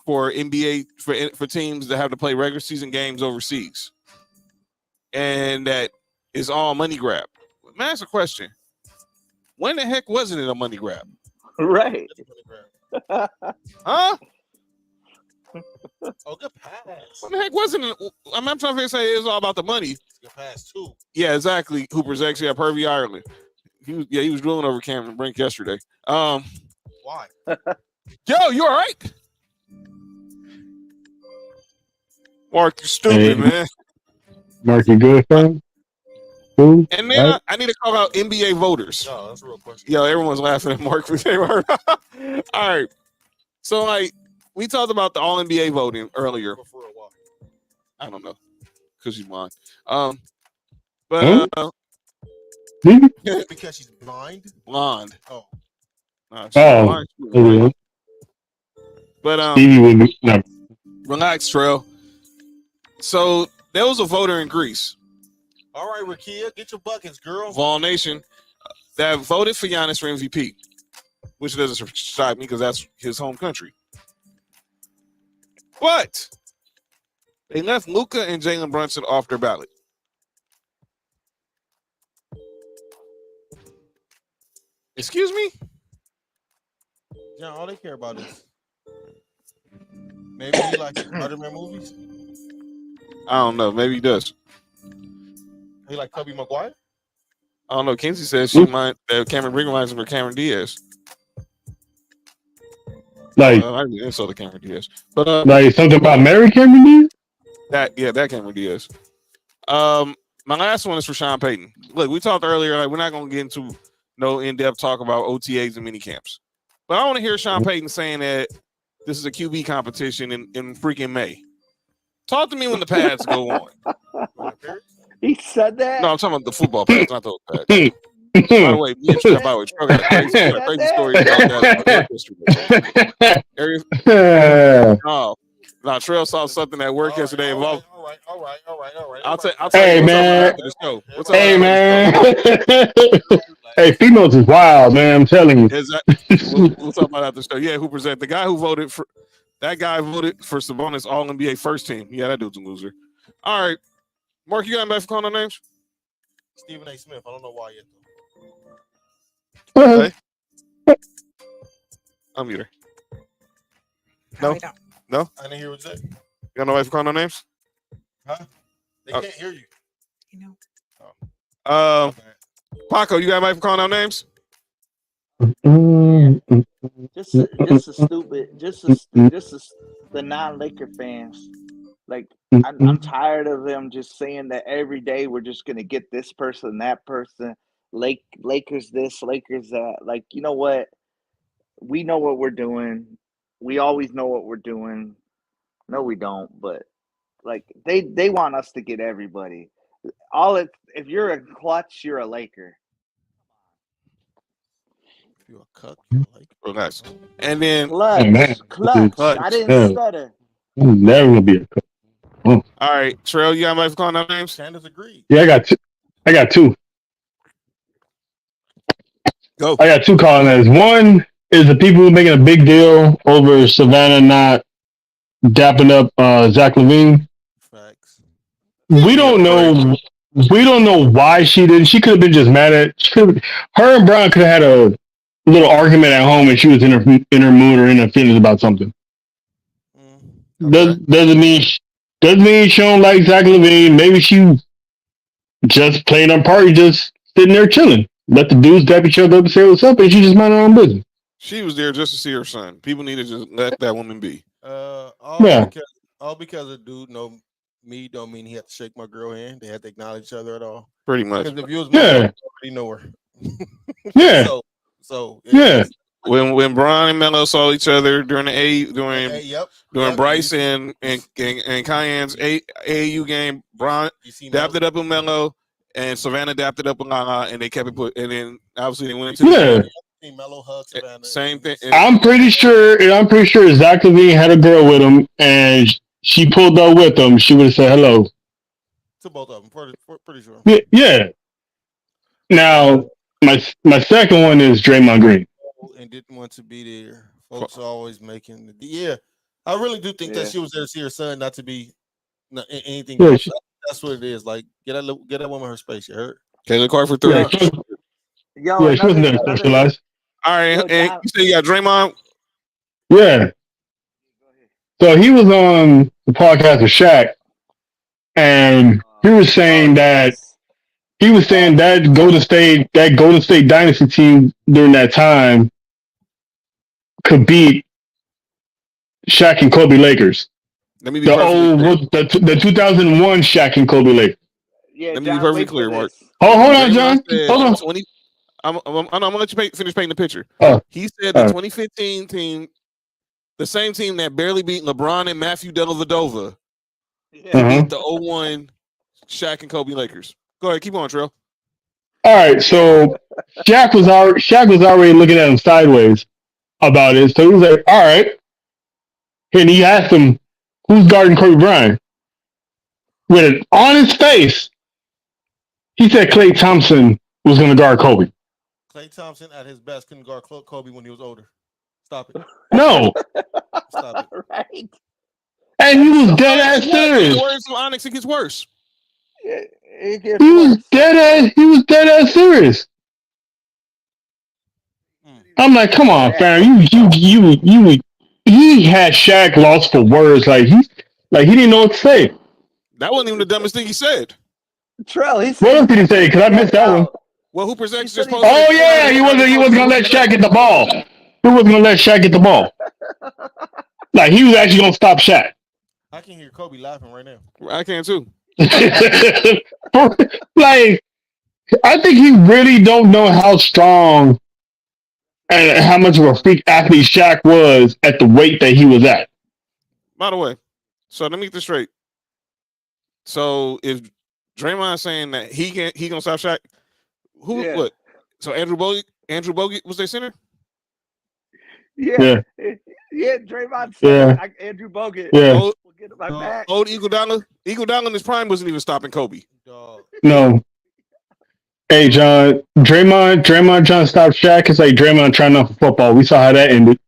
S1: for NBA for teams that have to play regular season games overseas, and that is all money grab. Man, that's a question. When the heck wasn't it a money grab?
S8: Right.
S1: Huh?
S2: Oh, good pass.
S1: When the heck wasn't it? I'm trying to say it's all about the money.
S2: Good pass too.
S1: Yeah, exactly. Hooper's actually at Pervy Ireland. He was drilling over Cameron Brink yesterday.
S2: Why?
S1: Yo, you all right? Mark, you stupid, man.
S7: Mark, you good, fam? Cool.
S1: And then I need to call out NBA voters.
S2: No, that's a real question.
S1: Yo, everyone's laughing at Mark. All right. So, like, we talked about the All NBA voting earlier. I don't know, because she's blind. But
S2: because she's blind.
S1: Blonde.
S2: Oh.
S1: Blind. But relax, Trell. So there was a voter in Greece.
S2: All right, Rakia, get your buckets, girl.
S1: Vol Nation that voted for Giannis for MVP, which doesn't shock me because that's his home country. But they left Luka and Jalen Brunson off their ballot. Excuse me?
S2: Yeah, all they care about is maybe he likes Spider-Man movies.
S1: I don't know. Maybe he does.
S2: He like Tobey Maguire?
S1: I don't know. Kenzie says she might. Cameron Brink reminds him of Cameron Diaz.
S7: Like,
S1: I didn't saw the Cameron Diaz, but
S7: like something about Mary Cameron Diaz?
S1: That Cameron Diaz. My last one is for Sean Payton. Look, we talked earlier. Like, we're not going to get into no in-depth talk about OTAs and mini camps, but I want to hear Sean Payton saying that this is a QB competition in freaking May. Talk to me when the pads go on.
S8: He said that?
S1: No, I'm talking about the football pads, not those pads. By the way, me and Trell, Trell got a crazy story about that yesterday. No, Trell saw something at work yesterday involved.
S2: All right.
S1: I'll tell
S7: Hey,
S1: you
S7: man.
S1: what's up
S7: Hey, man. Hey, females is wild, man. I'm telling you.
S1: We'll talk about after the show. Yeah, who present the guy who voted for Sabonis All NBA first team. Yeah, that dude's a loser. All right, Mark, you got anybody for calling no names?
S2: Stephen A. Smith. I don't know why yet
S1: though. I'm muted. No.
S2: I didn't hear what you said.
S1: You got nobody for calling no names?
S2: Huh? They can't hear you.
S6: You know.
S1: Paco, you got anybody for calling out names?
S8: Just the non-Laker fans. Like, I'm tired of them just saying that every day we're just gonna get this person, that person, Lakers this, Lakers that. Like, you know what? We know what we're doing. We always know what we're doing. No, we don't. But like, they want us to get everybody. If you're a clutch, you're a Laker.
S2: You're a cuck. You're a Laker.
S1: Relax. And then
S8: Clutch. I didn't stutter.
S7: I'm never gonna be a coach.
S1: All right, Trell, you got anybody for calling out names?
S2: Candace agreed.
S7: Yeah, I got two.
S1: Go.
S7: I got two calling names. One is the people who making a big deal over Savannah not dapping up Zach LaVine.
S2: Facts.
S7: We don't know We don't know why she didn't. She could have been just mad at. Her and Brian could have had a little argument at home, and she was in her mood or in her feelings about something.
S1: Okay.
S7: Doesn't mean she don't like Zach LaVine. Maybe she just playing her party, just sitting there chilling. Let the dudes dap each other up and say what's up, and she just mind her own business.
S1: She was there just to see her son. People need to just let that woman be.
S2: All because a dude know me don't mean he had to shake my girl hand. They had to acknowledge each other at all.
S1: Pretty much.
S2: Because if you was my girl, you already know her.
S7: Yeah.
S2: So
S7: yeah.
S1: When Brian and Melo saw each other during Bryce and Cayenne's AAU game, Brian dapped it up with Melo and Savannah dapped it up with Lala, and they kept it put. And then obviously they went into
S2: Melo hugged Savannah.
S1: Same thing.
S7: I'm pretty sure Zach LaVine had a girl with him, and she pulled up with him. She would have said hello
S2: to both of them. Pretty sure.
S7: Yeah. Now my second one is Draymond Green.
S2: And didn't want to be there. Folks are always making I really do think that she was there to see her son, not to be anything else. That's what it is. Like get that woman her space. You heard?
S1: Okay, the card for 3.
S7: She wasn't there to socialize.
S1: All right, and you say you got Draymond?
S7: Yeah. So he was on the podcast with Shaq, and he was saying that Golden State Dynasty team during that time could beat Shaq and Kobe Lakers.
S1: Let me be
S7: the 2001 Shaq and Kobe Lakers.
S8: Yeah,
S1: let me be perfectly clear, Mark.
S7: Hold on, John. Hold on.
S1: I'm gonna let you finish painting the picture. He said the 2015 team, the same team that barely beat LeBron and Matthew Dellavedova, beat the 01 Shaq and Kobe Lakers. Go ahead, keep on, Trell.
S7: All right, so Shaq was already looking at him sideways about it. So he was like, "All right," and he asked him, "Who's guarding Kobe Bryant?" With it on his face, he said Klay Thompson was going to guard Kobe.
S2: Klay Thompson at his best couldn't guard Kobe when he was older. Stop it.
S7: No.
S2: Stop it.
S8: Right.
S7: And he was dead ass serious.
S1: The words of Onyx, it gets worse.
S7: He was dead ass serious. I'm like, come on, fam. He had Shaq lost for words. Like he didn't know what to say.
S1: That wasn't even the dumbest thing he said.
S8: Trell, he
S7: said, what else did he say? Because I missed that one.
S1: Well, who presents this post?
S7: Oh yeah, he wasn't gonna let Shaq get the ball. He wasn't gonna let Shaq get the ball. Like he was actually gonna stop Shaq.
S2: I can hear Kobe laughing right now.
S1: I can too.
S7: Like, I think he really don't know how strong and how much of a freak athlete Shaq was at the weight that he was at.
S1: By the way, so let me get this straight. So if Draymond saying that he gonna stop Shaq, what? So Andrew Bogut was their center?
S8: Yeah, Draymond said Andrew Bogut.
S7: Yeah.
S8: We'll get my back.
S1: Old Iguodala in his prime wasn't even stopping Kobe.
S7: No. Hey, John, Draymond trying to stop Shaq. It's like Draymond trying off football. We saw how that ended.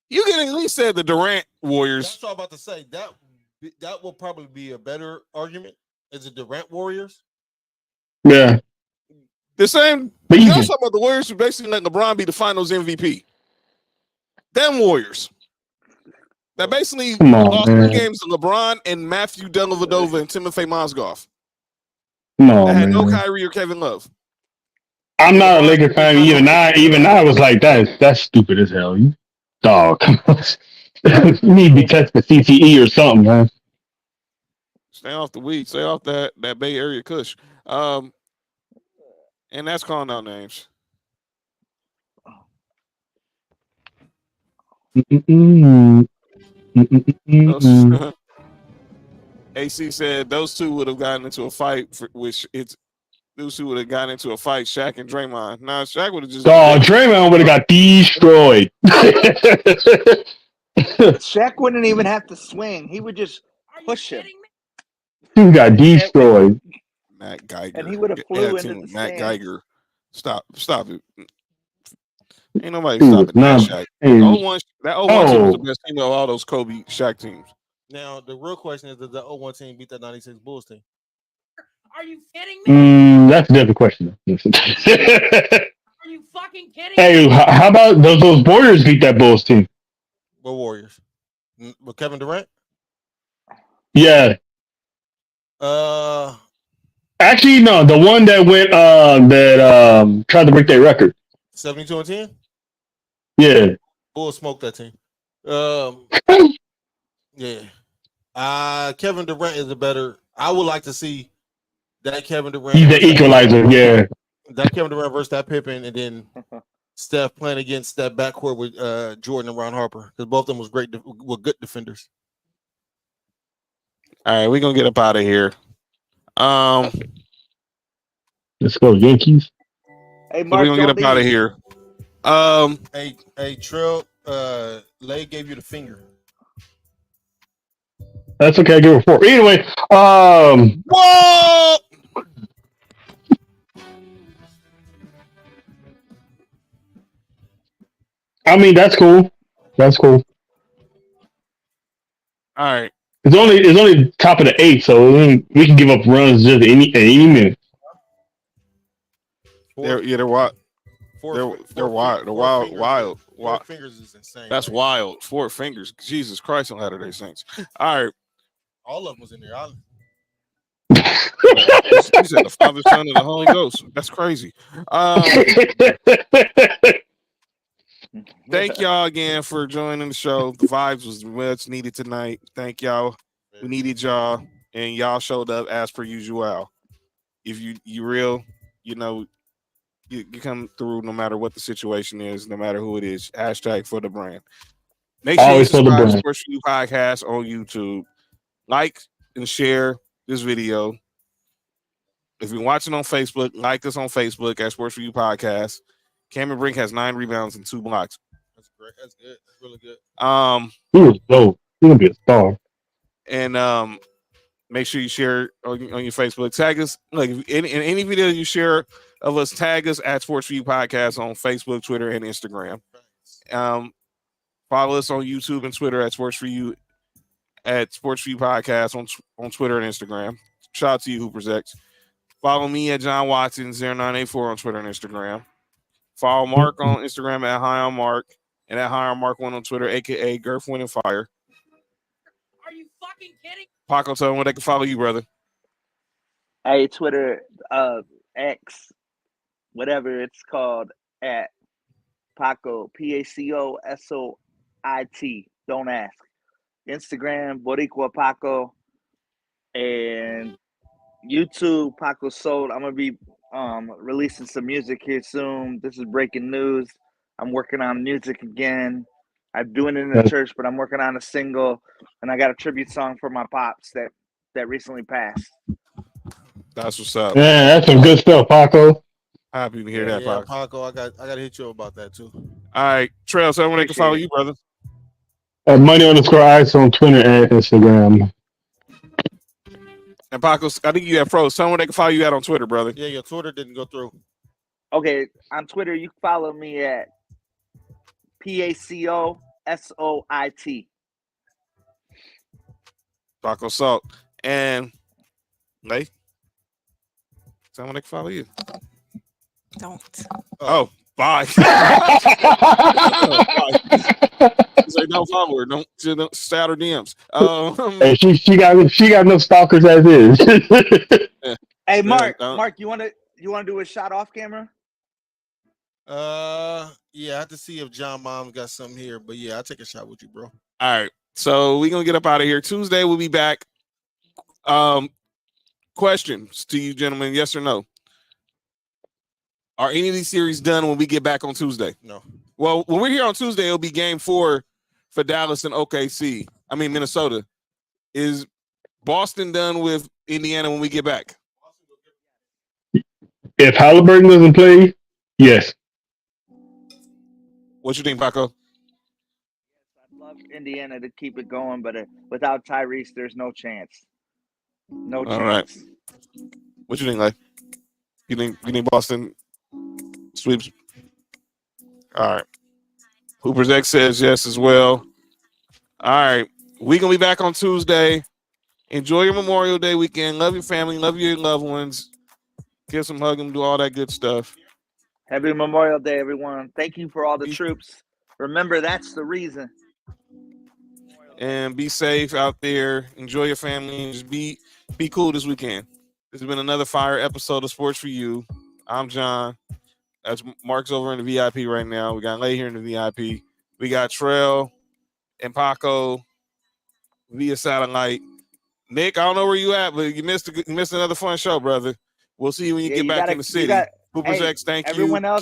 S1: You can at least say the Durant Warriors.
S2: That's what I'm about to say. That will probably be a better argument. Is the Durant Warriors?
S7: Yeah.
S1: The same. You know something about the Warriors who basically let LeBron be the Finals MVP. Them Warriors. That basically lost 2 games to LeBron and Matthew Dellavedova and Timofey Mozgov. That had no Kyrie or Kevin Love.
S7: I'm not a Laker fan. Even I was like, that's stupid as hell. You dog. You need to be tested for CTE or something, man.
S1: Stay off the weed. Stay off that Bay Area Kush. And that's calling out names. AC said those two would have gotten into a fight, those two would have gotten into a fight, Shaq and Draymond. Nah, Shaq would have just.
S7: Oh, Draymond would have got destroyed.
S8: Shaq wouldn't even have to swing. He would just push him.
S7: He got destroyed.
S1: Matt Geiger.
S8: And he would have flew into the
S1: Matt
S8: stand.
S1: Geiger. Stop it. Ain't nobody stopping that Shaq. That 01 team was the best team of all those Kobe Shaq teams.
S2: Now, the real question is, does the 01 team beat that 96 Bulls team?
S3: Are you kidding me?
S7: That's a different question.
S3: Are you fucking kidding
S7: Hey,
S3: me?
S7: how about those Warriors beat that Bulls team?
S2: What Warriors? With Kevin Durant?
S7: Yeah. Actually, no, the one that went tried to break their record.
S2: 72-10?
S7: Yeah.
S2: Bulls smoked that team. Yeah. Kevin Durant is a better. I would like to see that Kevin Durant.
S7: He's the equalizer, yeah.
S2: That Kevin Durant versus that Pippen, and then Steph playing against that backcourt with Jordan and Ron Harper, because both of them were good defenders.
S1: All right, we're gonna get up out of here.
S7: Let's go, Yankees.
S8: Hey, Mark,
S1: we're gonna get up out of here.
S2: Hey, Trell, Lay gave you the finger.
S7: That's okay. I give it 4. Anyway,
S1: Whoa!
S7: I mean, that's cool. That's cool.
S1: All right.
S7: It's only top of the 8, so we can give up runs just any minute.
S1: They're wild. They're wild. They're wild.
S2: Four fingers is insane.
S1: That's wild. 4 fingers. Jesus Christ on Saturday Saints. All right.
S2: All of them was in there.
S1: You said the Father, Son, and the Holy Ghost. That's crazy. Thank y'all again for joining the show. The vibes was much needed tonight. Thank y'all. We needed y'all, and y'all showed up as per usual. If you real, you know, you come through no matter what the situation is, no matter who it is. Hashtag for the brand. Make sure you subscribe to Sports4U podcast on YouTube. Like and share this video. If you're watching on Facebook, like us on Facebook at Sports4U podcast. Cameron Brink has 9 rebounds and 2 blocks.
S2: That's great. That's good. That's really good.
S7: He was dope. He's gonna be a star.
S1: And make sure you share on your Facebook. Tag us. Like in any video you share of us, tag us at Sports4U podcast on Facebook, Twitter, and Instagram. Follow us on YouTube and Twitter at Sports4U podcast on Twitter and Instagram. Shout out to you, Hoopers X. Follow me at John Watson 0984 on Twitter and Instagram. Follow Mark on Instagram at High on Mark and at High on Mark1 on Twitter, aka Girth Wind and Fire.
S3: Are you fucking kidding?
S1: Paco, tell them where they can follow you, brother.
S8: Hey, Twitter, X, whatever it's called, at Paco, PACO SOIT. Don't ask. Instagram, Boricua Paco, and YouTube, Paco Solt. I'm gonna be releasing some music here soon. This is breaking news. I'm working on music again. I'm doing it in the church, but I'm working on a single, and I got a tribute song for my pops that recently passed.
S1: That's what's up.
S7: Yeah, that's some good stuff, Paco.
S1: Happy to hear that, Paco.
S2: Paco, I got to hit you about that too.
S1: All right, Trell, so everyone they can follow you, brother.
S7: Money_ice on Twitter and Instagram.
S1: And Paco, I think you have pros. Tell them where they can follow you at on Twitter, brother.
S2: Yeah, your Twitter didn't go through.
S8: Okay, on Twitter, you can follow me at PACO SOIT.
S1: Paco Solt. And Lay, tell them where they can follow you.
S6: Don't.
S1: Oh, bye. Say don't follow her. Don't start her DMs.
S7: Hey, she got no stalkers as is.
S8: Hey, Mark, you want to do a shot off camera?
S2: Yeah, I have to see if John Mom's got something here, but yeah, I'll take a shot with you, bro.
S1: All right, so we're gonna get up out of here. Tuesday we'll be back. Questions to you, gentlemen? Yes or no? Are any of these series done when we get back on Tuesday?
S2: No.
S1: Well, when we're here on Tuesday, it'll be Game 4 for Dallas and Minnesota. Is Boston done with Indiana when we get back?
S7: If Halliburton doesn't play, yes.
S1: What you think, Paco?
S8: I'd love Indiana to keep it going, but without Tyrese, there's no chance. No chance.
S1: All right. What you think, like? You think Boston sweeps? All right. Hoopers X says yes as well. All right. We're going to be back on Tuesday. Enjoy your Memorial Day weekend. Love your family. Love your loved ones. Kiss them, hug them, do all that good stuff.
S8: Happy Memorial Day, everyone. Thank you for all the troops. Remember, that's the reason.
S1: And be safe out there. Enjoy your family. And just be cool this weekend. This has been another fire episode of Sports for You. I'm John. That's Mark's over in the VIP right now. We got Lay here in the VIP. We got Trell and Paco via satellite. Nick, I don't know where you at, but you missed another fun show, brother. We'll see you when you get back in the city. Hoopers X, thank you.
S8: Else.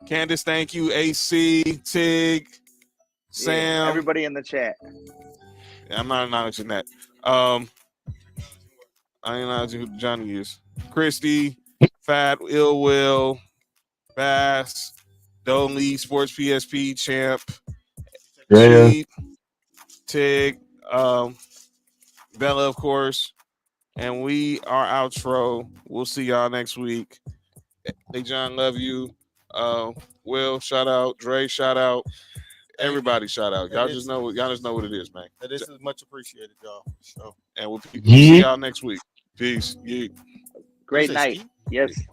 S1: Candace, thank you. AC, Tig, Sam.
S8: Everybody in the chat.
S1: Yeah, I'm not acknowledging that. I ain't acknowledging who Johnny is. Christy, Fat, Ill Will, Bass, Dolly, Sports PSP, Champ, Cheat, Tig, Bella, of course. And we are outro. We'll see y'all next week. Hey, John, love you. Will, shout out. Dre, shout out. Everybody, shout out. Y'all just know what it is, man.
S2: This is much appreciated, y'all. So,
S1: and we'll see y'all next week. Peace. Yeah.
S8: Great night. Yes.
S2: Shout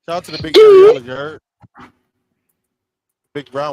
S2: out to the big guy, you heard. Big Brown.